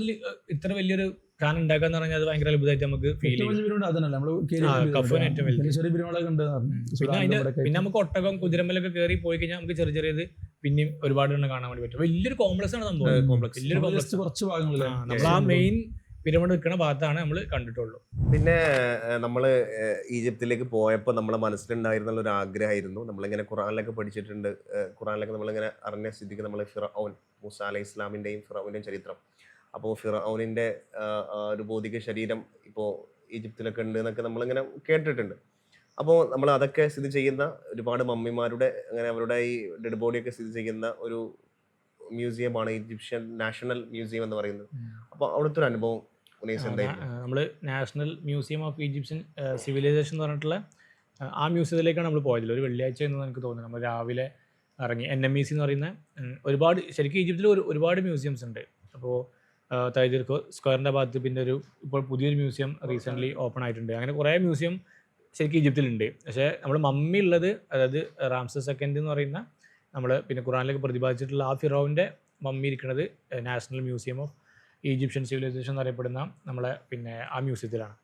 ഇത്ര വലിയൊരു സാധനം ഉണ്ടാക്കാന്ന് പറഞ്ഞാൽ അത് ഭയങ്കര അത്ഭുതമായിട്ട് നമുക്ക് ഫീൽ ചെയ്യും. പിന്നെ നമുക്ക് ഒട്ടകം കുതിരമ്പലൊക്കെ കയറി പോയി കഴിഞ്ഞാൽ നമുക്ക് ചെറിയ ചെറിയത് പിന്നെയും ഒരുപാട് എണ്ണം കാണാൻ വേണ്ടി പറ്റും. വലിയൊരു കോംപ്ലക്സ് ആണ് സംഭവം. വലിയൊരു കോംപ്ലക്സ്, കുറച്ച് ഭാഗങ്ങളിൽ നമ്മൾ ആ മെയിൻ പിരമിഡ് നിൽക്കുന്ന ഭാഗത്താണ് നമ്മൾ കണ്ടിട്ടുള്ളൂ. പിന്നെ നമ്മൾ ഈജിപ്തിലേക്ക് പോയപ്പോൾ നമ്മളെ മനസ്സിലുണ്ടായിരുന്ന ഒരു ആഗ്രഹമായിരുന്നു, നമ്മളിങ്ങനെ ഖുറാനിലൊക്കെ പഠിച്ചിട്ടുണ്ട്, ഖുറാനിലൊക്കെ നമ്മളിങ്ങനെ അറിഞ്ഞ സ്ഥിതിക്ക് നമ്മൾ ഫിറഔൻ, മൂസ അലൈഹി ഇസ്ലാമിൻ്റെയും ഫിറഔൻ്റെയും ചരിത്രം. അപ്പോൾ ഫിറഔനിൻ്റെ ഒരു ഭൗതിക ശരീരം ഇപ്പോൾ ഈജിപ്തിലൊക്കെ ഉണ്ട് എന്നൊക്കെ നമ്മളിങ്ങനെ കേട്ടിട്ടുണ്ട്. അപ്പോൾ നമ്മൾ അതൊക്കെ സ്ഥിതി ചെയ്യുന്ന ഒരുപാട് മമ്മിമാരുടെ അങ്ങനെ അവരുടെ ഈ ഡെഡ് ബോഡിയൊക്കെ സ്ഥിതി ചെയ്യുന്ന ഒരു മ്യൂസിയമാണ് ഈജിപ്ഷ്യൻ നാഷണൽ മ്യൂസിയം എന്ന് പറയുന്നത്. അപ്പോൾ അവിടുത്തെ ഒരു അനുഭവം നമ്മൾ national museum of Egyptian civilization എന്ന് പറഞ്ഞിട്ടുള്ള ആ മ്യൂസിയത്തിലേക്കാണ് നമ്മൾ പോയതില്ല. ഒരു വെള്ളിയാഴ്ച എന്ന് എനിക്ക് തോന്നുന്നു. നമ്മൾ രാവിലെ ഇറങ്ങി. NMEC എന്ന് പറയുന്ന ഒരുപാട്, ശരിക്കും ഈജിപ്തിൽ ഒരുപാട് മ്യൂസിയംസ് ഉണ്ട്. അപ്പോൾ തൈദീർ സ്ക്വയറിൻ്റെ ഭാഗത്ത് പിന്നെ ഇപ്പോൾ പുതിയൊരു മ്യൂസിയം റീസെൻ്റ്ലി ഓപ്പൺ ആയിട്ടുണ്ട്. അങ്ങനെ കുറേ മ്യൂസിയം ശരിക്കും ഈജിപ്തിലുണ്ട്. പക്ഷേ നമ്മൾ മമ്മി ഉള്ളത്, അതായത് റാംസസ് II എന്ന് പറയുന്ന നമ്മൾ പിന്നെ ഖുറാനിലേക്ക് പ്രതിപാദിച്ചിട്ടുള്ള ആ ഫിറോവിൻ്റെ മമ്മി ഇരിക്കുന്നത് national museum of Egyptian civilization എന്നറിയപ്പെടുന്ന നമ്മളെ പിന്നെ ആ മ്യൂസിയത്തിലാണ്.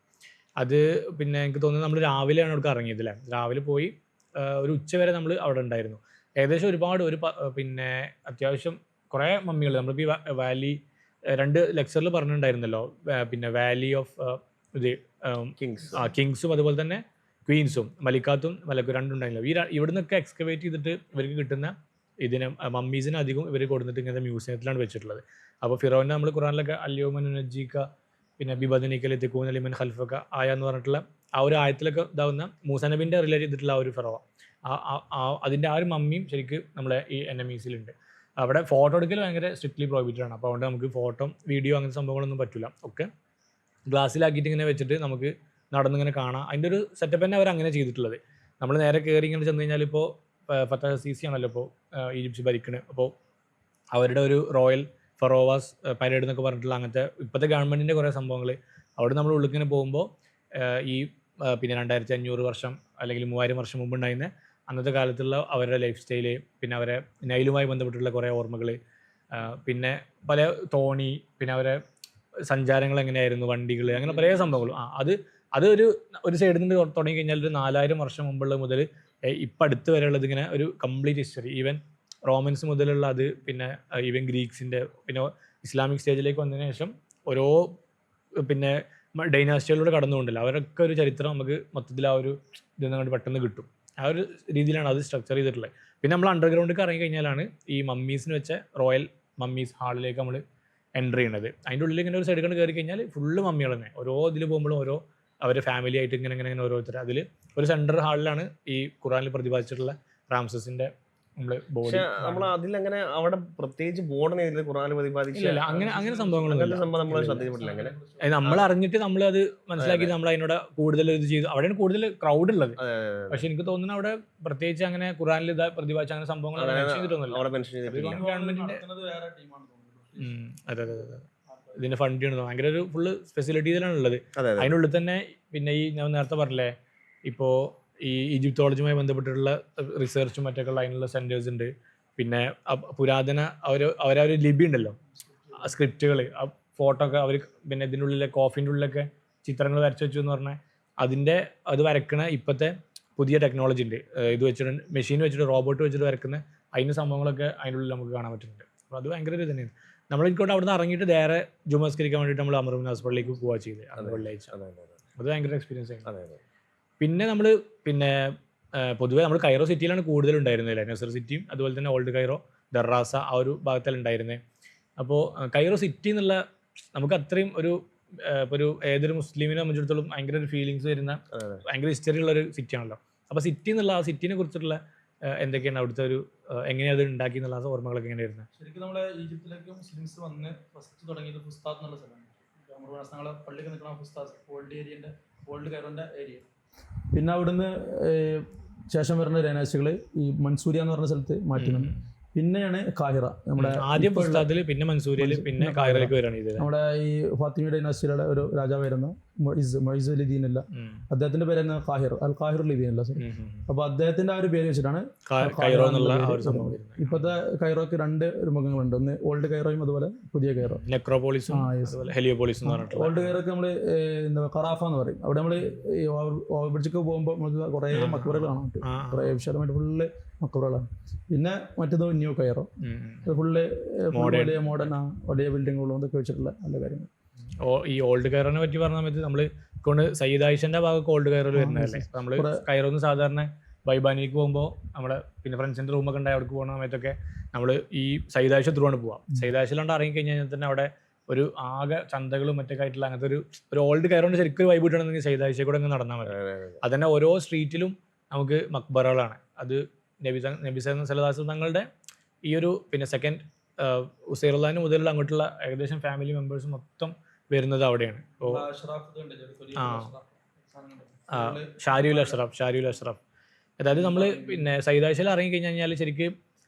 അത് പിന്നെ എനിക്ക് തോന്നുന്നത് നമ്മൾ രാവിലെയാണ് അവിടെ ഇറങ്ങിയത് അല്ലേ. രാവിലെ പോയി ഒരു ഉച്ച വരെ നമ്മൾ അവിടെ ഉണ്ടായിരുന്നു. ഏകദേശം ഒരുപാട് പിന്നെ അത്യാവശ്യം കുറേ മമ്മികൾ നമ്മളിപ്പോൾ ഈ വാലി 2 ലെക്ചറിൽ പറഞ്ഞിട്ടുണ്ടായിരുന്നല്ലോ. പിന്നെ വാലി ഓഫ് ഇത് കിങ്സും അതുപോലെ തന്നെ ക്വീൻസും മലിക്കാത്തും മലക്കും 2 ഉണ്ടായിരുന്നല്ലോ. ഇവിടെ നിന്നൊക്കെ എക്സ്കവേറ്റ് ചെയ്തിട്ട് ഇവർക്ക് കിട്ടുന്ന ഇതിനെ മമ്മീസിനെ അധികം ഇവർ കൊടുത്തിട്ട് ഇങ്ങനത്തെ മ്യൂസിയത്തിലാണ് വെച്ചിട്ടുള്ളത്. അപ്പോൾ ഫിറോനെ നമ്മൾ ഖുറാനിലൊക്കെ അല്യോമനുനജീക്ക പിന്നെ ബിബദനിക്കൽ തെക്കൂൻ അലിമൻ ഖൽഫക്ക ആയ എന്ന് പറഞ്ഞിട്ടുള്ള ആ ഒരു ആയത്തിലൊക്കെ ഇതാവുന്ന മൂസ നബിൻ്റെ റിലേറ്റ് ചെയ്തിട്ടുള്ള ആ ഒരു ഫിറോ, അതിൻ്റെ ആ ഒരു മമ്മിയും ശരിക്കും നമ്മളെ ഈ NMECയിലുണ്ട്. അവിടെ ഫോട്ടോ എടുക്കൽ ഭയങ്കര സ്ട്രിക്ട്ലി പ്രോഹിബിറ്റഡ് ആണ്. അപ്പോൾ അതുകൊണ്ട് നമുക്ക് ഫോട്ടോ വീഡിയോ അങ്ങനത്തെ സംഭവങ്ങളൊന്നും പറ്റില്ല. ഒക്കെ ഗ്ലാസ്സിലാക്കിയിട്ട് ഇങ്ങനെ വെച്ചിട്ട് നമുക്ക് നടന്നിങ്ങനെ കാണാം. അതിൻ്റെ ഒരു സെറ്റപ്പ് തന്നെ അവർ അങ്ങനെ ചെയ്തിട്ടുള്ളത്. നമ്മൾ നേരെ കയറി ഇങ്ങനെ ചെന്ന് കഴിഞ്ഞാൽ ഇപ്പോൾ ഫത്തഹ് സീസി ആണല്ലോ ഇപ്പോൾ ഈജിപ്റ്റ് ഭരിക്കുന്നത്. അപ്പോൾ അവരുടെ ഒരു റോയൽ ഫറോവാസ് പരേഡ് എന്നൊക്കെ പറഞ്ഞിട്ടുള്ള അങ്ങനത്തെ ഇപ്പോഴത്തെ ഗവൺമെൻറ്റിൻ്റെ കുറേ സംഭവങ്ങൾ അവിടെ നമ്മൾ ഉള്ളിങ്ങനെ പോകുമ്പോൾ ഈ പിന്നെ 2500 വർഷം അല്ലെങ്കിൽ 3000 വർഷം മുമ്പ് ഉണ്ടായിരുന്ന അന്നത്തെ കാലത്തുള്ള അവരുടെ ലൈഫ് സ്റ്റൈല്, പിന്നെ അവരെ നൈലുമായി ബന്ധപ്പെട്ടുള്ള കുറേ ഓർമ്മകൾ, പിന്നെ പല തോണി, പിന്നെ അവരെ സഞ്ചാരങ്ങൾ എങ്ങനെയായിരുന്നു, വണ്ടികൾ, അങ്ങനെ പല സംഭവങ്ങളും. അത് ഒരു സൈഡിൽ നിന്ന് തുടങ്ങി കഴിഞ്ഞാൽ ഒരു 4000 വർഷം മുമ്പുള്ള മുതൽ ഇപ്പം അടുത്ത് വരെയുള്ളത് ഇങ്ങനെ ഒരു കംപ്ലീറ്റ് ഹിസ്റ്ററി, ഈവൻ റോമൻസ് മുതലുള്ള അത്, പിന്നെ ഈവൻ ഗ്രീക്സിൻ്റെ, പിന്നെ ഇസ്ലാമിക് സ്റ്റേജിലേക്ക് വന്നതിന് ശേഷം ഓരോ പിന്നെ ഡൈനാസ്റ്റികളിലൂടെ കടന്നുകൊണ്ടല്ലോ അവരൊക്കെ ഒരു ചരിത്രം നമുക്ക് മൊത്തത്തിൽ ആ ഒരു ഇതൊന്നും കണ്ട് പെട്ടെന്ന് കിട്ടും. ആ ഒരു രീതിയിലാണ് അത് സ്ട്രക്ചർ ചെയ്തിട്ടുള്ളത്. പിന്നെ നമ്മൾ അണ്ടർഗ്രൗണ്ടിലേക്ക് ഇറങ്ങി കഴിഞ്ഞാലാണ് ഈ മമ്മീസിന് വെച്ച റോയൽ മമ്മീസ് ഹാളിലേക്ക് നമ്മൾ എൻ്റർ ചെയ്യണത്. അതിൻ്റെ ഉള്ളിൽ ഇങ്ങനെ ഒരു സൈഡ് കണ്ട് കയറി കഴിഞ്ഞാൽ ഫുള്ള് മമ്മികൾ തന്നെ. ഓരോ ഇതിൽ പോകുമ്പോഴും ഓരോ അവരുടെ ഫാമിലി ആയിട്ട് ഇങ്ങനെ ഓരോരുത്തർ. അതിൽ ഒരു സെൻട്രൽ ഹാളിലാണ് ഈ ഖുറാനിൽ പ്രതിപാദിച്ചിട്ടുള്ള റാംസസിൻ്റെ നമ്മൾ ബോഡി. പക്ഷെ നമ്മൾ അതിലങ്ങനെ അവിടെ പ്രത്യേകിച്ച് ബോർഡൻ ഏരിയയിൽ ഖുർആനിൽ പ്രതിപാദിച്ച ഇല്ല അങ്ങനെ സംഭവങ്ങളൊന്നും അങ്ങനത്തെ സംഭവം നമ്മൾ ശ്രദ്ധിച്ചിട്ടില്ല. അങ്ങനെ നമ്മൾ അറിഞ്ഞിട്ട് നമ്മൾ അത് മനസ്സിലാക്കി നമ്മൾ അതിനോട് കൂടുതൽ ഇത് ചെയ്തു. അവിടെയാണ് കൂടുതൽ ക്രൗഡ് ഉള്ളത്. പക്ഷെ എനിക്ക് തോന്നുന്നു അവിടെ പ്രത്യേകിച്ച് അങ്ങനെ ഖുർആനിൽ ഇതാ പ്രതിപാദിച്ച അങ്ങനെ സംഭവങ്ങൾ മെൻഷൻ ചെയ്തിട്ടൊന്നുമില്ല. അവിടെ മെൻഷൻ ചെയ്തിട്ടില്ല. ഗവൺമെന്റിന്റെ അതെ അതെ അതെ ഇതിന്റെ ഫണ്ട് ചെയ്യണത് ഭയങ്കര ഒരു ഫുള്ള് ഫെസിലിറ്റീസിലാണ് ഉള്ളത്. അതിനുള്ളിൽ തന്നെ പിന്നെ ഈ ഞാൻ നേരത്തെ പറഞ്ഞില്ലേ ഇപ്പോൾ ഈ ഈജിപ്തോളജിയുമായി ബന്ധപ്പെട്ടിട്ടുള്ള റിസർച്ചും മറ്റൊക്കെ ഉള്ള അതിനുള്ള സെന്റേഴ്സ് ഉണ്ട്. പിന്നെ പുരാതന അവരെ ഒരു ലിപി ഉണ്ടല്ലോ, സ്ക്രിപ്റ്റുകൾ, ആ ഫോട്ടോ ഒക്കെ അവർ പിന്നെ ഇതിൻ്റെ ഉള്ളിലെ കോഫിൻ്റെ ഉള്ളിലൊക്കെ ചിത്രങ്ങൾ വരച്ചു വെച്ചു എന്ന് പറഞ്ഞാൽ അത് വരക്കണ ഇപ്പോഴത്തെ പുതിയ ടെക്നോളജി ഉണ്ട്. ഇത് വെച്ചിട്ട് മെഷീൻ വെച്ചിട്ട് റോബോട്ട് വെച്ചിട്ട് വരക്കുന്ന അതിൻ്റെ സംഭവങ്ങളൊക്കെ അതിൻ്റെ ഉള്ളിൽ നമുക്ക് കാണാൻ പറ്റുന്നുണ്ട്. അപ്പോൾ അത് ഭയങ്കര ഒരു തന്നെയാണ്. നമ്മളെനിക്കോട്ട് അവിടെ നിന്ന് ഇറങ്ങിയിട്ട് നേരെ ജുമസ്കരിക്കാൻ വേണ്ടിയിട്ട് നമ്മൾ അമർവിൻ ഹോസ്പിറ്റലിലേക്ക് പോവുക ചെയ്ത് അന്ന് വെള്ളിയാഴ്ച. അത് ഭയങ്കര എക്സ്പീരിയൻസ് ആയിരുന്നു. പിന്നെ നമ്മൾ പൊതുവേ നമ്മൾ കൈറോ സിറ്റിയിലാണ് കൂടുതലുണ്ടായിരുന്നത്. നസർ സിറ്റിയും അതുപോലെ തന്നെ ഓൾഡ് കൈറോ, ദറാസ ആ ഒരു ഭാഗത്താണ് ഉണ്ടായിരുന്നത്. അപ്പോൾ കൈറോ സിറ്റി എന്നുള്ള നമുക്ക് അത്രയും ഒരു ഏതൊരു മുസ്ലിമിനെ സംബന്ധിച്ചിടത്തോളം ഭയങ്കര ഒരു ഫീലിങ്സ് വരുന്ന ഭയങ്കര ഹിസ്റ്ററി ഉള്ള ഒരു സിറ്റിയാണല്ലോ. അപ്പോൾ സിറ്റി എന്നുള്ള ആ സിറ്റിനെ കുറിച്ചിട്ടുള്ള എന്തൊക്കെയാണ് അവിടുത്തെ ഒരു എങ്ങനെയാണ് അത് ഉണ്ടാക്കി എന്നുള്ള ഓർമ്മകളൊക്കെ എങ്ങനെ വരുന്നത്? ശരിക്കും നമ്മളെ ഈജിപ്തിലേക്ക് മുസ്ലിംസ് വന്ന് ഫസ്റ്റ് തുടങ്ങിയത് ഫുസ്താദ് എന്നുള്ള സ്ഥലമാണ്. ഞങ്ങളെ പള്ളിക്ക് നിൽക്കുന്ന ഫുസ്താദ് ഓൾഡ് കൈറോന്റെ ഏരിയ. പിന്നെ അവിടുന്ന് ശേഷം വരുന്ന രനാശികൾ ഈ മൻസൂരിയ എന്ന് പറഞ്ഞ സ്ഥലത്ത് മാറ്റുന്നുണ്ട്. പിന്നെയാണ് കാഹിറ. നമ്മുടെ ആദ്യം ഫുസ്താദിൽ, പിന്നെ മൻസൂരിയയിൽ, പിന്നെ കാഹിറയിലേക്ക് വരികയാണ് ഇത്. നമ്മുടെ ഈ ഫാത്തിമ ഡൈനാസ്റ്റിയുടെ ഒരു രാജാവായിരുന്ന മൊയ്സ് ലിദീനല്ല, അദ്ദേഹത്തിന്റെ പേരായിരുന്നു അൽ കാഹിർ ലിദീനല്ല. അപ്പൊ അദ്ദേഹത്തിന്റെ ആ ഒരു പേര് വെച്ചിട്ടാണ് കൈറോ എന്നുള്ള. ഇപ്പോഴത്തെ കൈറോക്ക് 2 മുഖങ്ങളുണ്ട്, ഒന്ന് ഓൾഡ് കൈറോയും അതുപോലെ പുതിയ കൈറോ, നെക്രോപോളിസും ഹെലിയോപോളിസും. ഓൾഡ് കൈറോക്ക് നമ്മള് എന്താ ഖറാഫ എന്ന് പറയും. അവിടെ നമ്മള് ഓവർ ബ്രിഡ്ജൊക്കെ പോകുമ്പോൾ നമുക്ക് കുറെ മക്ബറകൾ കാണാൻ പറ്റും. കുറെ വിശാലമായിട്ട് ഫുള്ള് മക്ബറകളാണ്. പിന്നെ മറ്റേത് ന്യൂ കൈറോ, ഫുള്ള് മോഡേൺ വലിയ ബിൽഡിങ്ങുകളും ഇതൊക്കെ വെച്ചിട്ടുള്ള നല്ല കാര്യങ്ങൾ. ഈ ഓൾഡ് കൈറോനെ പറ്റി പറഞ്ഞ സമയത്ത് നമ്മൾ കൊണ്ട് സയ്യിദ് ആയിഷന്റെ ഭാഗമൊക്കെ ഓൾഡ് കൈറോയിൽ വരുന്നതല്ലേ. നമ്മൾ കൈറോന്ന് സാധാരണ ബൈബാനിക്ക് പോകുമ്പോൾ നമ്മുടെ പിന്നെ ഫ്രണ്ട്സിന്റെ റൂമൊക്കെ ഉണ്ടായി അവിടെ പോകുന്ന സമയത്തൊക്കെ നമ്മൾ ഈ സയ്യിദ് ആയിഷ ത്രൂ ആണ് പോവാം. സയ്യിദ് ആയിഷയിലാണ്ട് ഇറങ്ങിക്കഴിഞ്ഞാൽ തന്നെ അവിടെ ഒരു ആകെ ചന്തകളും മറ്റൊക്കെ ആയിട്ടുള്ള അങ്ങനത്തെ ഒരു ഓൾഡ് കൈറോന്റെ ശരിക്കും വൈബ് കിട്ടണമെങ്കിൽ സയ്യിദ് ആയിഷ കൂടെ നടന്നാൽ മതി. അതന്നെ ഓരോ സ്ട്രീറ്റിലും നമുക്ക് മക്ബറകളാണ്. അത് നബി സല്ലല്ലാഹു തങ്ങളുടെ ഈ ഒരു പിന്നെ സെക്കൻഡ് ഉസൈറുല്ലാഹിന് മുതലുള്ള അങ്ങോട്ടുള്ള ഏകദേശം ഫാമിലി മെമ്പേഴ്സ് മൊത്തം വരുന്നത് അവിടെയാണ്. ഇപ്പോൾ ഷാരിയുൽ അഷ്റഫ് അതായത് നമ്മൾ പിന്നെ സയ്യിദ് ആയിഷയിൽ ഇറങ്ങി കഴിഞ്ഞാൽ ശരിക്കും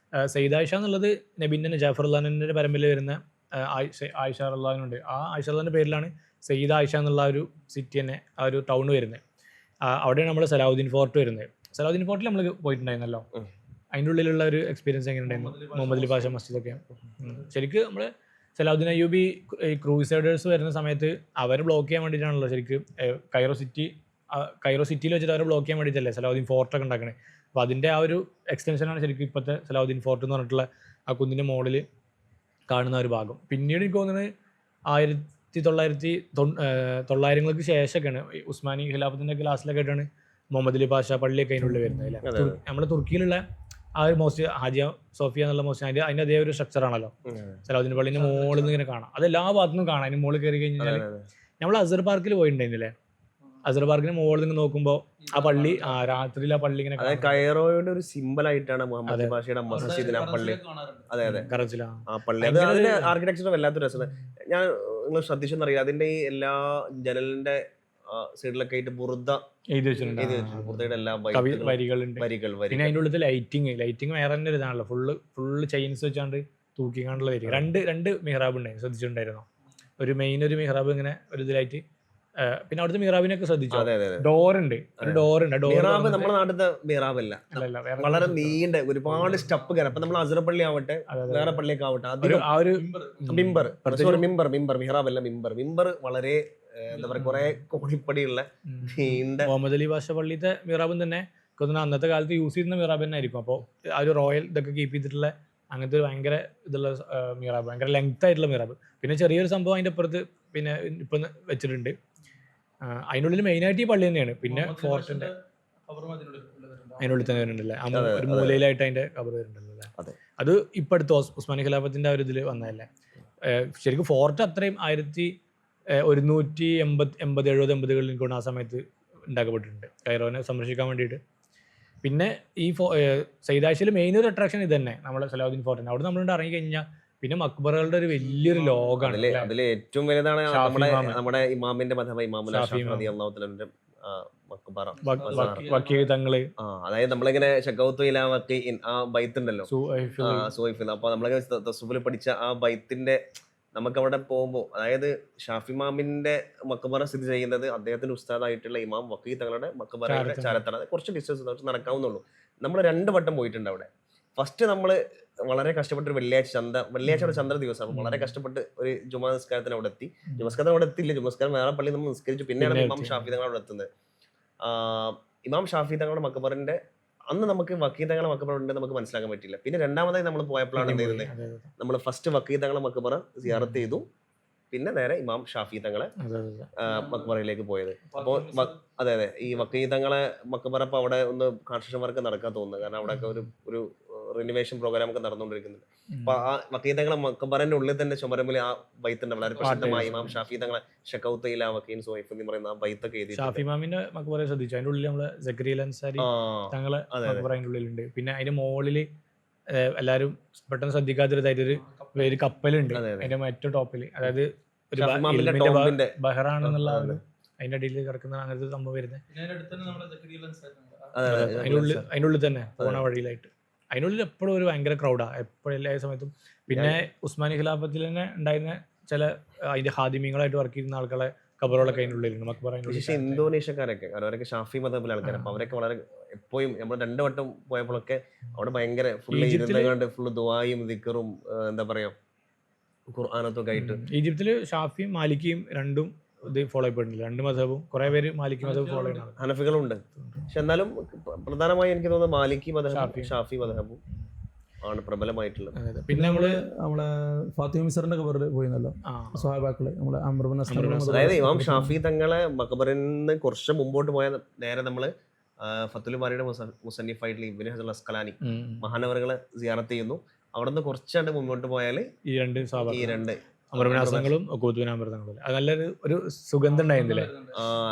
സയ്യിദ് ആയിഷ എന്നുള്ളത് നബിൻ്റെ ജാഫർ അള്ളാഹിൻ്റെ പരമ്പരയിൽ വരുന്ന ആയിഷ അള്ളാഹിനുണ്ട്. ആ ആയിഷ അള്ളാഹിൻ്റെ പേരിലാണ് സയ്യിദ് ആയിഷ എന്നുള്ള ഒരു സിറ്റി തന്നെ ആ ഒരു ടൗൺ വരുന്നത്. അവിടെയാണ് നമ്മൾ സലാഹുദ്ദീൻ ഫോർട്ട് വരുന്നത്. സലാഹുദ്ദീൻ ഫോർട്ടിൽ നമ്മൾ പോയിട്ടുണ്ടായിരുന്നല്ലോ. അതിൻ്റെ ഉള്ളിലുള്ള ഒരു എക്സ്പീരിയൻസ് എങ്ങനെ ഉണ്ടായിരുന്നു? മുഹമ്മദ് അലി പാഷ മസ്ജിദൊക്കെ ശരിക്കും നമ്മൾ സലാഹുദ്ദീൻ അയ്യൂബി ഈ ക്രൂസൈഡേഴ്സ് വരുന്ന സമയത്ത് അവരെ ബ്ലോക്ക് ചെയ്യാൻ വേണ്ടിയിട്ടാണല്ലോ ശരിക്കും കൈറോ സിറ്റിയിൽ വെച്ചിട്ട് അവരെ ബ്ലോക്ക് ചെയ്യാൻ വേണ്ടിയിട്ടല്ലേ സലാഹുദ്ദീൻ ഫോർട്ടൊക്കെ ഉണ്ടാക്കണേ. അപ്പോൾ അതിൻ്റെ ആ ഒരു എക്സ്റ്റൻഷനാണ് ശരിക്കും ഇപ്പോഴത്തെ സലാഹുദ്ദീൻ ഫോർട്ട് എന്ന് പറഞ്ഞിട്ടുള്ള ആ കുന്നിൻ്റെ മുകളിൽ കാണുന്ന ഒരു ഭാഗം. പിന്നീട് എനിക്ക് തോന്നുന്നത് 1900ങ്ങൾക്ക് ശേഷമൊക്കെയാണ് ഉസ്മാനി ഖിലാഫത്തിൻ്റെ ക്ലാസ്സിലൊക്കെ ആയിട്ടാണ് മുഹമ്മദ് അലി പാഷ പള്ളിയൊക്കെ അതിനുള്ളിൽ വരുന്നത് അല്ലേ. നമ്മുടെ തുർക്കിയിലുള്ള ആ ഒരു മോസ്റ്റ് ഹാജിയ സോഫിയ എന്നുള്ള മോസ്റ്റ് അതിൻ്റെ അതേ ഒരു സ്ട്രക്ചറാണല്ലോ സലാഹുദ്ദീൻ പള്ളിൻ്റെ മുകളിൽ നിന്ന് ഇങ്ങനെ കാണാം. അത് എല്ലാ ഭാഗത്തുനിന്നും കാണാം. അതിന് മുകളിൽ കയറി കഴിഞ്ഞാൽ നമ്മൾ അസർ പാർക്കിൽ പോയിട്ടുണ്ടായിരുന്നില്ലേ? അസർ പാർക്കിന് മുകളിൽ നിന്ന് നോക്കുമ്പോൾ ആ പള്ളി രാത്രിയിൽ ആ പള്ളി ഇങ്ങനെ കൈറോയുടെ ഒരു സിമ്പിൾ ആയിട്ടാണ് മുഹമ്മദ് പാഷയുടെ മസ്ജിദ് പള്ളി. അതെ അതെ ആ പള്ളി അതിന്റെ ആർക്കിടെക്ചർ വല്ലാത്തൊരു രസം. ഞാൻ നിങ്ങൾ ശ്രദ്ധിച്ചെന്നറിയാം, അതിന്റെ ഈ എല്ലാ ജനലിന്റെ സൈഡിലൊക്കെ ആയിട്ട് ബുർദ എഴുതി വെച്ചിട്ടുണ്ട്. ബുർദയുടെ എല്ലാ വരികളുണ്ട്. പിന്നെ അതിൻ്റെ ഉള്ളിൽ ലൈറ്റിംഗ് വേറെ തന്നെ ഒരു ഇതാണല്ലോ. ഫുള്ള് ചെയിൻസ് വെച്ചാണ്ട് തൂക്കിക്കാണ്ടുള്ള വരിക. രണ്ട് മിഹ്റാബ് ഉണ്ടായിരുന്നു, ശ്രദ്ധിച്ചിട്ടുണ്ടായിരുന്നു. ഒരു മെയിൻ ഒരു മിഹ്റാബ് ഇങ്ങനെ ഒരു ഇതിലായിട്ട്. പിന്നെ അവിടുത്തെ മിഹ്റാബിനൊക്കെ ശ്രദ്ധിച്ചു. ഡോറുണ്ട്. മിഹ്റാബ് നമ്മുടെ നാട്ടിലത്തെ മിഹ്റാബ് അല്ല, വളരെ നീണ്ട ഒരുപാട് സ്റ്റെപ്പ് കയറാം. അപ്പൊ നമ്മൾ അസർ പള്ളി ആവട്ടെ വേറെ പള്ളിയൊക്കെ ആവട്ടെ മിമ്പർ മിഹ്റാബ് അല്ല മിമ്പർ വളരെ എന്താ പറയുക കുറെ കോണിപ്പടിയുള്ള നീണ്ട. മുഹമ്മദ് അലി പാഷ പള്ളിത്തെ മിഹ്റാബും തന്നെ അന്നത്തെ കാലത്ത് യൂസ് ചെയ്യുന്ന മിഹ്റാബ് തന്നെ ആയിരിക്കും. അപ്പോൾ ആ ഒരു റോയൽ ഇതൊക്കെ കീപ്പ് ചെയ്തിട്ടുള്ള അങ്ങനത്തെ ഒരു ഭയങ്കര ഇതുള്ള മിഹ്റാബ്, ഭയങ്കര ലെങ്ത് ആയിട്ടുള്ള മിഹ്റാബ്. പിന്നെ ചെറിയൊരു സംഭവം അതിൻ്റെ അപ്പുറത്ത് പിന്നെ ഇപ്പം വെച്ചിട്ടുണ്ട്. അതിനുള്ളിൽ മെയിനായിട്ട് ഈ പള്ളി തന്നെയാണ്. പിന്നെ ഫോർട്ടിന്റെ അതിനുള്ളിൽ തന്നെ വരുന്നുണ്ടല്ലേ, ഒരു മൂലയിലായിട്ട് അതിന്റെ കബർ വരുന്നുണ്ടല്ലോ. അത് ഇപ്പം അടുത്ത് ഉസ്മാനി ഖിലാഫത്തിന്റെ ഒരു ഇതിൽ വന്നതല്ലേ. ശരിക്കും ഫോർട്ട് അത്രയും 1180-70-80കളിൽ കൊണ്ട് ആ സമയത്ത് ഉണ്ടാക്കപ്പെട്ടിട്ടുണ്ട് കൈറോനെ സംരക്ഷിക്കാൻ വേണ്ടിയിട്ട്. പിന്നെ ഈ സൈദാശിയിൽ മെയിൻ ഒരു അട്രാക്ഷൻ ഇത് തന്നെ നമ്മളെ സലാഹുദ്ദീൻ ഫോർട്ട്. അവിടെ നമ്മളിവിടെ ഇറങ്ങി കഴിഞ്ഞാൽ പിന്നെ മക്ബറകളുടെ ഒരു വലിയൊരു ലോകമാണ്. അതിൽ ഏറ്റവും വലുതാണ് ഷാഫി ഇമാം. നമ്മുടെ ഇമാമിന്റെ മതഹബ ഇമാമുൽ ഷാഫി ഷാഫി ഇമാം. റളിയല്ലാഹു തആല മക്ബറ. വക്കീൽ തങ്ങള്, അതായത് നമ്മളിങ്ങനെ ഷക്കൗത്തു ഇലാ വക്കീഇൻ ആ ബൈത്ത് ഉണ്ടല്ലോ, സുഹൈഫിൽ. അപ്പൊ നമ്മളൊക്കെ തസ്വഫിൽ പഠിച്ച ആ ബൈത്തിന്റെ നമുക്ക് അവിടെ പോകുമ്പോൾ, അതായത് ഷാഫി ഇമാമിന്റെ മക്ബറ സ്ഥിതി ചെയ്യുന്നത് അദ്ദേഹത്തിന്റെ ഉസ്താദായിട്ടുള്ള ഇമാം വക്കീ തങ്ങളുടെ മക്ബറയുടെ ചാരത്താണ്. കുറച്ച് ഡിസ്റ്റൻസ് നടക്കാവുന്നുള്ളൂ. നമ്മൾ 2 വട്ടം പോയിട്ടുണ്ട് അവിടെ. ഫസ്റ്റ് നമ്മൾ വളരെ കഷ്ടപ്പെട്ട് ഒരു വെള്ളിയാഴ്ച ചന്ദ്ര ദിവസം, അപ്പൊ വളരെ കഷ്ടപ്പെട്ട് ഒരു ജുമാ നിസ്കാരത്തിന് അവിടെ എത്തി. ജുമസ്കാരത്തിന് അവിടെ എത്തിയില്ല, ജുമസ്കാരം വേറെ പള്ളി നമ്മൾ നിസ്കരിച്ചു. പിന്നെയാണ് ഇമാം ഷാഫി തങ്ങൾ അവിടെ എത്തുന്നത്. ഇമാം ഷാഫി തങ്ങളുടെ മക്ബറിന്റെ അന്ന് നമുക്ക് വക്കീൽ തങ്ങളെ മക്ബറ ഉണ്ട് നമുക്ക് മനസ്സിലാക്കാൻ പറ്റില്ല. പിന്നെ രണ്ടാമതായി നമ്മൾ പോയപ്പോഴാണ് എന്ത് ചെയ്തത്, നമ്മൾ ഫസ്റ്റ് വക്കീൽ തങ്ങളെ മക്ബറ സിയാറത്ത് ചെയ്തു, പിന്നെ നേരെ ഇമാം ഷാഫി തങ്ങളെ മക്ബറയിലേക്ക് പോയത്. അപ്പോൾ അതെ ഈ വക്കീൽ തങ്ങളെ മക്ബറ ഇപ്പൊ അവിടെ ഒന്ന് കൺസ്ട്രക്ഷൻ വർക്ക് നടക്കാൻ തോന്നുന്നത്, കാരണം അവിടെയൊക്കെ ഒരു റിനിവേഷൻ പ്രോഗ്രാം ഒക്കെ നടന്നുകൊണ്ടിരിക്കുന്നുണ്ട്. അപ്പൊ ആ വക്കീൽ തങ്ങളെ മക്ബറന്റെ ഉള്ളിൽ തന്നെ ചുമരമ്പിൽ ആ ബൈത്തുണ്ട്, വളരെ പ്രസിദ്ധമായ ഇമാം ഷാഫി തങ്ങളെ ഷക്കൗത്തു ഇലാ വക്കീൻ സുഹൈഫ് എന്ന് പറയുന്ന ആ ബൈത്തൊക്കെ എഴുതി. ഷാഫി ഇമാമിന്റെ മക്ബറ ശ്രദ്ധിച്ചു, അതിന്റെ ഉള്ളിൽ നമ്മള് സക്കരിയ അൻസാരി തങ്ങളെ മക്ബറ അതിന്റെ ഉള്ളിലുണ്ട്. പിന്നെ അതിന്റെ മുകളില് എല്ലാരും പെട്ടെന്ന് ശ്രദ്ധിക്കാത്തൊരിതായിട്ടൊരു ഒരു കപ്പലുണ്ട് അതിന്റെ ഏറ്റവും ടോപ്പില്, അതായത് ഒരു ബഹ്റാണെന്നുള്ള അതിന്റെ അടിയിൽ കിടക്കുന്ന അങ്ങനത്തെ സംഭവം വരുന്നത് അതിന്റെ ഉള്ളിൽ തന്നെ പോണ വഴിയിലായിട്ട്. അതിനുള്ളിൽ എപ്പോഴും ഒരു ഭയങ്കര ക്രൗഡാ എപ്പോഴും എല്ലാ സമയത്തും. പിന്നെ ഉസ്മാനി ഖിലാഫത്തിൽ തന്നെ ഉണ്ടായിരുന്ന ചില അതിന്റെ ഹാദിമീങ്ങളായിട്ട് വർക്ക് ചെയ്യുന്ന ആൾക്കാരെ കബറുകളൊക്കെ അതിൻ്റെ ഉള്ളിലുണ്ട് മക്ബറ. ഇന്തോനേഷ്യക്കാരൊക്കെ അവരൊക്കെ ഷാഫി മതബിലെ ആൾക്കാരാണ്. അപ്പൊ അവരൊക്കെ വളരെ എപ്പോഴും നമ്മൾ 2 വട്ടം പോയപ്പോഴൊക്കെ അവിടെ ഭയങ്കര ഫുള്ള് ദുആയും ദിക്റും എന്താ പറയാ ഖുർആനത്തൊക്കെ ആയിട്ട്. ഈജിപ്തില് ഷാഫിയും മാലിക്കിയും രണ്ടും ഇത് ഫോളോ ചെയ്യപ്പെടുന്നില്ല, 2 മതബും. കുറെ പേര് മാലിക്കി മതബ് ഫോളോ ചെയ്യുന്ന ഹനഫികളുണ്ട്. പക്ഷെ എന്നാലും പ്രധാനമായി എനിക്ക് തോന്നുന്നത് മാലിക്കി മതഹബും ഷാഫി മതഹബും ആണ് പ്രബലമായിട്ടുള്ളത്. പിന്നെ നമ്മളെ ഫാത്തിമ മിസറിന്റെ ഖബറിൽ പോയിരുന്നല്ലോ സ്വഹാബാക്കള്, നമ്മളെ അതായത് ഇമാം ഷാഫി തങ്ങളെ മഖബറിൽ നിന്ന് കുറച്ച് മുമ്പോട്ട് പോയാൽ നേരെ നമ്മള് ഫത്തുൽ ബാരിയുടെ മുസന്നിഫായിട്ടുള്ള ഇബ്നു ഹജർ അസ്ഖലാനി മഹാനവറുകളെ സിയാറത്ത് ചെയ്യുന്നു. അവിടെ നിന്ന് കുറച്ചാണ്ട് മുമ്പോട്ട് പോയാൽ ഈ രണ്ട് അമൃതങ്ങളും കൂത്തുവിനാമൃതങ്ങളും അത് നല്ലൊരു ഒരു സുഗന്ധം ഉണ്ടായിരുന്നില്ലേ.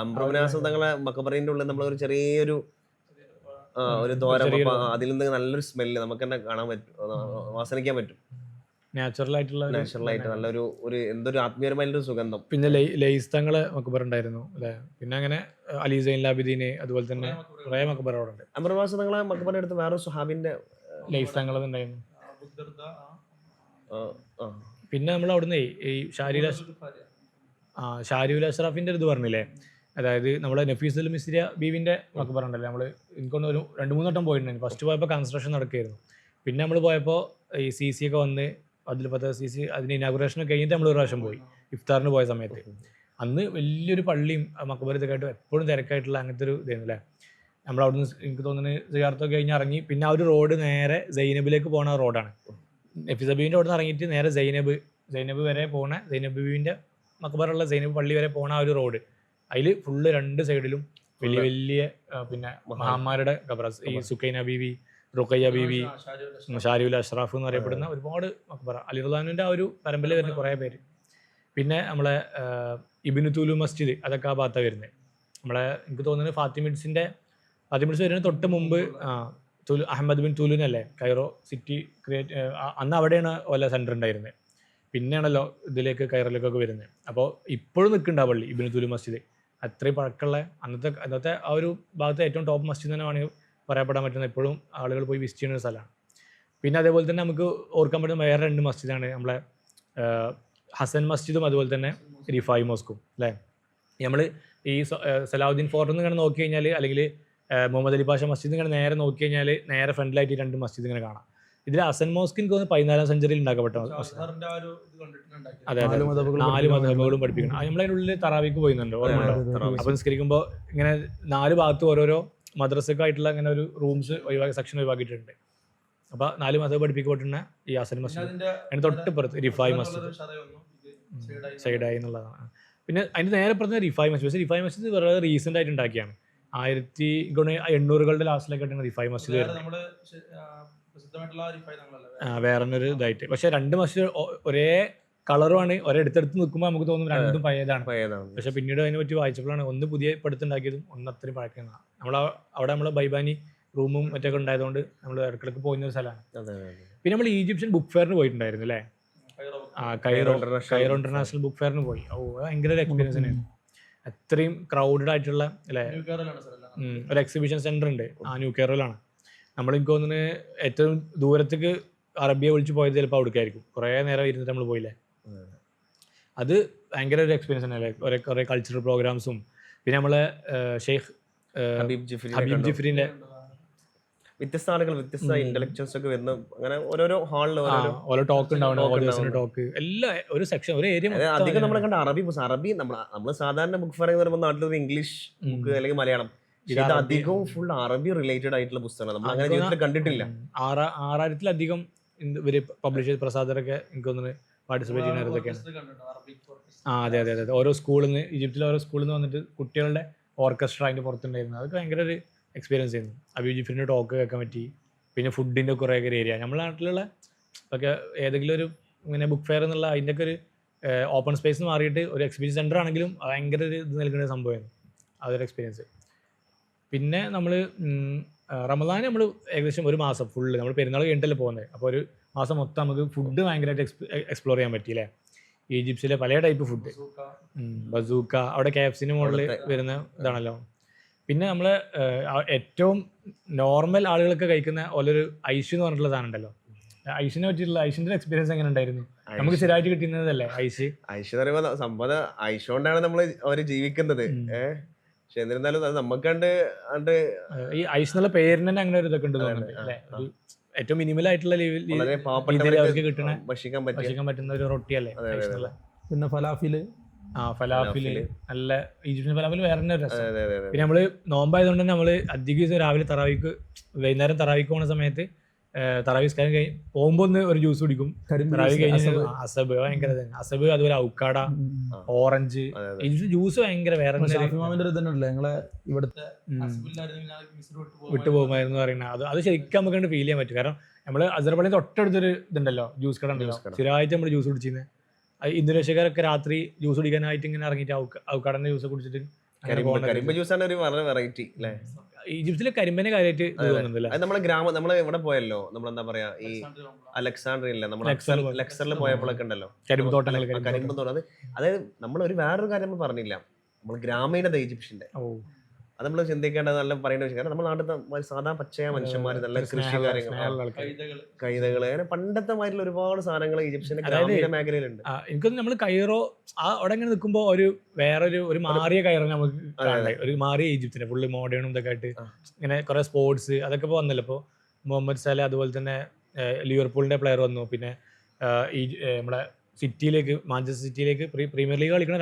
അമൃതങ്ങളെ മക്കബറിന്റെ ഉള്ളിൽ നമ്മൾ ഒരു ചെറിയൊരു ദ്വാരം, അതിൽ നിന്ന് നല്ലൊരു സ്മെല്ല് നമുക്ക് തന്നെ കാണാൻ പറ്റും, ആസ്വദിക്കാൻ പറ്റും. നാച്ചുറൽ ആയിട്ട് നല്ലൊരു എന്തൊരു ആത്മീയമായിട്ടുള്ള സുഗന്ധം. പിന്നെ ലൈസ് തങ്ങളെ മക്കബർ ഉണ്ടായിരുന്നു അല്ലെ. പിന്നെ അങ്ങനെ അലി സൈൻ ലാബിദീന്, അതുപോലെ തന്നെ കുറെ മക്കബർ അവിടെ ഉണ്ട്. അമൃതവാസ തങ്ങളെ മക്കബറിന്റെ അടുത്ത് വേറെ സുഹാബിന്റെ ലൈസ് തങ്ങളത് ഉണ്ടായിരുന്നു. പിന്നെ നമ്മൾ അവിടുന്ന് ഈ ഷാരിഉൽ അഷ്റഫിന്റെ ഒരു ഇത് പറഞ്ഞില്ലേ, അതായത് നമ്മളെ നഫീസുൽ മിസ്രിയ ബീവിന്റെ മക്ബറ ഉണ്ടല്ലോ, നമ്മൾ എനിക്കൊന്ന് ഒരു 2-3 വട്ടം പോയിട്ടുണ്ടായിരുന്നു. ഫസ്റ്റ് പോയപ്പോൾ കൺസ്ട്രക്ഷൻ നടക്കുകയായിരുന്നു. പിന്നെ നമ്മൾ പോയപ്പോൾ ഈ CC ഒക്കെ വന്ന് അതിൽ 10 CC അതിന് ഇനാഗുറേഷൻ കഴിഞ്ഞിട്ട് നമ്മൾ ഒരു പ്രാവശ്യം പോയി ഇഫ്താറിന് പോയ സമയത്ത്. അന്ന് വലിയൊരു പള്ളിയും മക്ബറയൊക്കെ ആയിട്ട് എപ്പോഴും തിരക്കായിട്ടുള്ള അങ്ങനത്തെ ഒരു ഇതായിരുന്നു അല്ലേ. നമ്മൾ അവിടുന്ന് എനിക്ക് തോന്നുന്നത് സിയാറത്തൊക്കെ കഴിഞ്ഞ് ഇറങ്ങി പിന്നെ ആ ഒരു റോഡ് നേരെ സൈനബിലേക്ക് പോകുന്ന റോഡാണ്. നഫീസ ബീവിൻ്റെ അവിടെ നിന്ന് ഇറങ്ങിയിട്ട് നേരെ സൈനബ് വരെ പോണ, സൈനബ് ബീവിൻ്റെ മക്ബറുള്ള സൈനബ് പള്ളി വരെ പോണ ആ ഒരു റോഡ്, അതിൽ ഫുള്ള് 2 സൈഡിലും വലിയ വലിയ പിന്നെ മഹാന്മാരുടെ ഖബറ, ഈ സുക്കൈന ബീവി, റുഖയ്യ ബീവി, ഷാരിഉൽ അഷ്റഫ് എന്ന് പറയപ്പെടുന്ന ഒരുപാട് മക്ബറ, അലി റളിയല്ലാഹുവിന്റെ ആ ഒരു പരമ്പരയിൽ വരുന്ന കുറേ പേര്. പിന്നെ നമ്മളെ ഇബ്നു തുലു മസ്ജിദ് അതൊക്കെ ആ ഭാഗത്താണ് വരുന്നത്. നമ്മളെ എനിക്ക് തോന്നുന്നത് ഫാത്തിമിഡ്സ് വരുന്ന തൊട്ട് മുമ്പ് അഹമ്മദ് ബിൻ തുലുനല്ലേ കൈറോ സിറ്റി ക്രിയേറ്റ്, അന്ന് അവിടെയാണ് വല്ല സെൻറ്റർ ഉണ്ടായിരുന്നത്. പിന്നെയാണല്ലോ ഇതിലേക്ക് കൈറോയിലേക്കൊക്കെ വരുന്നത്. അപ്പോൾ ഇപ്പോഴും നിൽക്കുന്നുണ്ട് ആ പള്ളി ഇബ്നു തുലു മസ്ജിദ്. അത്രയും പഴക്കമുള്ള അന്നത്തെ ആ ഒരു ഭാഗത്തെ ഏറ്റവും ടോപ്പ് മസ്ജിദ് തന്നെ വേണമെങ്കിൽ പറയപ്പെടാൻ പറ്റുന്ന, എപ്പോഴും ആളുകൾ പോയി വിസിറ്റ് ചെയ്യുന്ന ഒരു സ്ഥലമാണ്. പിന്നെ അതേപോലെ തന്നെ നമുക്ക് ഓർക്കാൻ പറ്റുന്ന വേറെ 2 മസ്ജിദാണ് നമ്മളെ ഹസൻ മസ്ജിദും അതുപോലെ തന്നെ റിഫായി മോസ്കും അല്ലേ. നമ്മൾ ഈ സലാഹുദ്ദീൻ ഫോർട്ടിൽ നിന്ന് ഇങ്ങനെ നോക്കി കഴിഞ്ഞാൽ, അല്ലെങ്കിൽ മുഹമ്മദ് അലി പാഷ മസ്ജിദ് ഇങ്ങനെ നേരെ നോക്കി കഴിഞ്ഞാൽ നേരെ ഫ്രണ്ടിലായിട്ട് 2 മസ്ജിദ് ഇങ്ങനെ കാണാം. ഇതിൽ ഹസൻ മോസ്ക് എനിക്ക് തോന്നുന്നു 14ാം സെഞ്ചുറിയിൽ ഉണ്ടാക്കപ്പെട്ട മസ്ജിദ്. അതെ, 4 മദ്ഹബുകളും പഠിപ്പിക്കണം. നമ്മളതിനുള്ളിൽ തറാവിക്ക് പോയിന്നുണ്ട്, ഓർമ്മ. അപ്പൊ നിസ്കരിക്കുമ്പോൾ ഇങ്ങനെ 4 ഭാഗത്ത് ഓരോരോ മദ്രസക്കായിട്ടുള്ള ഇങ്ങനെ ഒരു റൂംസ് സെക്ഷൻ ഒഴിവാക്കിയിട്ടുണ്ട്. അപ്പൊ 4 മദ്ഹബ് പഠിപ്പിക്കപ്പെട്ടിരുന്ന ഈ ഹസൻ മസ്ജിദ് അതിന് തൊട്ടിപ്പുറത്ത് റിഫായി മസ്ജിദ് സൈഡായി എന്നുള്ളതാണ്. പിന്നെ അതിന് നേരെ പറഞ്ഞ റിഫായി മസ്ജിദ്. പക്ഷേ റിഫായി മസ്ജിദ് വളരെ റീസെന്റ് ആയിട്ട് ഉണ്ടാക്കിയാണ്. 1800കളുടെ ലാസ്റ്റിലേക്കാണ് റിഫായി മസ്ജിദ് വരുന്നത്. വേറൊരു ഇതായിട്ട്. പക്ഷെ 2 മസ്ജിദ് ഒരേ കളറുമാണ്, ഒരേ അടുത്തടുത്ത് നിൽക്കുമ്പോൾ നമുക്ക് തോന്നും രണ്ടും പഴയതാണ്. പക്ഷെ പിന്നീട് അതിനെ പറ്റി വായിച്ചപ്പോഴാണ് ഒന്ന് പുതിയ പടുത്തുണ്ടാക്കിയതും ഒന്ന് അത്രയും പഴക്കുന്നതാണ്. അവിടെ നമ്മളെ ബൈബാനി റൂമും മറ്റൊക്കെ ഉണ്ടായതുകൊണ്ട് നമ്മൾ ഇടയ്ക്കിടയ്ക്ക് പോകുന്ന ഒരു സ്ഥലമാണ്. അതെ, അതെ. പിന്നെ നമ്മൾ ഈജിപ്ഷ്യൻ ബുക്ക് ഫെയറിന് പോയിട്ടുണ്ടായിരുന്നു അല്ലേ? കൈറോ ഇന്റർനാഷണൽ ബുക്ക് ഫെയറിന് പോയി. ഭയങ്കര ഒരു എക്സ്പീരിയൻസ് തന്നെയാണ്. അത്രയും ക്രൗഡഡ് ആയിട്ടുള്ള അല്ലേ ഒരു എക്സിബിഷൻ സെന്റർ ഉണ്ട് ന്യൂ കേരളയിലാണ്. നമ്മൾ എനിക്ക് തോന്നുന്നത് ഏറ്റവും ദൂരത്തേക്ക് അറബിയെ വിളിച്ച് പോയത് ചിലപ്പോൾ അവിടേക്കായിരിക്കും. കുറേ നേരം ഇരുന്നിട്ട് നമ്മൾ പോയില്ലേ. അത് ഭയങ്കര ഒരു എക്സ്പീരിയൻസ് തന്നെ അല്ലേ. കുറേ കൾച്ചറൽ പ്രോഗ്രാംസും പിന്നെ നമ്മളെ ഷെയ്ഖ് ഹബീബ് ജിഫ്രിന്റെ വ്യത്യസ്ത ആളുകൾ വ്യത്യസ്ത ഇന്റലക്ച്വൽസ് ഒക്കെ വരുന്ന അങ്ങനെ ഓരോരോ ഹാളിൽ ഓരോ ടോക്ക് ഉണ്ടാവണം. ടോക്ക് എല്ലാ ഒരു സെക്ഷൻ ഒരു ഏരിയ അധികം നമ്മളെ കണ്ട അറബി നമ്മൾ സാധാരണ ബുക്ക് ഫെയർ എന്ന് പറയുമ്പോൾ നാട്ടിലൊരു ഇംഗ്ലീഷ് ബുക്ക് അല്ലെങ്കിൽ മലയാളം, ഇത് അധികവും ഫുൾ അറബി റിലേറ്റഡ് ആയിട്ടുള്ള പുസ്തകങ്ങൾ നമ്മൾ അങ്ങനെ ജീവിതത്തിൽ കണ്ടിട്ടില്ല. 6000-ലധികം ഇവര് പബ്ലിഷ് ചെയ്ത പ്രസാദരൊക്കെ എനിക്ക് തോന്നുന്നു പാർട്ടിസിപ്പേറ്റ് ചെയ്യുന്നതൊക്കെയാണ്. അതെ അതെ അതെ. ഓരോ സ്കൂളിൽ നിന്ന് ഈജിപ്തിലെ ഓരോ സ്കൂളിൽ നിന്ന് വന്നിട്ട് കുട്ടികളുടെ ഓർക്കസ്ട്ര അതിൻ്റെ പുറത്തുണ്ടായിരുന്നു. അതൊക്കെ ഭയങ്കര ഒരു എക്സ്പീരിയൻസ് ചെയ്യുന്നു. ഹബീബ് ജിഫ്രിൻ്റെ ടോക്ക് കേൾക്കാൻ പറ്റി. പിന്നെ ഫുഡിൻ്റെ കുറേ ഏരിയ നമ്മുടെ നാട്ടിലുള്ള ഒക്കെ ഏതെങ്കിലും ഒരു ഇങ്ങനെ ബുക്ക് ഫെയർ എന്നുള്ള അതിൻ്റെയൊക്കെ ഒരു ഓപ്പൺ സ്പേസ് മാറിയിട്ട് ഒരു എക്സിബിഷൻ സെൻ്റർ ആണെങ്കിലും ഭയങ്കര ഒരു ഇത് നൽകുന്ന സംഭവമായിരുന്നു അതൊരു എക്സ്പീരിയൻസ്. പിന്നെ നമ്മൾ റമദാൻ നമ്മൾ ഏകദേശം ഒരു മാസം ഫുള്ള് നമ്മൾ പെരുന്നാൾ കഴിഞ്ഞിട്ടല്ലേ പോകുന്നത്. അപ്പോൾ ഒരു മാസം മൊത്തം നമുക്ക് ഫുഡ് ഭയങ്കരമായിട്ട് എക്സ്പ്ലോർ ചെയ്യാൻ പറ്റിയില്ലേ. ഈജിപ്തിലെ പല ടൈപ്പ് ഫുഡ്, ബസൂക്ക, അവിടെ KFC മോഡൽ വരുന്ന ഇതാണല്ലോ. പിന്നെ നമ്മൾ ഏറ്റവും നോർമൽ ആളുകളൊക്കെ കഴിക്കുന്ന ഓലൊരു ഐഷ് എന്ന് പറഞ്ഞിട്ടുള്ള സാധനം ഉണ്ടല്ലോ. ഐഷിനെ പറ്റിയിട്ടുള്ള ഐഷിന്റെ എക്സ്പീരിയൻസ് എങ്ങനെ ഉണ്ടായിരുന്നു? നമുക്ക് സ്ഥിരമായിട്ട് കിട്ടുന്നതല്ലേ ഐഷ് എന്ന് പറയുമ്പോൾ സംഭവം ഐഷ് കൊണ്ടാണ് നമ്മൾ അവര് ജീവിക്കുന്നത്. പക്ഷെ എന്നിരുന്നാലും അത് നമുക്കണ്ട് ഈ ഐസ് എന്നുള്ള പേരിന് തന്നെ അങ്ങനെ ഒരു ഇതൊക്കെ ഉണ്ട് തോന്നുന്നുണ്ട് അല്ലേ. ഒരു ഏറ്റവും മിനിമൽ ആയിട്ടുള്ള ലെവലിൽ അവർക്ക് കിട്ടണ ഭക്ഷിക്കാൻ പറ്റുന്ന ഒരു റൊട്ടിയല്ലേ ഐസ് എന്നുള്ള. പിന്നെ ഫലാഫില് നല്ല ഈജിപ്ഷ്യൻ ഫലാഫിൽ വേറെ തന്നെ ഒരു രസം. പിന്നെ നമ്മള് നോമ്പായതുകൊണ്ട് തന്നെ നമ്മള് അധികം ദിവസം രാവിലെ തറാവിക്ക് വൈകുന്നേരം തറാവിക്ക് പോകുന്ന സമയത്ത് തറാവി സ്കാരം പോകുമ്പോ ഒന്ന് ഒരു ജ്യൂസ് കുടിക്കും. തറാവി കഴിഞ്ഞ് അസബ് ഭയങ്കര അസബ്, അതുപോലെ ഔക്കാട, ഓറഞ്ച്, ജ്യൂസ് ഭയങ്കര വേറെ വിട്ടു പോകുമായിരുന്നു പറയുന്നത്. അത് ശരിക്കും നമുക്ക് കണ്ട് ഫീൽ ചെയ്യാൻ പറ്റും. കാരണം നമ്മള് അസർബൈജാൻ തൊട്ടടുത്തൊരു ഇതുണ്ടല്ലോ ജ്യൂസ് കട ഉണ്ടല്ലോ, സ്ഥിരമായിട്ട് നമ്മൾ ജ്യൂസ് കുടിച്ചിരുന്നത്. ഇന്തോനേഷ്യക്കാരൊക്കെ രാത്രി ജ്യൂസ് കുടിക്കാനായിട്ട് ഇങ്ങനെ ഇറങ്ങിയിട്ട് ഔക്കാടന്റെ ജ്യൂസ് കുടിച്ചിട്ട് ഈജിപ്തിലെ കരിമ്പനെ കാര്യമായിട്ട് തോന്നുന്നില്ല. നമ്മള് ഇവിടെ പോയല്ലോ, നമ്മളെന്താ പറയാ ഈ അലക്സാണ്ട്രിയല്ലേ, നമ്മൾ ലെക്സറിൽ പോയപ്പോഴൊക്കെ ഉണ്ടല്ലോ കരിമ്പ് തോട്ടം. അത് നമ്മൾ ഒരു വേറൊരു കാര്യം നമ്മൾ പറഞ്ഞില്ല, നമ്മൾ ഗ്രാമീണത ഈജിപ്ഷ്യന്റെ അത് നമ്മൾ ചിന്തിക്കേണ്ടത് നല്ല പറയേണ്ട വിഷയം. കാരണം നമ്മുടെ നാട്ടിൽ സാധാ പച്ചയായ മനുഷ്യന്മാർ, നല്ല കൃഷി കാര്യങ്ങൾ, കൈതകള്, അങ്ങനെ പണ്ടത്തെ മാതിരിയുള്ള ഒരുപാട് സാധനങ്ങൾ ഈജിപ്ഷ്യന്റെ ഗ്രാമീണ മേഖലയിലുണ്ട്. എനിക്കൊന്ന് നമ്മൾ കൈറോ അവിടെ ഇങ്ങനെ നിൽക്കുമ്പോ ഒരു മാറിയ കൈറോ നമുക്ക് ഒരു മാറിയ ഈജിപ്തിന്റെ ഫുള്ള് മോഡേണും ഇതൊക്കെ ആയിട്ട് ഇങ്ങനെ കുറെ സ്പോർട്സ് അതൊക്കെ ഇപ്പൊ വന്നല്ലോ. ഇപ്പൊ മുഹമ്മദ് സല, അതുപോലെ തന്നെ ലിവർപൂളിന്റെ പ്ലെയർ വന്നു. പിന്നെ നമ്മുടെ മാഞ്ചസ്റ്റർ സിറ്റിയിലേക്ക് പ്രീമിയർ ലീഗ് കളിക്കുന്ന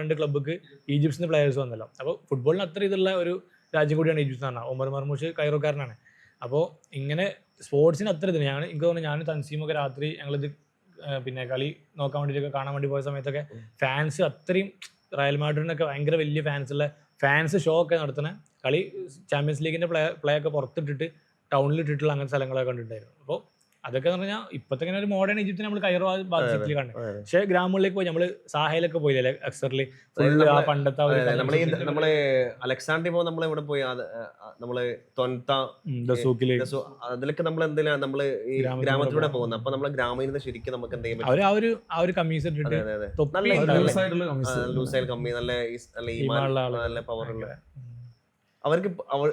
രണ്ട് ക്ലബ്ബുക്ക് ഈജിപ്തിന്റെ പ്ലെയേഴ്സ് വന്നല്ലോ. അപ്പോൾ ഫുട്ബോളിന് അത്ര ഇതുള്ള ഒരു രാജ്യം കൂടിയാണ് ഈജിപ്ത് എന്ന് പറഞ്ഞാൽ. ഒമർ മർമൂഷ് കൈറോക്കാരനാണ്. അപ്പോൾ ഇങ്ങനെ സ്പോർട്സിന് അത്ര ഇതിന് എനിക്ക് തോന്നുന്നു ഞാനും തൻസീമൊക്കെ രാത്രി ഞങ്ങളിത് പിന്നെ കളി നോക്കാൻ വേണ്ടിയിട്ടൊക്കെ കാണാൻ വേണ്ടി പോയ സമയത്തൊക്കെ ഫാൻസ് അത്രയും റയൽ മാഡ്രിഡിനൊക്കെ ഭയങ്കര വലിയ ഫാൻസ് ഷോ ഒക്കെ നടത്തുന്ന കളി ചാമ്പ്യൻസ് ലീഗിന്റെ പ്ലേ ഒക്കെ പുറത്തിട്ടിട്ട് ടൗണിൽ ഇട്ടിട്ടുള്ള അങ്ങനത്തെ സ്ഥലങ്ങളൊക്കെ കണ്ടിട്ടുണ്ടായിരുന്നു. അപ്പോൾ അതൊക്കെ എന്ന് പറഞ്ഞാൽ ഇപ്പത്തെ ഒരു മോഡേൺ ഈജിപ്തിന് നമ്മൾ കൈറോ സിറ്റിയിൽ കണ്ടു. പക്ഷെ ഗ്രാമങ്ങളിലേക്ക് പോയി നമ്മള് സാഹയിലൊക്കെ പോയില്ലേ, അക്സറില് ഫുള്ള് ആ പണ്ടത്തെ നമ്മള് അലക്സാണ്ട്രിയ പോകുമ്പോൾ നമ്മൾ ഇവിടെ പോയി, നമ്മള് അതിലൊക്കെ നമ്മൾ എന്തിനാ നമ്മള് ഈ ഗ്രാമത്തിലൂടെ പോകുന്നത്. അപ്പൊ നമ്മളെ ഗ്രാമീണത ശരിക്കും നമുക്ക് എന്ത് ചെയ്യാൻ പറ്റും, ആ ഒരു കമ്മീസ് ഇട്ടിട്ട് ലൂസായ കമ്മി, നല്ല പവറുള്ള അവർക്ക്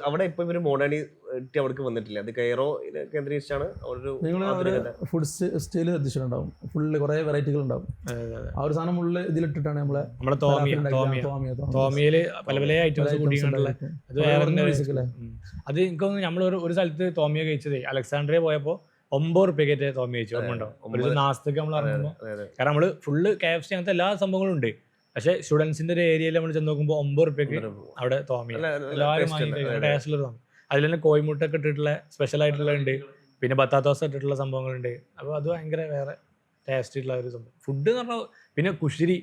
അവിടെ ഇപ്പൊ ഇവര് മോഡേണിറ്റി അവർക്ക് വന്നിട്ടില്ല. അത് കൈറോ കേന്ദ്രീകരിച്ചാണ് ഫുഡ് സ്റ്റൈല് ശ്രദ്ധിച്ചിട്ടുണ്ടാവും. ഫുള്ള് കുറെ വെറൈറ്റികൾ ഉണ്ടാവും. ആ ഒരു സാധനം ഫുള്ള് ഇതിലിട്ടിട്ടാണ് നമ്മളെ തോമിയയില് പല പല ഐറ്റംസ് കൂട്ടിയിട്ടുള്ള അത് എനിക്ക് തോന്നുന്നു. നമ്മൾ ഒരു സ്ഥലത്ത് തോമിയ കഴിച്ചതേ അലക്സാണ്ട്രിയ പോയപ്പോ 9 റുപ്യക്ക് തോമിയ കഴിച്ചു. ഓർമ്മ ഉണ്ടോ? ഒരു നാസ്തക്ക് നമ്മൾ ഇറങ്ങുമ്പോൾ, കാരണം നമ്മള് ഫുള്ള് KFC അങ്ങനത്തെ എല്ലാ സംഭവങ്ങളും ഉണ്ട്. പക്ഷെ സ്റ്റുഡൻസിന്റെ ഒരു ഏരിയയിൽ നമ്മൾ ചെന്ന് നോക്കുമ്പോൾ 9 റുപ്യക്ക് അവിടെ തോമിയ എല്ലാവരും ടേസ്റ്റിലൊരു തോന്നി. അതിൽ തന്നെ കോഴിമുട്ടൊക്കെ ഇട്ടിട്ടുള്ള സ്പെഷ്യൽ ആയിട്ടുള്ള ഉണ്ട്. പിന്നെ ബത്താത്തോസ് ഇട്ടിട്ടുള്ള സംഭവങ്ങളുണ്ട്. അപ്പോൾ അത് ഭയങ്കര വേറെ ടേസ്റ്റ് ആയിട്ടുള്ള ഒരു സംഭവം ഫുഡ് എന്ന് പറഞ്ഞാൽ. പിന്നെ കുഷിരി,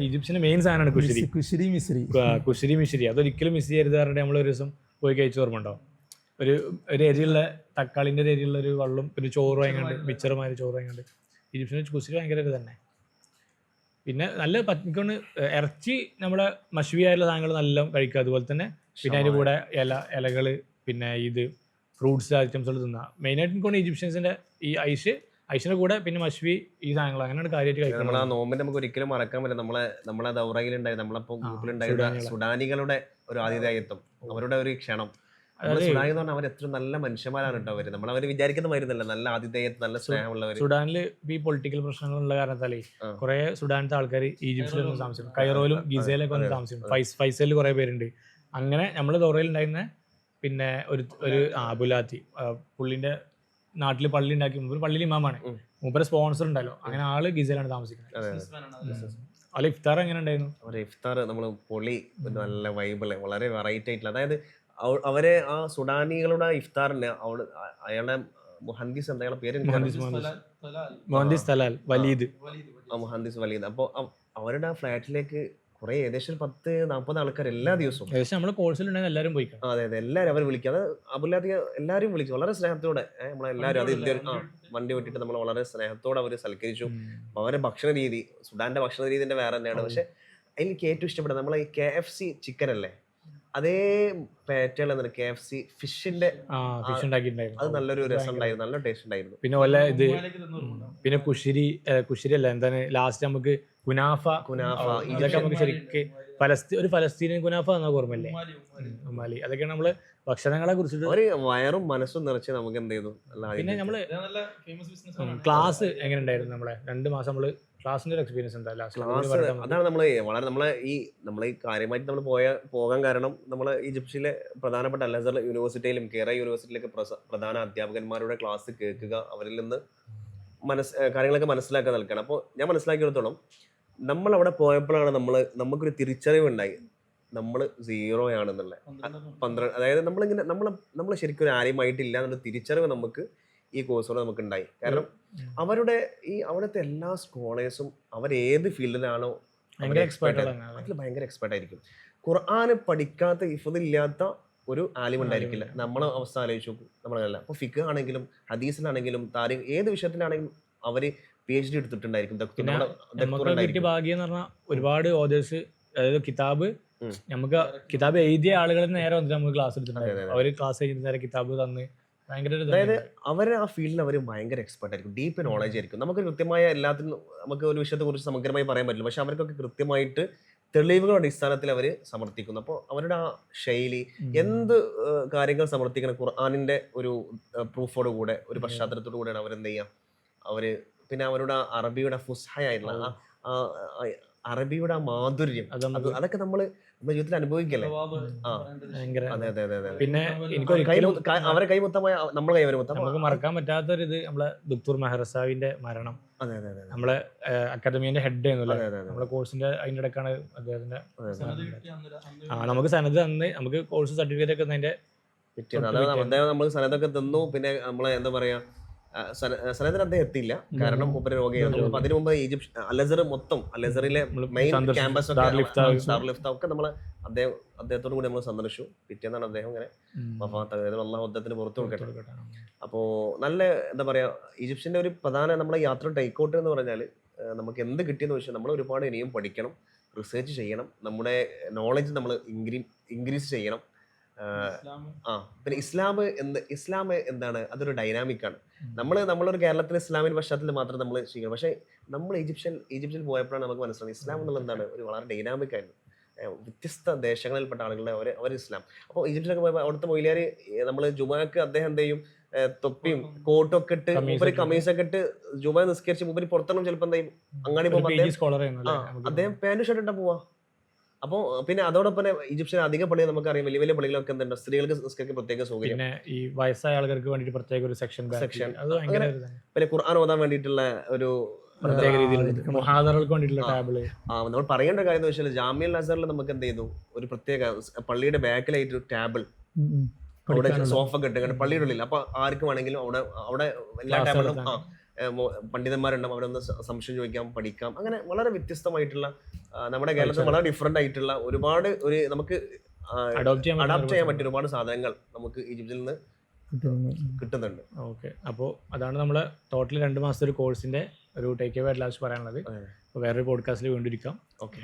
ഈജിപ്ഷ്യന്റെ മെയിൻ സാധനമാണ് കുഷിരി മിശ്രി. അതൊരിക്കലും മിസ് ചെയ്യരുത് പറഞ്ഞിട്ട് നമ്മൾ ഒരു ദിവസം പോയി കഴിച്ചു. ഓർമ്മ ഉണ്ടോ? ഒരു എരിയുള്ള തക്കാളിന്റെ ഒരു എരിയുള്ള ഒരു വെള്ളം, പിന്നെ ചോറ് വാങ്ങിക്കണ്ട്, മിച്ചറുമാതിരി ചോറ് വാങ്ങിക്കണ്ട്. ഈജിപ്ഷ്യൻ കുഷിരി ഭയങ്കര ഇത് തന്നെ. പിന്നെ നല്ല പറ്റിക്കൊണ്ട് ഇറച്ചി, നമ്മുടെ മഷ്വിയായിട്ടുള്ള സാധനങ്ങൾ നല്ല കഴിക്കുക. അതുപോലെ തന്നെ പിന്നെ അതിൻ്റെ കൂടെ ഇലകള്, പിന്നെ ഇത് ഫ്രൂട്ട്സ് ഐറ്റംസുകൾ തിന്നുക. മെയിനായിട്ട് എനിക്ക് ഈജിപ്ഷ്യൻസിൻ്റെ ഈ ഐഷിൻ്റെ കൂടെ പിന്നെ മഷ്വി ഈ സാധനങ്ങൾ അങ്ങനെയാണ് കാര്യമായിട്ട് നമ്മൾ ആ കഴിക്കുന്നത്. നോമ്പിന്റെ നമുക്ക് ഒരിക്കലും മറക്കാൻ പറ്റില്ല. നമ്മളെ ദൗറയിലുണ്ടായി നമ്മളിപ്പോ ഗ്രൂപ്പിലുണ്ടായിരുന്ന സുഡാനികളുടെ ഒരു ആതിഥേയത്വം, അവരുടെ ഒരു ക്ഷണം. സുഡാനി എന്ന് പറഞ്ഞാൽ അവർ എത്ര നല്ല മനുഷ്യന്മാരാണ് കേട്ടോ. അവര് നമ്മളവര് വിചാരിക്കുന്ന മായിരുന്നല്ല, നല്ല ആതിഥേയത്വം, നല്ല സ്നേഹമുള്ളവര്. സുഡാനിൽ ഈ പൊളിറ്റിക്കൽ പ്രശ്നങ്ങളുള്ള കാരണത്താലേ കുറെ സുഡാനത്തെ ആൾക്കാർ ഈജിപ്തിൽ വന്ന് താമസിക്കും. കൈറോയിലും ഗിസയിലൊക്കെ വന്ന് താമസിക്കും. ഫൈസലിൽ കുറെ പേരുണ്ട്. അങ്ങനെ നമ്മൾ ദൗറയിൽ ഉണ്ടായിരുന്ന പിന്നെ ഒരു അബുലാത്തി പുള്ളിന്റെ നാട്ടിൽ പള്ളി ഉണ്ടാക്കി, പള്ളിയിൽ ഇമാമാണ്, മൂപ്പരെ സ്പോൺസർ ഉണ്ടല്ലോ. അങ്ങനെ ആള് ഗിസയിലാണ് താമസിക്കുന്നത്. അല്ല ഇഫ്താർ എങ്ങനെ ഉണ്ടായിരുന്നു? അവരെ ഇഫ്താർ നമ്മള് പൊളി, നല്ല വൈബിള്, വളരെ വെറൈറ്റി ആയിട്ടുള്ള. അതായത് അവരെ ആ സുഡാനികളുടെ ഇഫ്താറിന് അയാളുടെ മുഹന്ദിസ് എന്താ അയാളുടെ പേര്, മുഹന്ദിസ് തലാൽ വലീദ്. മുഹന്ദിസ് വലീദ്. അപ്പോൾ അവരുടെ ആ ഫ്ലാറ്റിലേക്ക് കുറെ ഏകദേശം 10-40 ആൾക്കാർ എല്ലാ ദിവസവും, ഏകദേശം നമ്മുടെ കോഴ്സിലുണ്ടെങ്കിൽ എല്ലാവരും പോയി. അതെ എല്ലാവരും അവർ വിളിക്കും. അത് അബുലാദി എല്ലാവരും വിളിച്ചു വളരെ സ്നേഹത്തോടെ. നമ്മളെല്ലാവരും അത് വണ്ടി വിട്ടിട്ട് നമ്മൾ വളരെ സ്നേഹത്തോടെ അവർ സൽക്കരിച്ചു. അവരുടെ ഭക്ഷണ രീതി, സുഡാന്റെ ഭക്ഷണ രീതിന്റെ വേറെ തന്നെയാണ്. പക്ഷെ എനിക്ക് ഏറ്റവും ഇഷ്ടപ്പെട്ടത് നമ്മളെ ഈ KFC ചിക്കൻ അല്ലേ, അതേ പാറ്റേൺ എന്താണ് KFC ഫിഷിന്റെ അത് നല്ലൊരു രസം ഉണ്ടായിരുന്നു, നല്ല ടേസ്റ്റ് ഉണ്ടായിരുന്നു. പിന്നെ വല്ല ഇത് പിന്നെ കുഷിരി അല്ല എന്താണ് ലാസ്റ്റ് നമുക്ക് കുനാഫ ഇതൊക്കെ നമുക്ക് ശരിക്കും ഒരു ഫലസ്തീനിയൻ കുനാഫ എന്ന ഓർമ്മല്ലേ, ഉമാലി. അതൊക്കെയാണ് നമ്മള് ഭക്ഷണങ്ങളെ കുറിച്ചിട്ട് ഒരു വയറും മനസ്സും നിറച്ച് നമുക്ക് എന്ത് ചെയ്തു. പിന്നെ നമ്മള് ക്ലാസ് എങ്ങനെ ഉണ്ടായിരുന്നു? നമ്മളെ 2 മാസം നമ്മള് ക്ലാസിന്റെ എക്സ്പീരിയൻസ് എന്താ? അതാണ് നമ്മള് ഈ കാര്യമായിട്ട് നമ്മൾ പോകാൻ കാരണം നമ്മൾ ഈജിപ്തിലെ പ്രധാനപ്പെട്ട അൽ അസ്ഹർ യൂണിവേഴ്സിറ്റിയിലും കേര യൂണിവേഴ്സിറ്റിയിലൊക്കെ പ്രധാന അധ്യാപകന്മാരുടെ ക്ലാസ് കേൾക്കുക, അവരിൽ നിന്ന് കാര്യങ്ങളൊക്കെ മനസ്സിലാക്കാൻ നൽകണം. അപ്പോൾ ഞാൻ മനസ്സിലാക്കിയെടുത്തോളം നമ്മൾ അവിടെ പോയപ്പോഴാണ് നമുക്കൊരു തിരിച്ചറിവുണ്ടായി, നമ്മൾ 0 ആണെന്നുള്ള 12. അതായത് നമ്മൾ ശരിക്കും ആരെയുമായിട്ടില്ല എന്നുള്ള തിരിച്ചറിവ് നമുക്ക് ഈ കോഴ്സോടെ നമുക്ക് ഉണ്ടായി. കാരണം അവിടുത്തെ എല്ലാ സ്കോളേഴ്സും അവരേത് ഫീൽഡിലാണോ അതിൽ ഭയങ്കര എക്സ്പെർട്ട് ആയിരിക്കും. ഖുർആന് പഠിക്കാത്ത ഹിഫ്ദില്ലാത്ത ഒരു ആലിം ഉണ്ടായിരിക്കില്ല. നമ്മളെ അവസ്ഥ ആലോചിച്ചു നോക്കും. നമ്മളല്ല ഇപ്പോൾ ഫിഖ് ആണെങ്കിലും ഹദീസിലാണെങ്കിലും താരീഖ് ഏത് വിഷയത്തിലാണെങ്കിലും അവര് PhD എടുത്തിട്ടുണ്ടായിരിക്കും. ഭാഗ്യം എന്ന് പറഞ്ഞാൽ ഒരുപാട് ഓതേഴ്സ്, അതായത് കിതാബ് എഴുതിയ ആളുകളെ നേരെ വന്നിട്ട് നമുക്ക് ക്ലാസ് എടുത്തിട്ടുണ്ടായിരുന്നു. അവര് ക്ലാസ് കഴിഞ്ഞിട്ട് നേരെ കിതാബ് തന്ന് അതായത് അവരെ ആ ഫീൽഡിൽ അവർ ഭയങ്കര എക്സ്പെർട്ട് ആയിരിക്കും, ഡീപ്പ് നോളജ് ആയിരിക്കും. നമുക്ക് കൃത്യമായ എല്ലാത്തിനും നമുക്ക് ഒരു വിഷയത്തെ കുറിച്ച് സമഗ്രമായി പറയാൻ പറ്റില്ല, പക്ഷെ അവർക്കൊക്കെ കൃത്യമായിട്ട് തെളിവുകളുടെ അടിസ്ഥാനത്തിൽ അവർ സമർത്ഥിക്കുന്നു. അപ്പോൾ അവരുടെ ആ ശൈലി, എന്ത് കാര്യങ്ങൾ സമർത്ഥിക്കണം ഖുർആനിന്റെ ഒരു പ്രൂഫോട് കൂടെ, ഒരു പശ്ചാത്തലത്തോടു കൂടെയാണ് അവരെന്ത് ചെയ്യാം. അവര് പിന്നെ അവരുടെ അറബിയുടെ ഫുസ്ഹയായിട്ടുള്ള അറബിയുടെ ആ മാധുര്യം, അതൊക്കെ നമ്മുടെ ജീവിതത്തിൽ അനുഭവിക്കല്ലേ. പിന്നെ അവരെ കൈമുത്തമായ നമ്മളെ കൈവരുമുത്തം നമുക്ക് മറക്കാൻ പറ്റാത്തൊരിത് നമ്മളെ ദുക്തൂർ മെഹ്റസാവിന്റെ മരണം. നമ്മളെ അക്കാദമിന്റെ ഹെഡ് ആയിരുന്നല്ലോ നമ്മളെ കോഴ്സിന്റെ അതിന്റെ ഇടക്കാണ് അദ്ദേഹത്തിന്റെ നമുക്ക് സനത് തന്ന് നമുക്ക് കോഴ്സ് സർട്ടിഫിക്കറ്റ് ഒക്കെ അതിന്റെ അദ്ദേഹം നമ്മൾ സനതൊക്കെ തന്നു. പിന്നെ നമ്മളെ എന്താ പറയാ സനത്തിന് അദ്ദേഹം എത്തിയില്ല, കാരണം മൂപ്പര് രോഗിയായിരുന്നു. അപ്പൊ അതിനു മുമ്പ് അൽ അസ്ഹർ മൊത്തം അൽ അസ്ഹറിലെ മെയിൻ ക്യാമ്പസ് ഒക്കെ നമ്മള് അദ്ദേഹത്തോടു കൂടി നമ്മൾ സന്ദർശിച്ചു. പിറ്റേന്നാണ് അദ്ദേഹം ഇങ്ങനെ വഫാത്തായത്. അല്ലാഹു അദ്ദേഹത്തിന് പുറത്തു കൊടുക്കട്ടെ. അപ്പോ നല്ല എന്താ പറയാ ഈജിപ്ഷ്യന്റെ ഒരു പ്രധാന നമ്മളെ യാത്ര ടേക്കൗട്ട് എന്ന് പറഞ്ഞാല് നമുക്ക് എന്ത് കിട്ടിയെന്ന് വെച്ചാൽ നമ്മൾ ഒരുപാട് ഇനിയും പഠിക്കണം, റിസർച്ച് ചെയ്യണം, നമ്മുടെ നോളജ് നമ്മൾ ഇൻക്രീസ് ചെയ്യണം. പിന്നെ ഇസ്ലാം എന്താണ്, അതൊരു ഡൈനാമിക് ആണ്. നമ്മളൊരു കേരളത്തിലെ ഇസ്ലാമിന്റെ പശ്ചാത്തലത്തിൽ മാത്രം നമ്മൾ ചെയ്യണം. പക്ഷെ നമ്മൾ ഈജിപ്തിൽ പോയപ്പോഴാണ് നമുക്ക് മനസ്സിലായത് ഇസ്ലാം എന്നുള്ള എന്താണ് ഒരു വളരെ ഡൈനാമിക് ആയിരുന്നു. വ്യത്യസ്ത ദേശങ്ങളിൽപ്പെട്ട ആളുകളുടെ അവർ ഇസ്ലാം. അപ്പോൾ ഈജിപ്തിലൊക്കെ പോയപ്പോൾ അവിടുത്തെ മൊയിലാര് നമ്മൾ ജുമാക്ക് അദ്ദേഹം എന്ത് ചെയ്യും, തൊപ്പിയും കോട്ടും ഒക്കെ ഇട്ട് മൂപ്പര് കമീസൊക്കെ ഇട്ട് ജുമാ നിസ്കരിച്ച് മൂപ്പര് പുറത്തിറങ്ങും. ചിലപ്പോൾ എന്താ ചെയ്യും, അങ്ങാടി പോകുമ്പോൾ അദ്ദേഹം പാന്റ് ഷർട്ട് ഇട്ടാ പോവാ. അപ്പോൾ പിന്നെ അതോടൊപ്പം ഈജിപ്ഷ്യൻ അധിക പള്ളികൾ നമുക്കറിയാം, വലിയ വലിയ പള്ളികളൊക്കെ എന്തുണ്ട്, സ്ത്രീകൾക്ക് നിസ്കരിക്കാൻ പ്രത്യേക സൗകര്യം, ഈ വയസ്സായ ആളുകൾക്ക് വേണ്ടിയിട്ട് പ്രത്യേക ഒരു സെക്ഷൻ. പിന്നെ ഖുർആൻ ഓതാൻ വേണ്ടിയിട്ടുള്ള ഒരു പ്രത്യേക രീതിയിലുള്ള മുഹാദറകൾക്ക് വേണ്ടിയിട്ടുള്ള ടാബിള്. നമ്മൾ പറയേണ്ട കാര്യം എന്ന് വെച്ചാൽ ജാമിഅൽ അസ്ഹറിൽ നമുക്ക് എന്ത് ചെയ്തു, ഒരു പ്രത്യേക പള്ളിയുടെ ബാക്കിലായിട്ട് ടേബിൾ, അവിടെ സോഫ കെട്ടുക പള്ളിയുടെ ഉള്ളിൽ. അപ്പൊ ആർക്കും വേണമെങ്കിലും അവിടെ എല്ലാ ടേബിളും പണ്ഡിതന്മാരുണ്ടാവും, അവിടെ ഒന്ന് സംശയം ചോദിക്കാം, പഠിക്കാം. അങ്ങനെ വളരെ വ്യത്യസ്തമായിട്ടുള്ള നമ്മുടെ കേരളത്തിൽ വളരെ ഡിഫറെന്റ് ആയിട്ടുള്ള ഒരുപാട് നമുക്ക് അഡോപ്റ്റ് ചെയ്യാൻ പറ്റിയ ഒരുപാട് സാധനങ്ങൾ നമുക്ക് ഈജിപ്തിൽ നിന്ന് കിട്ടുന്നുണ്ട്. ഓക്കെ, അപ്പോൾ അതാണ് നമ്മളെ ടോട്ടൽ 2 മാസത്തെ ഒരു കോഴ്സിന്റെ ഒരു ടേക്ക് അവേ ലാസ്റ്റ് പറയാനുള്ളത്. വേറൊരു പോഡ്കാസ്റ്റിൽ വീണ്ടിരിക്കാം. ഓക്കെ.